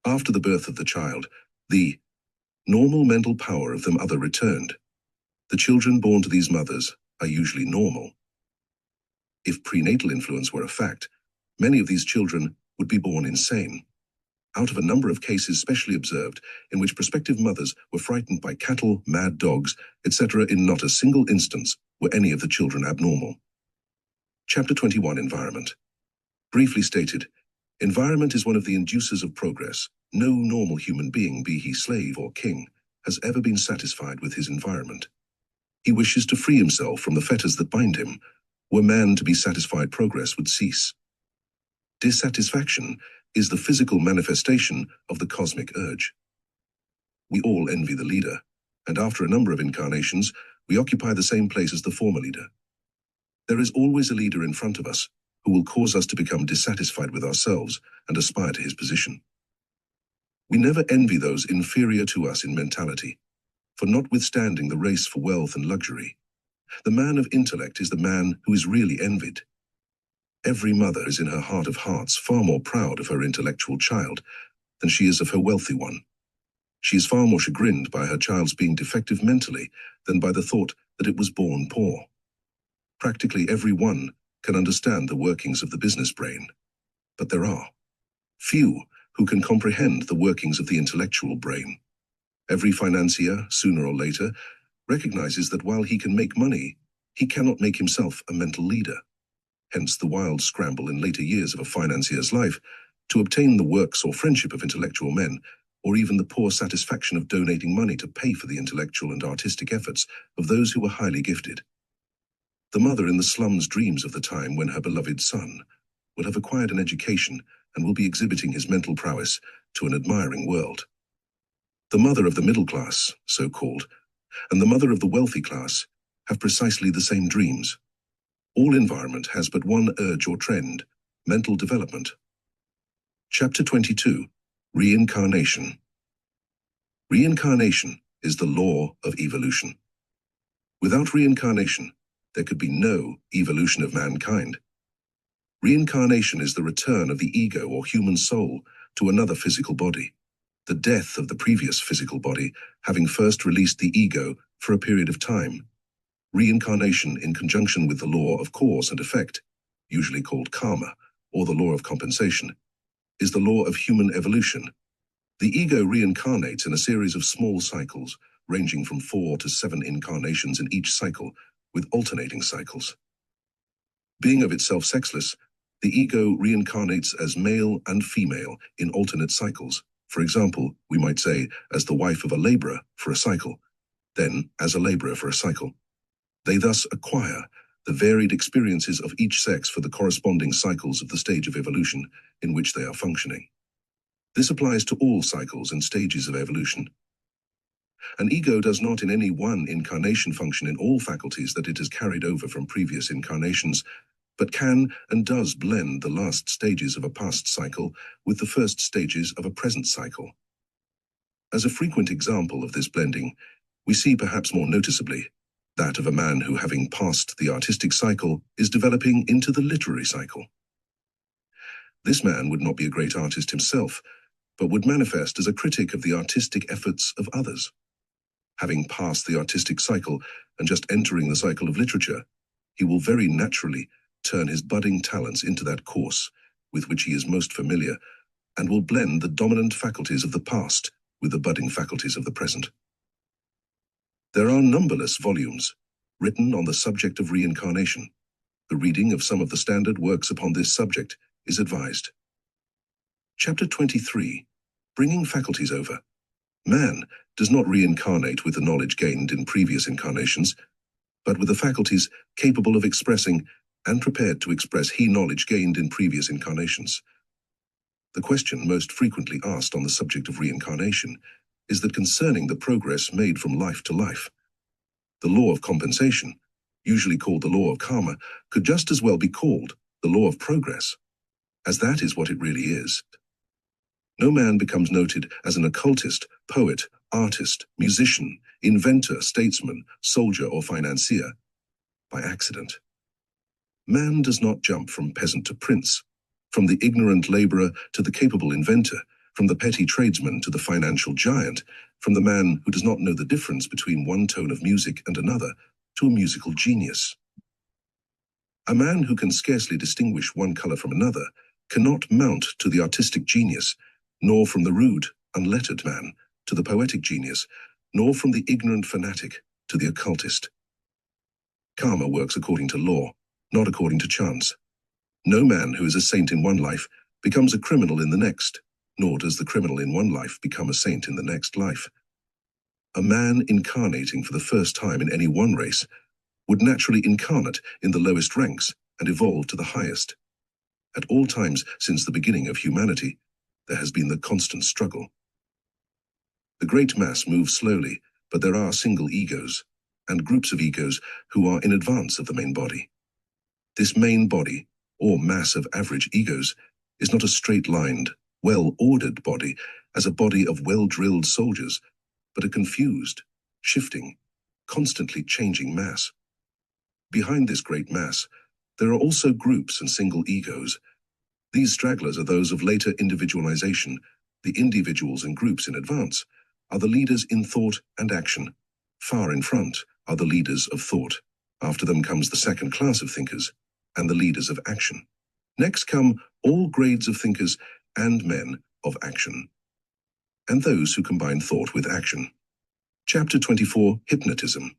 After the birth of the child, the normal mental power of the mother returned. The children born to these mothers are usually normal. If prenatal influence were a fact, many of these children would be born insane. Out of a number of cases specially observed in which prospective mothers were frightened by cattle, mad dogs, etc., in not a single instance were any of the children abnormal. Chapter 21: Environment. Briefly stated, environment is one of the inducers of progress. No normal human being, be he slave or king, has ever been satisfied with his environment. He wishes to free himself from the fetters that bind him. Were man to be satisfied, progress would cease. Dissatisfaction is the physical manifestation of the cosmic urge. We all envy the leader, and after a number of incarnations, we occupy the same place as the former leader. There is always a leader in front of us who will cause us to become dissatisfied with ourselves and aspire to his position. We never envy those inferior to us in mentality, for notwithstanding the race for wealth and luxury, the man of intellect is the man who is really envied. Every mother is in her heart of hearts far more proud of her intellectual child than she is of her wealthy one. She is far more chagrined by her child's being defective mentally than by the thought that it was born poor. Practically every one can understand the workings of the business brain, but there are few who can comprehend the workings of the intellectual brain. Every financier, sooner or later, recognizes that while he can make money, he cannot make himself a mental leader. Hence the wild scramble in later years of a financier's life to obtain the works or friendship of intellectual men, or even the poor satisfaction of donating money to pay for the intellectual and artistic efforts of those who were highly gifted. The mother in the slums dreams of the time when her beloved son will have acquired an education and will be exhibiting his mental prowess to an admiring world. The mother of the middle class, so-called, and the mother of the wealthy class have precisely the same dreams. All environment has but one urge or trend: mental development. Chapter 22. Reincarnation. Reincarnation is the law of evolution. Without reincarnation, there could be no evolution of mankind. Reincarnation is the return of the ego or human soul to another physical body, the death of the previous physical body having first released the ego for a period of time. Reincarnation, in conjunction with the law of cause and effect, usually called karma, or the law of compensation, is the law of human evolution. The ego reincarnates in a series of small cycles, ranging from 4 to 7 incarnations in each cycle, with alternating cycles. Being of itself sexless, the ego reincarnates as male and female in alternate cycles. For example, we might say as the wife of a laborer for a cycle, then as a laborer for a cycle. They thus acquire the varied experiences of each sex for the corresponding cycles of the stage of evolution in which they are functioning. This applies to all cycles and stages of evolution. An ego does not in any one incarnation function in all faculties that it has carried over from previous incarnations, but can and does blend the last stages of a past cycle with the first stages of a present cycle. As a frequent example of this blending, we see perhaps more noticeably that of a man who, having passed the artistic cycle, is developing into the literary cycle. This man would not be a great artist himself, but would manifest as a critic of the artistic efforts of others. Having passed the artistic cycle and just entering the cycle of literature, he will very naturally turn his budding talents into that course with which he is most familiar, and will blend the dominant faculties of the past with the budding faculties of the present. There are numberless volumes written on the subject of reincarnation. The reading of some of the standard works upon this subject is advised. Chapter 23. Bringing faculties over. Man does not reincarnate with the knowledge gained in previous incarnations, but with the faculties capable of expressing and prepared to express knowledge gained in previous incarnations. The question most frequently asked on the subject of reincarnation is that concerning the progress made from life to life. The law of compensation, usually called the law of karma, could just as well be called the law of progress, as that is what it really is. No man becomes noted as an occultist, poet, artist, musician, inventor, statesman, soldier, or financier by accident. Man does not jump from peasant to prince, from the ignorant laborer to the capable inventor, from the petty tradesman to the financial giant, from the man who does not know the difference between one tone of music and another to a musical genius. A man who can scarcely distinguish one color from another cannot mount to the artistic genius, nor from the rude, unlettered man to the poetic genius, nor from the ignorant fanatic to the occultist. Karma works according to law, not according to chance. No man who is a saint in one life becomes a criminal in the next, nor does the criminal in one life become a saint in the next life. A man incarnating for the first time in any one race would naturally incarnate in the lowest ranks and evolve to the highest. At all times since the beginning of humanity, there has been the constant struggle. The great mass moves slowly, but there are single egos and groups of egos who are in advance of the main body. This main body, or mass of average egos, is not a straight-lined, well-ordered body as a body of well-drilled soldiers, but a confused, shifting, constantly changing mass. Behind this great mass, there are also groups and single egos. These stragglers are those of later individualization. The individuals and groups in advance are the leaders in thought and action. Far in front are the leaders of thought. After them comes the second class of thinkers and the leaders of action. Next come all grades of thinkers and men of action, and those who combine thought with action. Chapter 24. Hypnotism.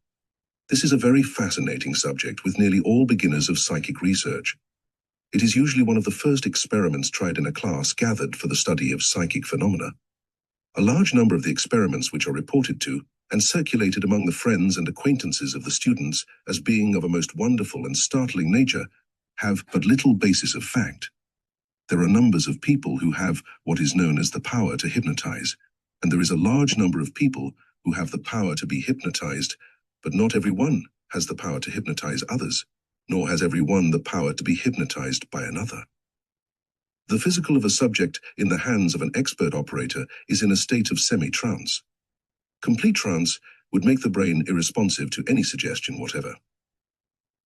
This is a very fascinating subject with nearly all beginners of psychic research. It is usually one of the first experiments tried in a class gathered for the study of psychic phenomena. A large number of the experiments which are reported to and circulated among the friends and acquaintances of the students as being of a most wonderful and startling nature have but little basis of fact. There are numbers of people who have what is known as the power to hypnotize, and there is a large number of people who have the power to be hypnotized, but not everyone has the power to hypnotize others, nor has everyone the power to be hypnotized by another. The physical of a subject in the hands of an expert operator is in a state of semi-trance. Complete trance would make the brain irresponsive to any suggestion whatever.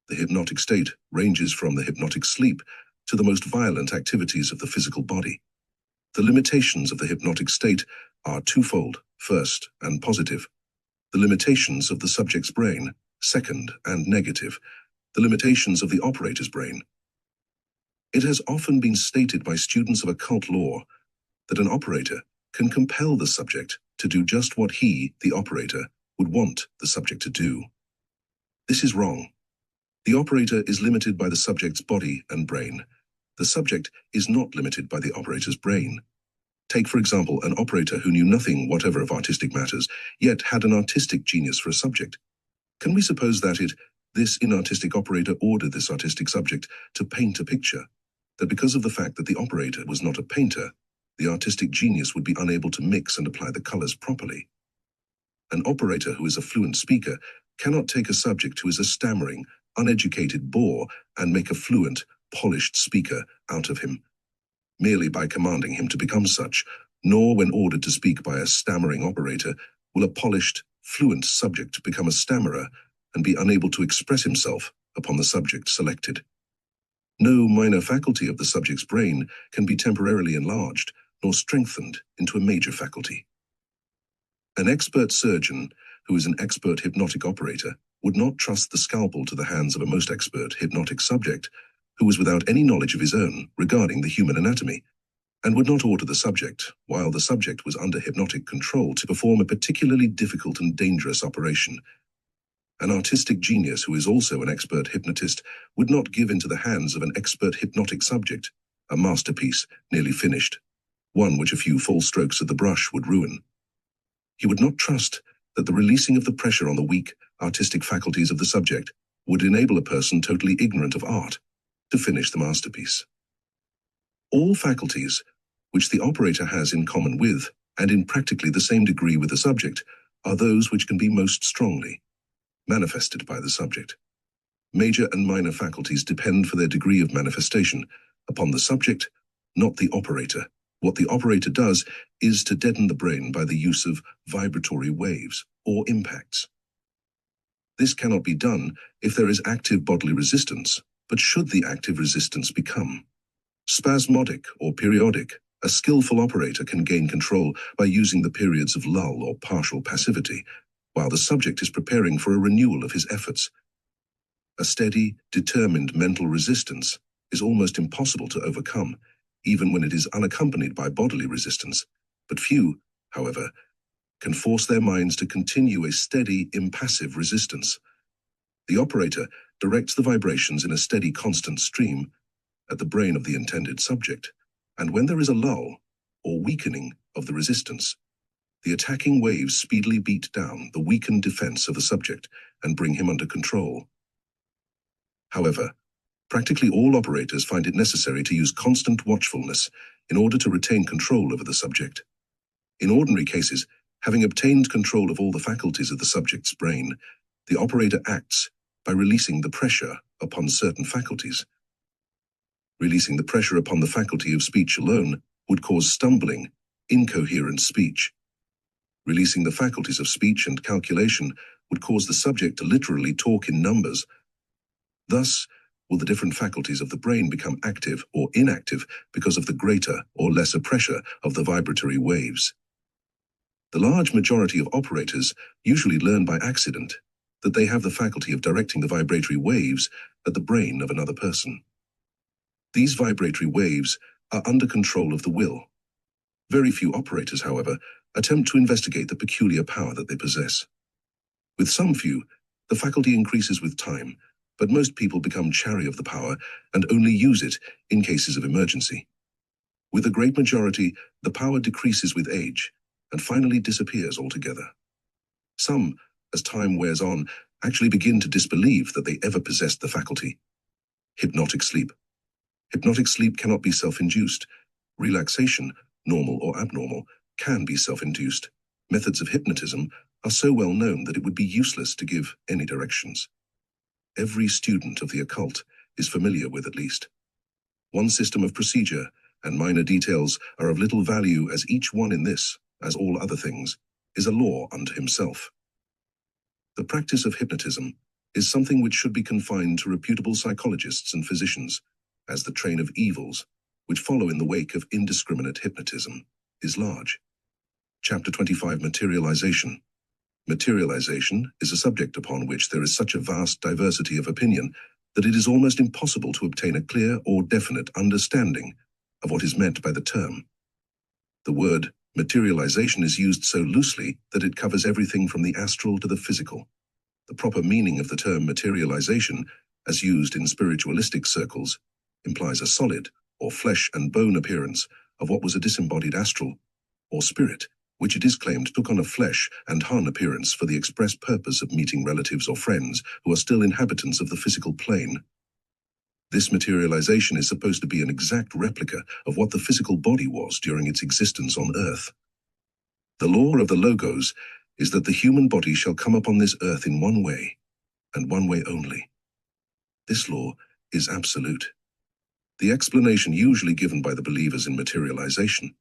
The hypnotic state ranges from the hypnotic sleep to the most violent activities of the physical body. The limitations of the hypnotic state are twofold: first, and positive. The limitations of the subject's brain, second, and negative. The limitations of the operator's brain. It has often been stated by students of occult law that an operator can compel the subject to do just what he, the operator, would want the subject to do. This is wrong. The operator is limited by the subject's body and brain. The subject is not limited by the operator's brain. Take, for example, an operator who knew nothing whatever of artistic matters, yet had an artistic genius for a subject. Can we suppose that this inartistic operator ordered this artistic subject to paint a picture, that because of the fact that the operator was not a painter, the artistic genius would be unable to mix and apply the colors properly? An operator who is a fluent speaker cannot take a subject who is a stammering, uneducated bore and make a fluent, polished speaker out of him, merely by commanding him to become such, nor when ordered to speak by a stammering operator will a polished, fluent subject become a stammerer and be unable to express himself upon the subject selected. No minor faculty of the subject's brain can be temporarily enlarged nor strengthened into a major faculty. An expert surgeon who is an expert hypnotic operator would not trust the scalpel to the hands of a most expert hypnotic subject who was without any knowledge of his own regarding the human anatomy, and would not order the subject, while the subject was under hypnotic control, to perform a particularly difficult and dangerous operation. An artistic genius who is also an expert hypnotist would not give into the hands of an expert hypnotic subject a masterpiece nearly finished, one which a few false strokes of the brush would ruin. He would not trust that the releasing of the pressure on the weak, artistic faculties of the subject would enable a person totally ignorant of art to finish the masterpiece. All faculties, which the operator has in common with, and in practically the same degree with the subject, are those which can be most strongly manifested by the subject. Major and minor faculties depend for their degree of manifestation upon the subject, not the operator. What the operator does is to deaden the brain by the use of vibratory waves or impacts. This cannot be done if there is active bodily resistance, but should the active resistance become spasmodic or periodic, a skillful operator can gain control by using the periods of lull or partial passivity, while the subject is preparing for a renewal of his efforts. A steady, determined mental resistance is almost impossible to overcome, even when it is unaccompanied by bodily resistance, but few, however, can force their minds to continue a steady, impassive resistance. The operator directs the vibrations in a steady, constant stream at the brain of the intended subject, and when there is a lull or weakening of the resistance, the attacking waves speedily beat down the weakened defense of the subject and bring him under control. However, practically all operators find it necessary to use constant watchfulness in order to retain control over the subject. In ordinary cases, having obtained control of all the faculties of the subject's brain, the operator acts by releasing the pressure upon certain faculties. Releasing the pressure upon the faculty of speech alone would cause stumbling, incoherent speech. Releasing the faculties of speech and calculation would cause the subject to literally talk in numbers. Thus, will the different faculties of the brain become active or inactive because of the greater or lesser pressure of the vibratory waves. The large majority of operators usually learn by accident that they have the faculty of directing the vibratory waves at the brain of another person. These vibratory waves are under control of the will. Very few operators, however, attempt to investigate the peculiar power that they possess. With some few, the faculty increases with time, but most people become chary of the power and only use it in cases of emergency. With a great majority, the power decreases with age and finally disappears altogether. Some, as time wears on, actually begin to disbelieve that they ever possessed the faculty. Hypnotic sleep. Hypnotic sleep cannot be self-induced. Relaxation, normal or abnormal, can be self-induced. Methods of hypnotism are so well known that it would be useless to give any directions. Every student of the occult is familiar with at least one system of procedure, and minor details are of little value, as each one in this, as all other things, is a law unto himself. The practice of hypnotism is something which should be confined to reputable psychologists and physicians, as the train of evils, which follow in the wake of indiscriminate hypnotism, is large. Chapter 25, Materialization. Materialization is a subject upon which there is such a vast diversity of opinion that it is almost impossible to obtain a clear or definite understanding of what is meant by the term. The word materialization is used so loosely that it covers everything from the astral to the physical. The proper meaning of the term materialization, as used in spiritualistic circles, implies a solid or flesh and bone appearance of what was a disembodied astral or spirit, which it is claimed took on a flesh and hun appearance for the express purpose of meeting relatives or friends who are still inhabitants of the physical plane. This materialization is supposed to be an exact replica of what the physical body was during its existence on Earth. The law of the Logos is that the human body shall come upon this earth in one way, and one way only. This law is absolute. The explanation usually given by the believers in materialization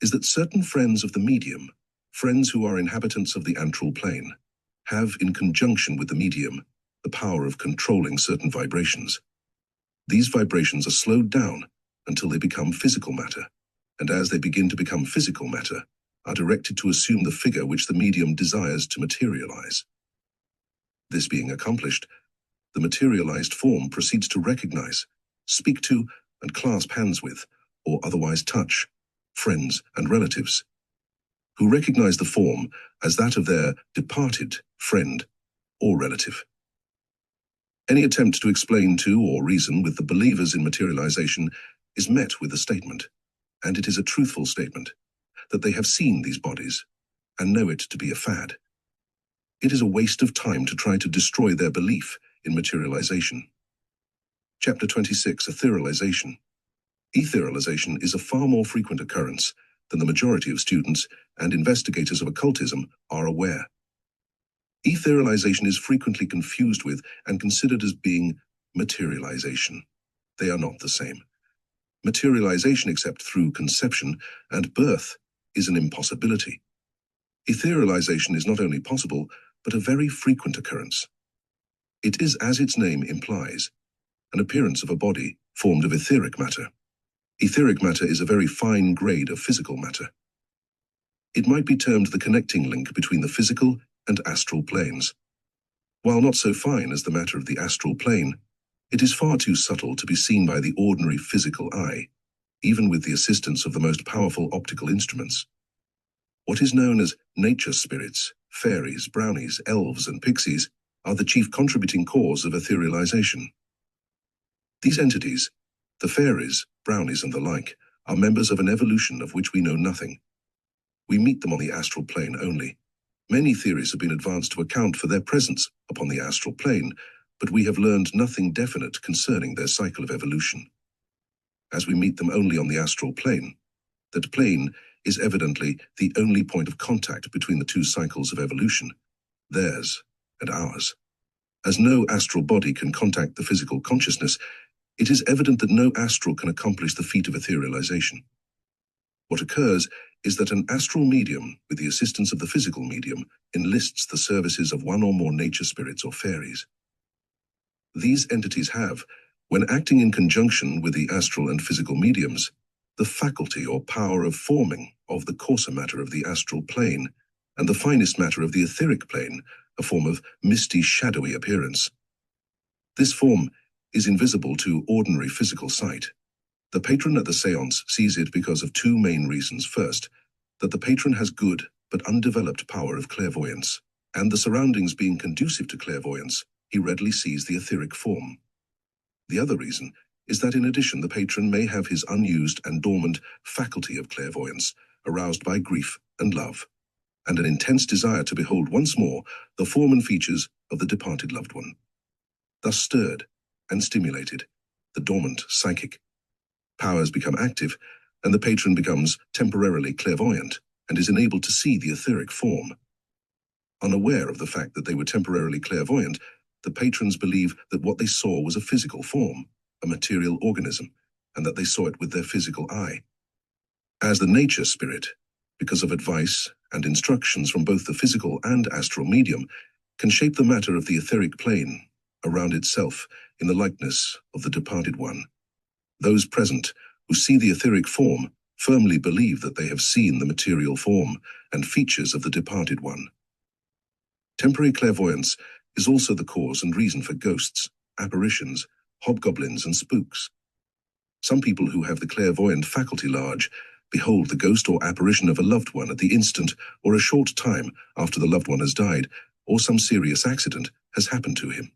is that certain friends of the medium, friends who are inhabitants of the astral plane, have, in conjunction with the medium, the power of controlling certain vibrations. These vibrations are slowed down until they become physical matter, and as they begin to become physical matter, are directed to assume the figure which the medium desires to materialize. This being accomplished, the materialized form proceeds to recognize, speak to, and clasp hands with, or otherwise touch, friends and relatives, who recognize the form as that of their departed friend or relative. Any attempt to explain to or reason with the believers in materialization is met with the statement, and it is a truthful statement, that they have seen these bodies and know it to be a fad. It is a waste of time to try to destroy their belief in materialization. Chapter 26, Etherealization. Etherealization is a far more frequent occurrence than the majority of students and investigators of occultism are aware. Etherealization is frequently confused with and considered as being materialization. They are not the same. Materialization, except through conception and birth, is an impossibility. Etherealization is not only possible, but a very frequent occurrence. It is, as its name implies, an appearance of a body formed of etheric matter. Etheric matter is a very fine grade of physical matter. It might be termed the connecting link between the physical and astral planes. While not so fine as the matter of the astral plane, it is far too subtle to be seen by the ordinary physical eye, even with the assistance of the most powerful optical instruments. What is known as nature spirits, fairies, brownies, elves, and pixies are the chief contributing cause of etherealization. These entities, the fairies, brownies, and the like, are members of an evolution of which we know nothing. We meet them on the astral plane only. Many theories have been advanced to account for their presence upon the astral plane, but we have learned nothing definite concerning their cycle of evolution. As we meet them only on the astral plane, that plane is evidently the only point of contact between the two cycles of evolution, theirs and ours. As no astral body can contact the physical consciousness, it is evident that no astral can accomplish the feat of etherealization. What occurs is that an astral medium, with the assistance of the physical medium, enlists the services of one or more nature spirits or fairies. These entities have, when acting in conjunction with the astral and physical mediums, the faculty or power of forming of the coarser matter of the astral plane and the finest matter of the etheric plane, a form of misty, shadowy appearance. This form is invisible to ordinary physical sight. The patron at the séance sees it because of two main reasons. First, that the patron has good but undeveloped power of clairvoyance, and the surroundings being conducive to clairvoyance, he readily sees the etheric form. The other reason is that in addition the patron may have his unused and dormant faculty of clairvoyance aroused by grief and love, and an intense desire to behold once more the form and features of the departed loved one. Thus stirred and stimulated, the dormant psychic powers become active, and the patron becomes temporarily clairvoyant and is enabled to see the etheric form. Unaware of the fact that they were temporarily clairvoyant, the patrons believe that what they saw was a physical form, a material organism, and that they saw it with their physical eye. As the nature spirit, because of advice and instructions from both the physical and astral medium, can shape the matter of the etheric plane around itself in the likeness of the departed one. Those present who see the etheric form firmly believe that they have seen the material form and features of the departed one. Temporary clairvoyance is also the cause and reason for ghosts, apparitions, hobgoblins, and spooks. Some people who have the clairvoyant faculty large behold the ghost or apparition of a loved one at the instant or a short time after the loved one has died, or some serious accident has happened to him.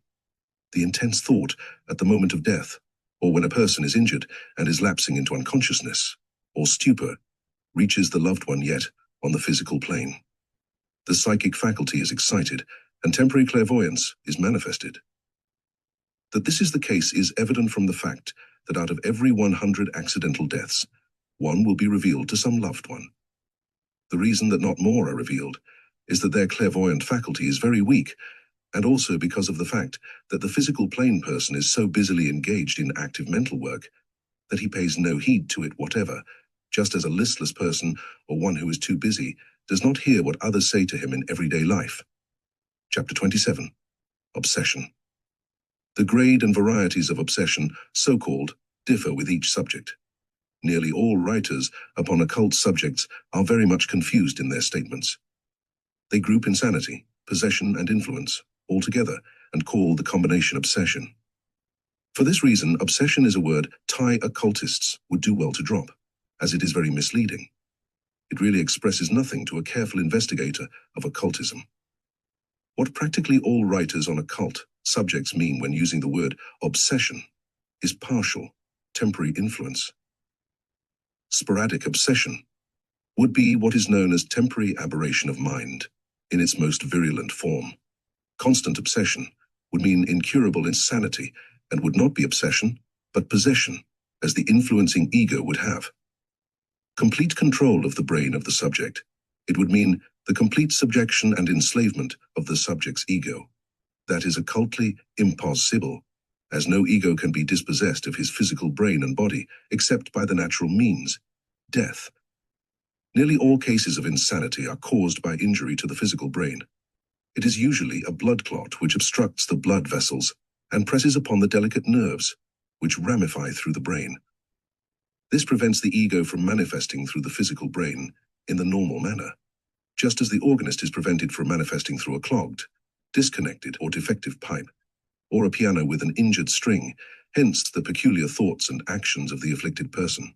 The intense thought at the moment of death, or when a person is injured and is lapsing into unconsciousness or stupor, reaches the loved one yet on the physical plane. The psychic faculty is excited, and temporary clairvoyance is manifested. That this is the case is evident from the fact that out of every 100 accidental deaths, one will be revealed to some loved one. The reason that not more are revealed is that their clairvoyant faculty is very weak, and also because of the fact that the physical plane person is so busily engaged in active mental work that he pays no heed to it whatever, just as a listless person or one who is too busy does not hear what others say to him in everyday life. Chapter 27. Obsession. The grade and varieties of obsession, so-called, differ with each subject. Nearly all writers upon occult subjects are very much confused in their statements. They group insanity, possession, and influence all together and call the combination obsession. For this reason, obsession is a word Thai occultists would do well to drop, as it is very misleading. It really expresses nothing to a careful investigator of occultism. What practically all writers on occult subjects mean when using the word obsession is partial, temporary influence. Sporadic obsession would be what is known as temporary aberration of mind in its most virulent form. Constant obsession would mean incurable insanity and would not be obsession, but possession, as the influencing ego would have. Complete control of the brain of the subject, it would mean the complete subjection and enslavement of the subject's ego. That is occultly impossible, as no ego can be dispossessed of his physical brain and body except by the natural means, death. Nearly all cases of insanity are caused by injury to the physical brain. It is usually a blood clot which obstructs the blood vessels and presses upon the delicate nerves, which ramify through the brain. This prevents the ego from manifesting through the physical brain in the normal manner, just as the organist is prevented from manifesting through a clogged, disconnected, or defective pipe, or a piano with an injured string, hence the peculiar thoughts and actions of the afflicted person.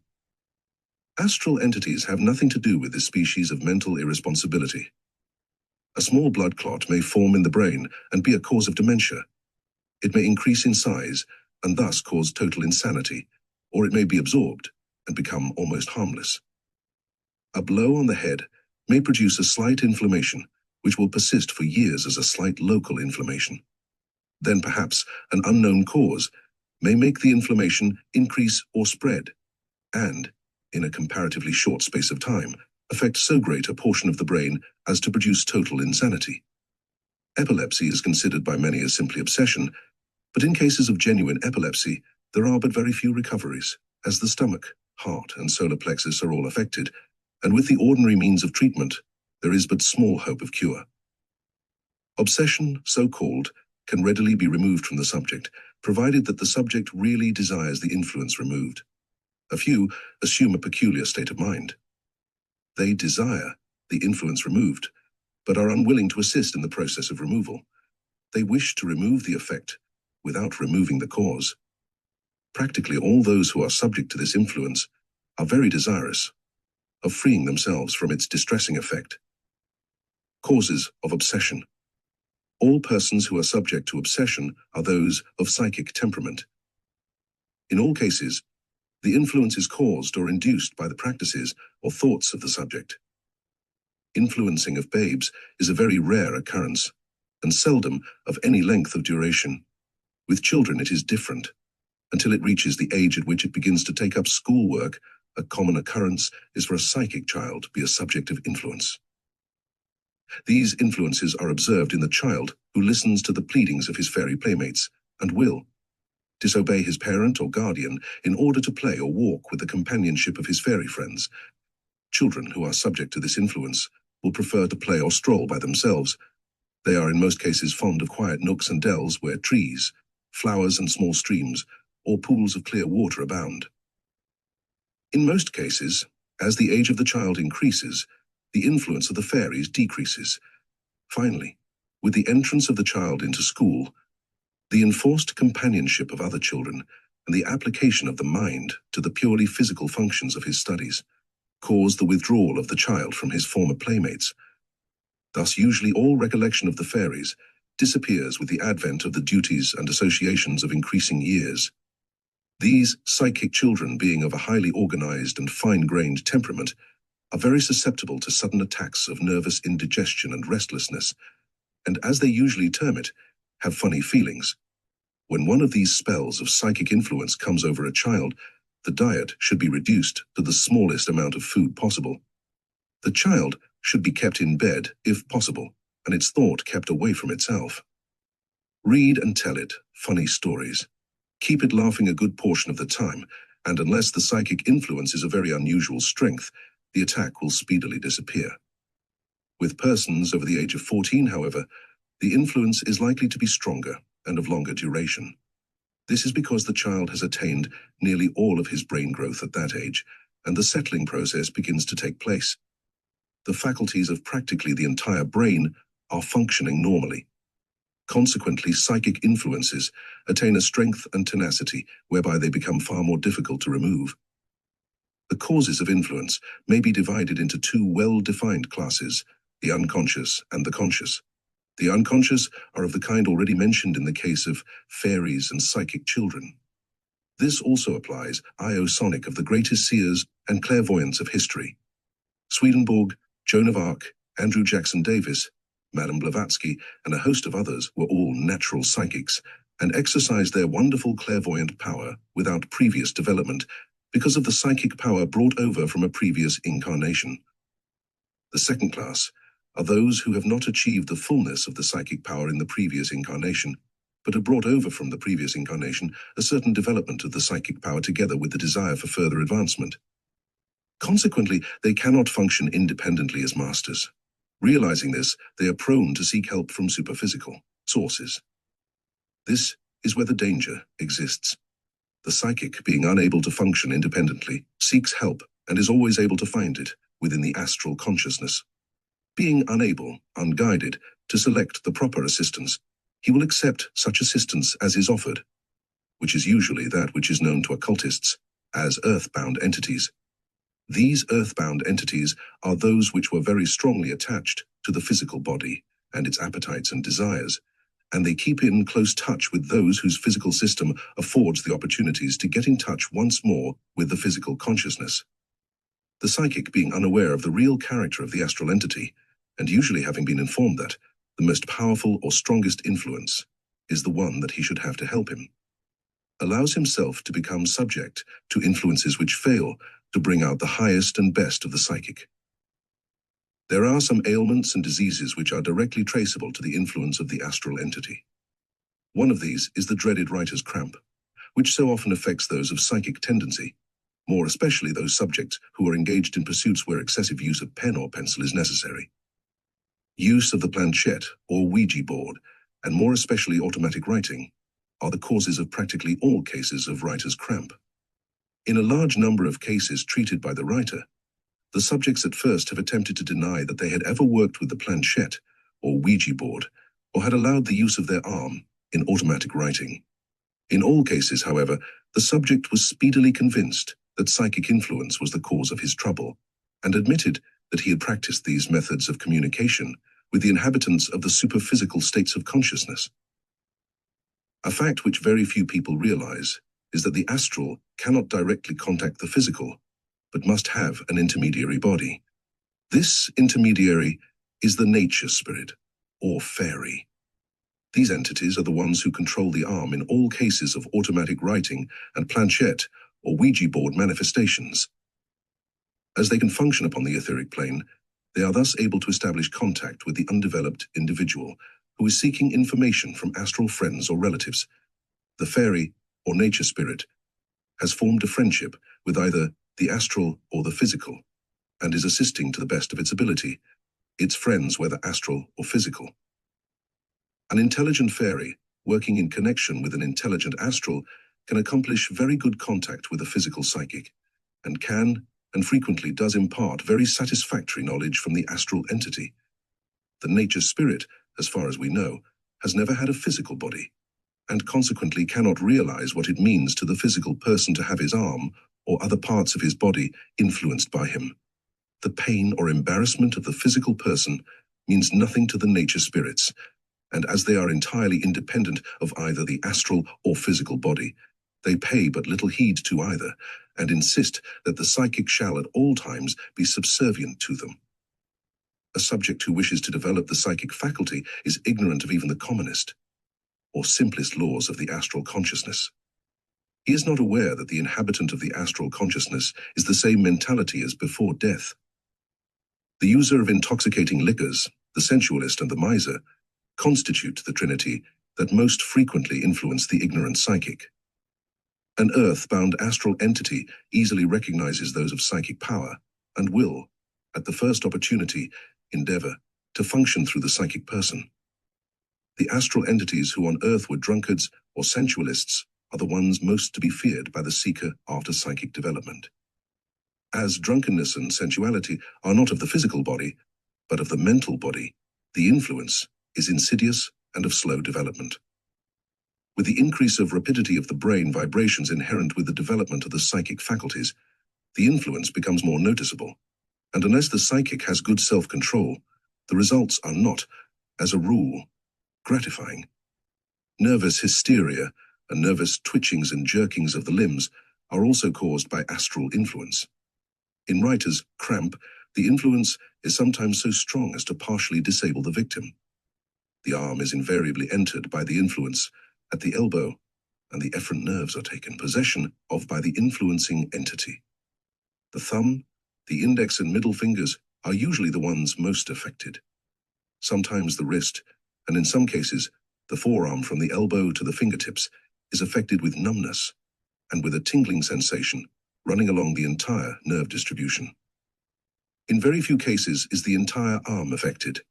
Astral entities have nothing to do with this species of mental irresponsibility. A small blood clot may form in the brain and be a cause of dementia. It may increase in size and thus cause total insanity, or it may be absorbed and become almost harmless. A blow on the head may produce a slight inflammation, which will persist for years as a slight local inflammation. Then perhaps an unknown cause may make the inflammation increase or spread, and, in a comparatively short space of time, affect so great a portion of the brain as to produce total insanity. Epilepsy is considered by many as simply obsession, but in cases of genuine epilepsy, there are but very few recoveries, as the stomach, heart, and solar plexus are all affected, and with the ordinary means of treatment, there is but small hope of cure. Obsession, so called, can readily be removed from the subject, provided that the subject really desires the influence removed. A few assume a peculiar state of mind. They desire the influence removed, but are unwilling to assist in the process of removal. They wish to remove the effect without removing the cause. Practically all those who are subject to this influence are very desirous of freeing themselves from its distressing effect. Causes of obsession. All persons who are subject to obsession are those of psychic temperament. In all cases, the influence is caused or induced by the practices or thoughts of the subject. Influencing of babes is a very rare occurrence, and seldom of any length of duration. With children it is different. Until it reaches the age at which it begins to take up schoolwork, a common occurrence is for a psychic child to be a subject of influence. These influences are observed in the child who listens to the pleadings of his fairy playmates and will disobey his parent or guardian in order to play or walk with the companionship of his fairy friends. Children who are subject to this influence will prefer to play or stroll by themselves. They are in most cases fond of quiet nooks and dells where trees, flowers and small streams, or pools of clear water abound. In most cases, as the age of the child increases, the influence of the fairies decreases. Finally, with the entrance of the child into school, the enforced companionship of other children and the application of the mind to the purely physical functions of his studies cause the withdrawal of the child from his former playmates. Thus, usually all recollection of the fairies disappears with the advent of the duties and associations of increasing years. These psychic children, being of a highly organized and fine-grained temperament, are very susceptible to sudden attacks of nervous indigestion and restlessness, and as they usually term it, have funny feelings. When one of these spells of psychic influence comes over a child, the diet should be reduced to the smallest amount of food possible. The child should be kept in bed, if possible, and its thought kept away from itself. Read and tell it funny stories. Keep it laughing a good portion of the time, and unless the psychic influence is a very unusual strength, the attack will speedily disappear. With persons over the age of 14, however, the influence is likely to be stronger and of longer duration. This is because the child has attained nearly all of his brain growth at that age, and the settling process begins to take place. The faculties of practically the entire brain are functioning normally. Consequently, psychic influences attain a strength and tenacity whereby they become far more difficult to remove. The causes of influence may be divided into two well-defined classes, the unconscious and the conscious. The unconscious are of the kind already mentioned in the case of fairies and psychic children. This also applies Io Sonic of the greatest seers and clairvoyants of history. Swedenborg, Joan of Arc, Andrew Jackson Davis, Madame Blavatsky, and a host of others were all natural psychics and exercised their wonderful clairvoyant power without previous development because of the psychic power brought over from a previous incarnation. The second class are those who have not achieved the fullness of the psychic power in the previous incarnation, but have brought over from the previous incarnation a certain development of the psychic power together with the desire for further advancement. Consequently, they cannot function independently as masters. Realizing this, they are prone to seek help from superphysical sources. This is where the danger exists. The psychic, being unable to function independently, seeks help and is always able to find it within the astral consciousness. Being unable, unguided, to select the proper assistance, he will accept such assistance as is offered, which is usually that which is known to occultists as earthbound entities. These earthbound entities are those which were very strongly attached to the physical body and its appetites and desires, and they keep in close touch with those whose physical system affords the opportunities to get in touch once more with the physical consciousness. The psychic, being unaware of the real character of the astral entity, and usually having been informed that the most powerful or strongest influence is the one that he should have to help him, allows himself to become subject to influences which fail to bring out the highest and best of the psychic. There are some ailments and diseases which are directly traceable to the influence of the astral entity. One of these is the dreaded writer's cramp, which so often affects those of psychic tendency, more especially those subjects who are engaged in pursuits where excessive use of pen or pencil is necessary. Use of the planchette or Ouija board, and more especially automatic writing, are the causes of practically all cases of writer's cramp. In a large number of cases treated by the writer, the subjects at first have attempted to deny that they had ever worked with the planchette or Ouija board, or had allowed the use of their arm in automatic writing. In all cases, however, the subject was speedily convinced that psychic influence was the cause of his trouble, and admitted that he had practiced these methods of communication with the inhabitants of the superphysical states of consciousness. A fact which very few people realize is that the astral cannot directly contact the physical, but must have an intermediary body. This intermediary is the nature spirit, or fairy. These entities are the ones who control the arm in all cases of automatic writing and planchette or Ouija board manifestations. As they can function upon the etheric plane, They are thus able to establish contact with the undeveloped individual who is seeking information from astral friends or relatives. The fairy, or nature spirit, has formed a friendship with either the astral or the physical, and is assisting to the best of its ability, its friends whether astral or physical. An intelligent fairy, working in connection with an intelligent astral, can accomplish very good contact with a physical psychic, and can, and frequently does impart very satisfactory knowledge from the astral entity. The nature spirit, as far as we know, has never had a physical body, and consequently cannot realize what it means to the physical person to have his arm or other parts of his body influenced by him. The pain or embarrassment of the physical person means nothing to the nature spirits, and as they are entirely independent of either the astral or physical body, they pay but little heed to either, and insist that the psychic shall at all times be subservient to them. A subject who wishes to develop the psychic faculty is ignorant of even the commonest or simplest laws of the astral consciousness. He is not aware that the inhabitant of the astral consciousness is the same mentality as before death. The user of intoxicating liquors, the sensualist and the miser, constitute the trinity that most frequently influence the ignorant psychic. An earth-bound astral entity easily recognizes those of psychic power and will, at the first opportunity, endeavor to function through the psychic person. The astral entities who on earth were drunkards or sensualists are the ones most to be feared by the seeker after psychic development. As drunkenness and sensuality are not of the physical body, but of the mental body, the influence is insidious and of slow development. With the increase of rapidity of the brain vibrations inherent with the development of the psychic faculties, the influence becomes more noticeable, and unless the psychic has good self-control, the results are not, as a rule, gratifying. Nervous hysteria and nervous twitchings and jerkings of the limbs are also caused by astral influence. In writers' cramp, the influence is sometimes so strong as to partially disable the victim. The arm is invariably entered by the influence at the elbow, and the efferent nerves are taken possession of by the influencing entity. The thumb, the index and middle fingers are usually the ones most affected. Sometimes the wrist, and in some cases, the forearm from the elbow to the fingertips, is affected with numbness and with a tingling sensation running along the entire nerve distribution. In very few cases is the entire arm affected.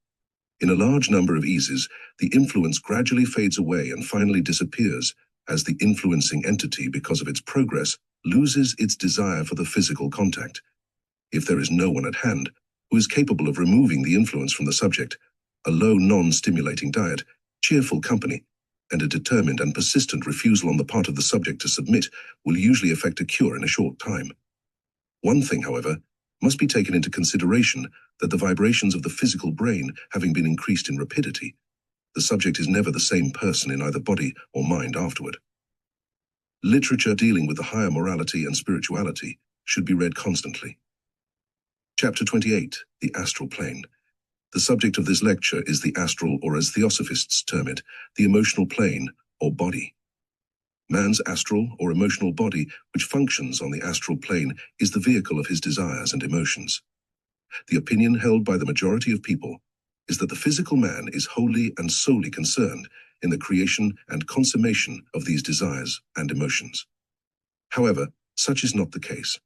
In a large number of eases, the influence gradually fades away and finally disappears as the influencing entity, because of its progress, loses its desire for the physical contact. If there is no one at hand who is capable of removing the influence from the subject, a low non-stimulating diet, cheerful company, and a determined and persistent refusal on the part of the subject to submit will usually effect a cure in a short time. One thing, however, must be taken into consideration, that the vibrations of the physical brain having been increased in rapidity, the subject is never the same person in either body or mind afterward. Literature dealing with the higher morality and spirituality should be read constantly. Chapter 28, The Astral Plane. The subject of this lecture is the astral, or as Theosophists term it, the emotional plane or body. Man's astral or emotional body, which functions on the astral plane, is the vehicle of his desires and emotions. The opinion held by the majority of people is that the physical man is wholly and solely concerned in the creation and consummation of these desires and emotions. However, such is not the case.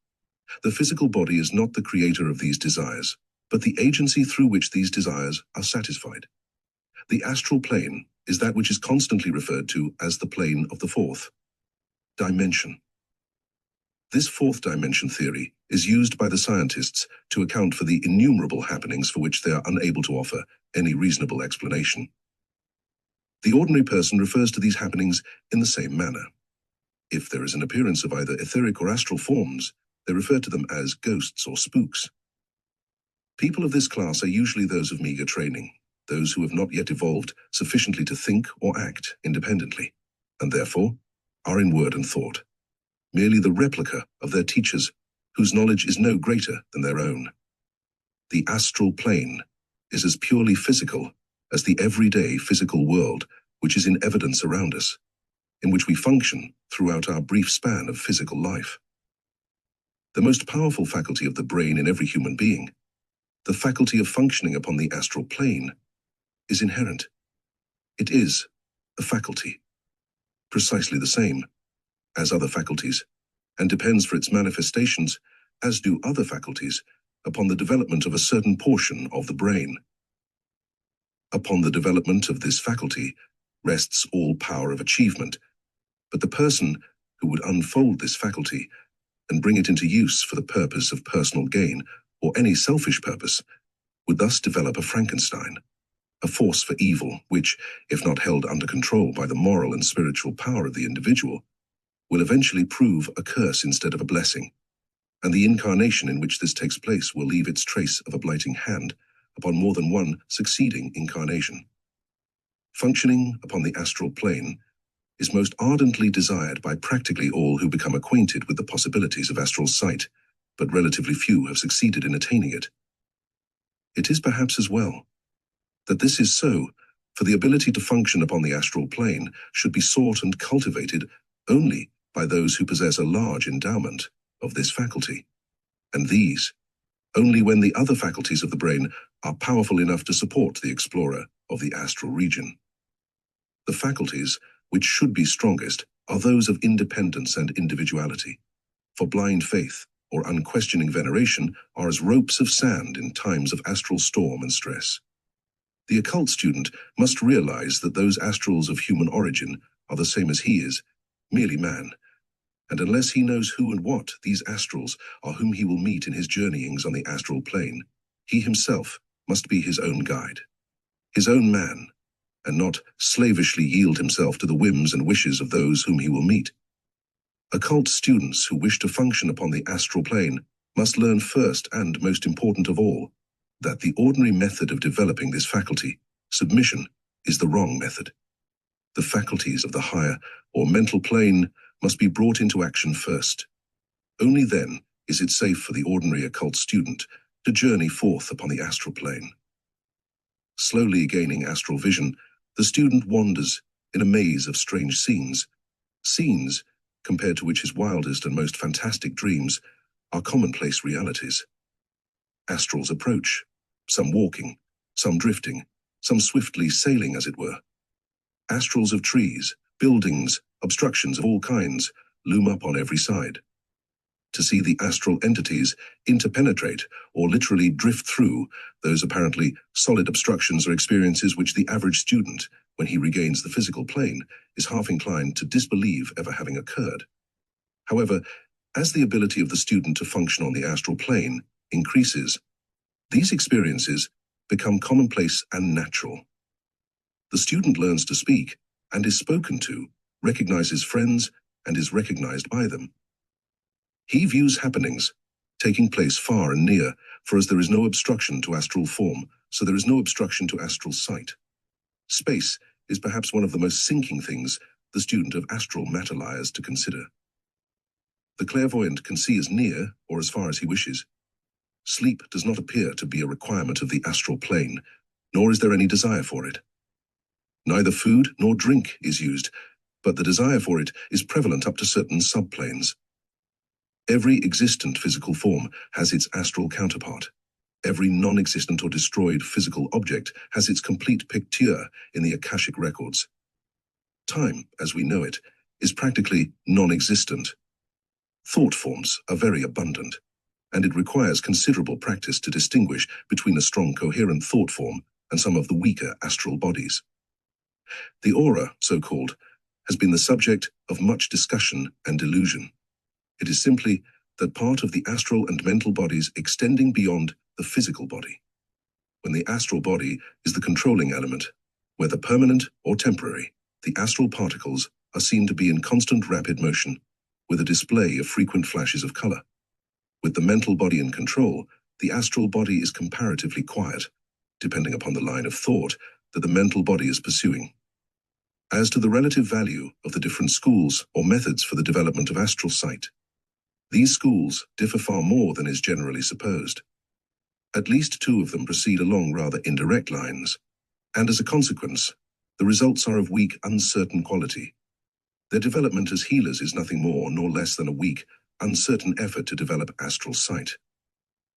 The physical body is not the creator of these desires, but the agency through which these desires are satisfied. The astral plane is that which is constantly referred to as the plane of the fourth dimension. This fourth dimension theory is used by the scientists to account for the innumerable happenings for which they are unable to offer any reasonable explanation. The ordinary person refers to these happenings in the same manner. If there is an appearance of either etheric or astral forms, they refer to them as ghosts or spooks. People of this class are usually those of meager training, those who have not yet evolved sufficiently to think or act independently, and therefore are in word and thought merely the replica of their teachers, whose knowledge is no greater than their own. The astral plane is as purely physical as the everyday physical world which is in evidence around us, in which we function throughout our brief span of physical life. The most powerful faculty of the brain in every human being the faculty of functioning upon the astral plane is inherent. It is a faculty, precisely the same as other faculties, and depends for its manifestations, as do other faculties, upon the development of a certain portion of the brain. Upon the development of this faculty rests all power of achievement, but the person who would unfold this faculty and bring it into use for the purpose of personal gain or any selfish purpose would thus develop a Frankenstein, a force for evil which, if not held under control by the moral and spiritual power of the individual, will eventually prove a curse instead of a blessing, and the incarnation in which this takes place will leave its trace of a blighting hand upon more than one succeeding incarnation. Functioning upon the astral plane is most ardently desired by practically all who become acquainted with the possibilities of astral sight, but relatively few have succeeded in attaining it. It is perhaps as well that this is so, for the ability to function upon the astral plane should be sought and cultivated only by those who possess a large endowment of this faculty, and these only when the other faculties of the brain are powerful enough to support the explorer of the astral region. The faculties which should be strongest are those of independence and individuality, for blind faith or unquestioning veneration are as ropes of sand in times of astral storm and stress. The occult student must realize that those astrals of human origin are the same as he is, merely man, and unless he knows who and what these astrals are whom he will meet in his journeyings on the astral plane, he himself must be his own guide, his own man, and not slavishly yield himself to the whims and wishes of those whom he will meet. Occult students who wish to function upon the astral plane must learn first and most important of all, that the ordinary method of developing this faculty, submission, is the wrong method. The faculties of the higher or mental plane must be brought into action first. Only then is it safe for the ordinary occult student to journey forth upon the astral plane. Slowly gaining astral vision, the student wanders in a maze of strange scenes, compared to which his wildest and most fantastic dreams are commonplace realities. Astrals approach, some walking, some drifting, some swiftly sailing as it were. Astrals of trees, buildings, obstructions of all kinds loom up on every side. To see the astral entities interpenetrate or literally drift through those apparently solid obstructions are experiences which the average student, when he regains the physical plane, is half inclined to disbelieve ever having occurred. However, as the ability of the student to function on the astral plane increases, these experiences become commonplace and natural. The student learns to speak and is spoken to, recognizes friends, and is recognized by them. He views happenings taking place far and near, for as there is no obstruction to astral form, so there is no obstruction to astral sight. Space is perhaps one of the most sinking things the student of astral matter lies to consider. The clairvoyant can see as near or as far as he wishes. Sleep does not appear to be a requirement of the astral plane, nor is there any desire for it. Neither food nor drink is used, but the desire for it is prevalent up to certain subplanes. Every existent physical form has its astral counterpart. Every non-existent or destroyed physical object has its complete picture in the Akashic records. Time, as we know it, is practically non-existent. Thought forms are very abundant, and it requires considerable practice to distinguish between a strong coherent thought form and some of the weaker astral bodies. The aura, so-called, has been the subject of much discussion and delusion. It is simply that part of the astral and mental bodies extending beyond the physical body. When the astral body is the controlling element, whether permanent or temporary, the astral particles are seen to be in constant rapid motion, with a display of frequent flashes of color. With the mental body in control, the astral body is comparatively quiet, depending upon the line of thought that the mental body is pursuing. As to the relative value of the different schools or methods for the development of astral sight, these schools differ far more than is generally supposed. At least two of them proceed along rather indirect lines, and as a consequence, the results are of weak, uncertain quality. Their development as healers is nothing more nor less than a weak, uncertain effort to develop astral sight.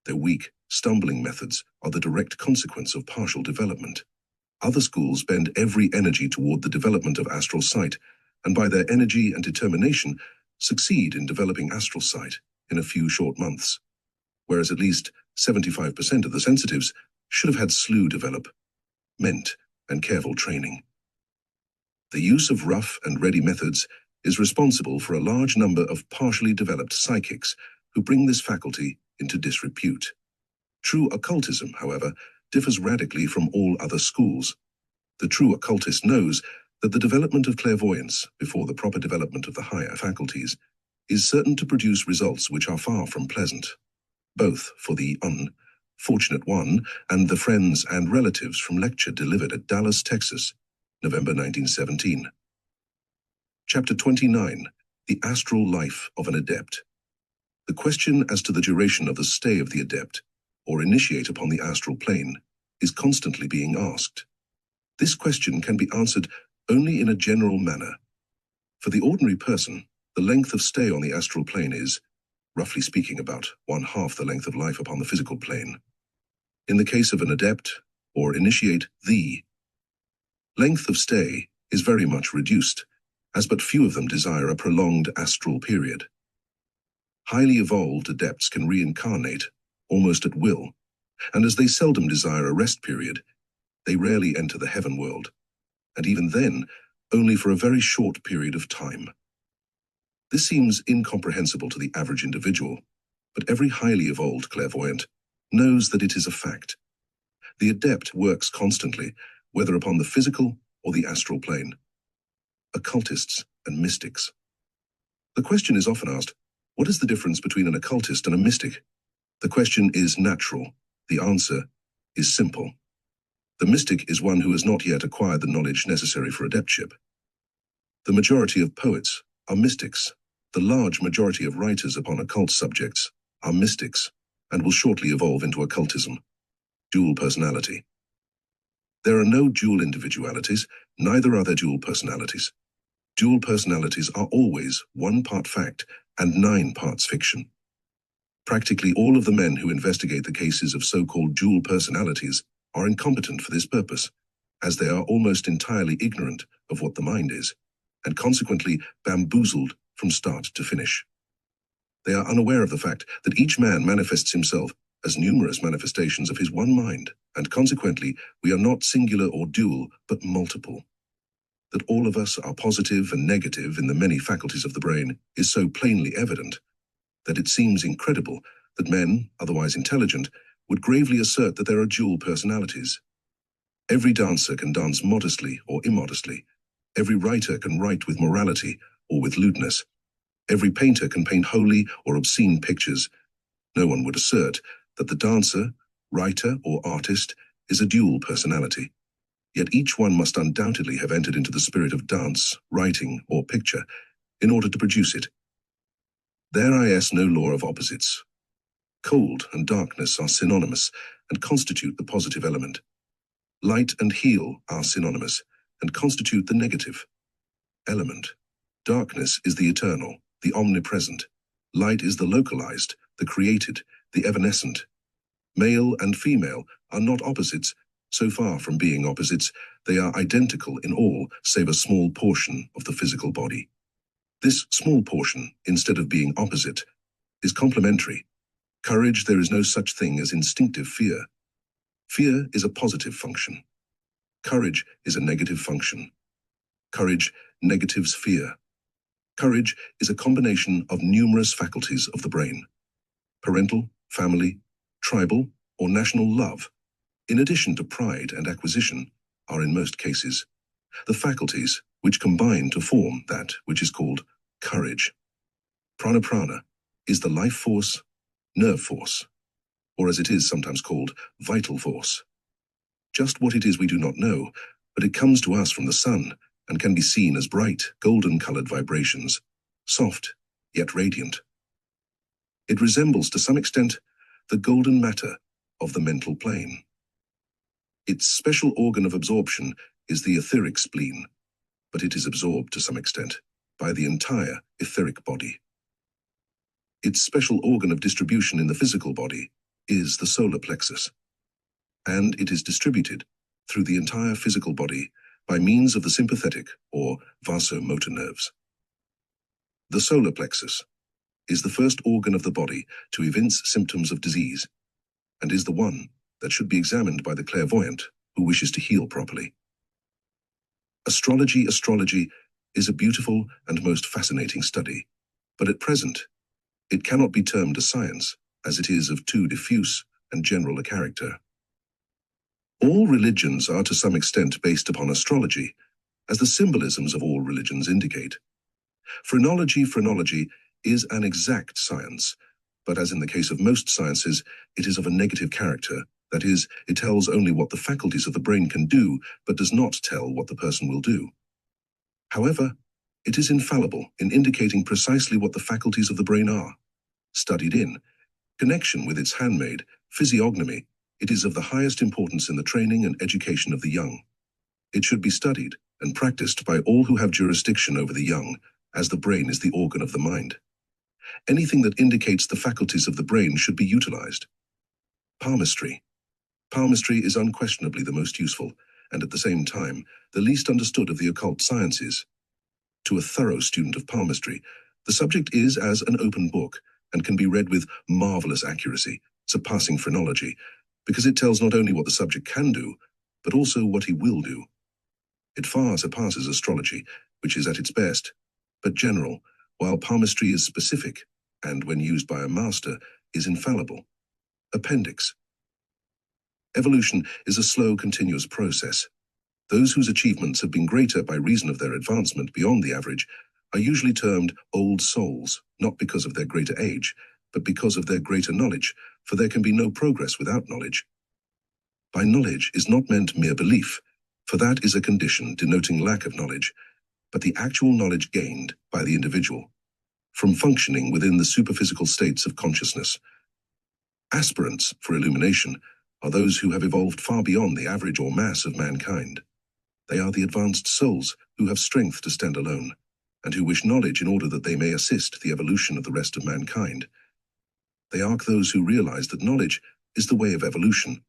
Their weak, stumbling methods are the direct consequence of partial development. Other schools bend every energy toward the development of astral sight, and by their energy and determination, succeed in developing astral sight in a few short months, whereas at least 75% of the sensitives should have had slow development and careful training. The use of rough and ready methods is responsible for a large number of partially developed psychics who bring this faculty into disrepute. True occultism, however, differs radically from all other schools. The true occultist knows that the development of clairvoyance before the proper development of the higher faculties is certain to produce results which are far from pleasant, both for the unfortunate one and the friends and relatives from lecture delivered at Dallas, Texas, November 1917. Chapter 29, The Astral Life of an Adept. The question as to the duration of the stay of the adept, or initiate upon the astral plane, is constantly being asked. This question can be answered only in a general manner. For the ordinary person, the length of stay on the astral plane is, roughly speaking, about 1/2 the length of life upon the physical plane. In the case of an adept, or initiate, the length of stay is very much reduced, as but few of them desire a prolonged astral period. Highly evolved adepts can reincarnate almost at will, and as they seldom desire a rest period, they rarely enter the heaven world, and even then, only for a very short period of time. This seems incomprehensible to the average individual, but every highly evolved clairvoyant knows that it is a fact. The adept works constantly, whether upon the physical or the astral plane. Occultists and mystics. The question is often asked, what is the difference between an occultist and a mystic? The question is natural. The answer is simple. The mystic is one who has not yet acquired the knowledge necessary for adeptship. The majority of poets are mystics. The large majority of writers upon occult subjects are mystics, and will shortly evolve into occultism. Dual personality. There are no dual individualities, neither are there dual personalities. Dual personalities are always 1 part fact and 9 parts fiction. Practically all of the men who investigate the cases of so-called dual personalities are incompetent for this purpose, as they are almost entirely ignorant of what the mind is, and consequently bamboozled from start to finish. They are unaware of the fact that each man manifests himself as numerous manifestations of his one mind, and consequently we are not singular or dual, but multiple. That all of us are positive and negative in the many faculties of the brain is so plainly evident that it seems incredible that men, otherwise intelligent, would gravely assert that there are dual personalities. Every dancer can dance modestly or immodestly. Every writer can write with morality or with lewdness. Every painter can paint holy or obscene pictures. No one would assert that the dancer, writer, or artist is a dual personality. Yet each one must undoubtedly have entered into the spirit of dance, writing, or picture in order to produce it. There is no law of opposites. Cold and darkness are synonymous and constitute the positive element. Light and heal are synonymous and constitute the negative element. Darkness is the eternal, the omnipresent. Light is the localized, the created, the evanescent. Male and female are not opposites. So far from being opposites, they are identical in all save a small portion of the physical body. This small portion, instead of being opposite, is complementary. Courage, there is no such thing as instinctive fear. Fear is a positive function. Courage is a negative function. Courage negatives fear. Courage is a combination of numerous faculties of the brain. Parental, family, tribal, or national love, in addition to pride and acquisition, are in most cases the faculties which combine to form that which is called courage. Prana is the life force, nerve force, or as it is sometimes called, vital force. Just what it is we do not know, but it comes to us from the sun and can be seen as bright, golden-colored vibrations, soft, yet radiant. It resembles to some extent the golden matter of the mental plane. Its special organ of absorption is the etheric spleen, but it is absorbed to some extent by the entire etheric body. Its special organ of distribution in the physical body is the solar plexus, and it is distributed through the entire physical body by means of the sympathetic or vasomotor nerves. The solar plexus is the first organ of the body to evince symptoms of disease, and is the one that should be examined by the clairvoyant who wishes to heal properly. Astrology is a beautiful and most fascinating study, but at present, it cannot be termed a science, as it is of too diffuse and general a character. All religions are to some extent based upon astrology, as the symbolisms of all religions indicate. Phrenology is an exact science, but as in the case of most sciences, it is of a negative character. That is, it tells only what the faculties of the brain can do, but does not tell what the person will do. However, it is infallible in indicating precisely what the faculties of the brain are. Studied in connection with its handmaid, physiognomy, it is of the highest importance in the training and education of the young. It should be studied and practiced by all who have jurisdiction over the young, as the brain is the organ of the mind. Anything that indicates the faculties of the brain should be utilized. Palmistry. Palmistry is unquestionably the most useful, and at the same time, the least understood of the occult sciences. To a thorough student of palmistry, the subject is as an open book, and can be read with marvelous accuracy, surpassing phrenology, because it tells not only what the subject can do, but also what he will do. It far surpasses astrology, which is at its best, but general, while palmistry is specific, and when used by a master, is infallible. Appendix. Evolution is a slow, continuous process. Those whose achievements have been greater by reason of their advancement beyond the average are usually termed old souls, not because of their greater age, but because of their greater knowledge, for there can be no progress without knowledge. By knowledge is not meant mere belief, for that is a condition denoting lack of knowledge, but the actual knowledge gained by the individual from functioning within the superphysical states of consciousness. Aspirants for illumination are those who have evolved far beyond the average or mass of mankind. They are the advanced souls who have strength to stand alone, and who wish knowledge in order that they may assist the evolution of the rest of mankind. They are those who realize that knowledge is the way of evolution.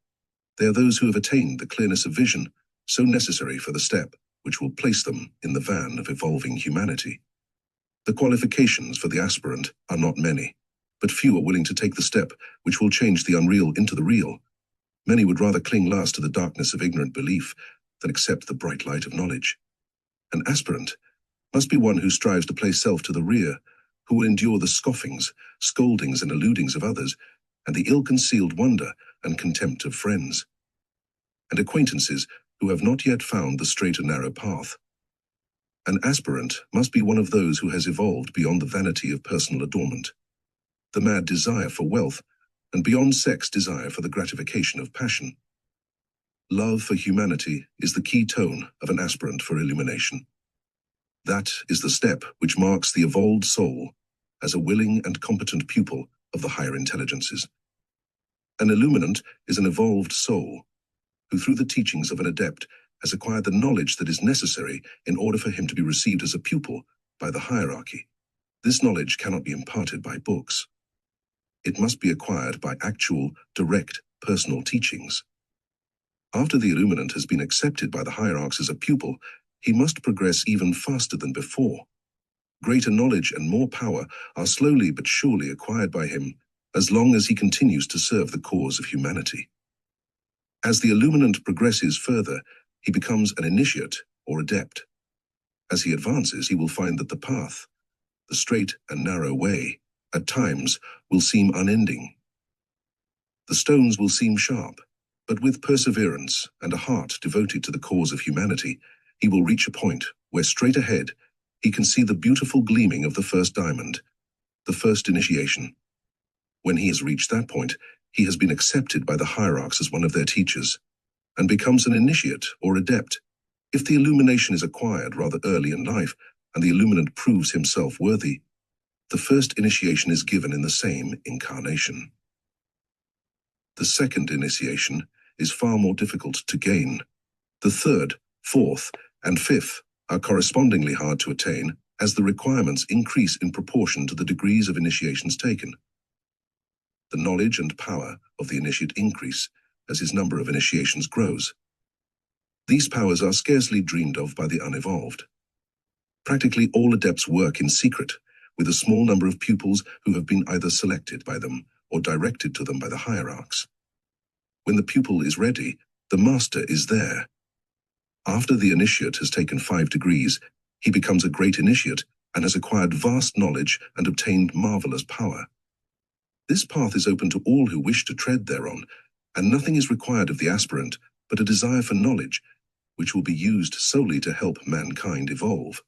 They are those who have attained the clearness of vision, so necessary for the step which will place them in the van of evolving humanity. The qualifications for the aspirant are not many, but few are willing to take the step which will change the unreal into the real. Many would rather cling last to the darkness of ignorant belief than accept the bright light of knowledge. An aspirant must be one who strives to place self to the rear, who will endure the scoffings, scoldings, and alludings of others, and the ill-concealed wonder and contempt of friends, and acquaintances who have not yet found the straight and narrow path. An aspirant must be one of those who has evolved beyond the vanity of personal adornment, the mad desire for wealth, and beyond sex desire for the gratification of passion. Love for humanity is the key tone of an aspirant for illumination. That is the step which marks the evolved soul as a willing and competent pupil of the higher intelligences. An illuminant is an evolved soul who, through the teachings of an adept, has acquired the knowledge that is necessary in order for him to be received as a pupil by the hierarchy. This knowledge cannot be imparted by books. It must be acquired by actual, direct, personal teachings. After the illuminant has been accepted by the hierarchs as a pupil, he must progress even faster than before. Greater knowledge and more power are slowly but surely acquired by him, as long as he continues to serve the cause of humanity. As the illuminant progresses further, he becomes an initiate or adept. As he advances, he will find that the path, the straight and narrow way, at times will seem unending. The stones will seem sharp, but with perseverance and a heart devoted to the cause of humanity, he will reach a point where straight ahead he can see the beautiful gleaming of the first diamond, the first initiation. When he has reached that point, he has been accepted by the hierarchs as one of their teachers, and becomes an initiate or adept. If the illumination is acquired rather early in life, and the illuminant proves himself worthy, the first initiation is given in the same incarnation. The second initiation is far more difficult to gain. The third, fourth, and fifth are correspondingly hard to attain, as the requirements increase in proportion to the degrees of initiations taken. the knowledge and power of the initiate increase as his number of initiations grows. These powers are scarcely dreamed of by the unevolved. Practically all adepts work in secret, with a small number of pupils who have been either selected by them or directed to them by the hierarchs. When the pupil is ready, the master is there. After the initiate has taken 5 degrees, he becomes a great initiate and has acquired vast knowledge and obtained marvelous power. This path is open to all who wish to tread thereon, and nothing is required of the aspirant but a desire for knowledge, which will be used solely to help mankind evolve.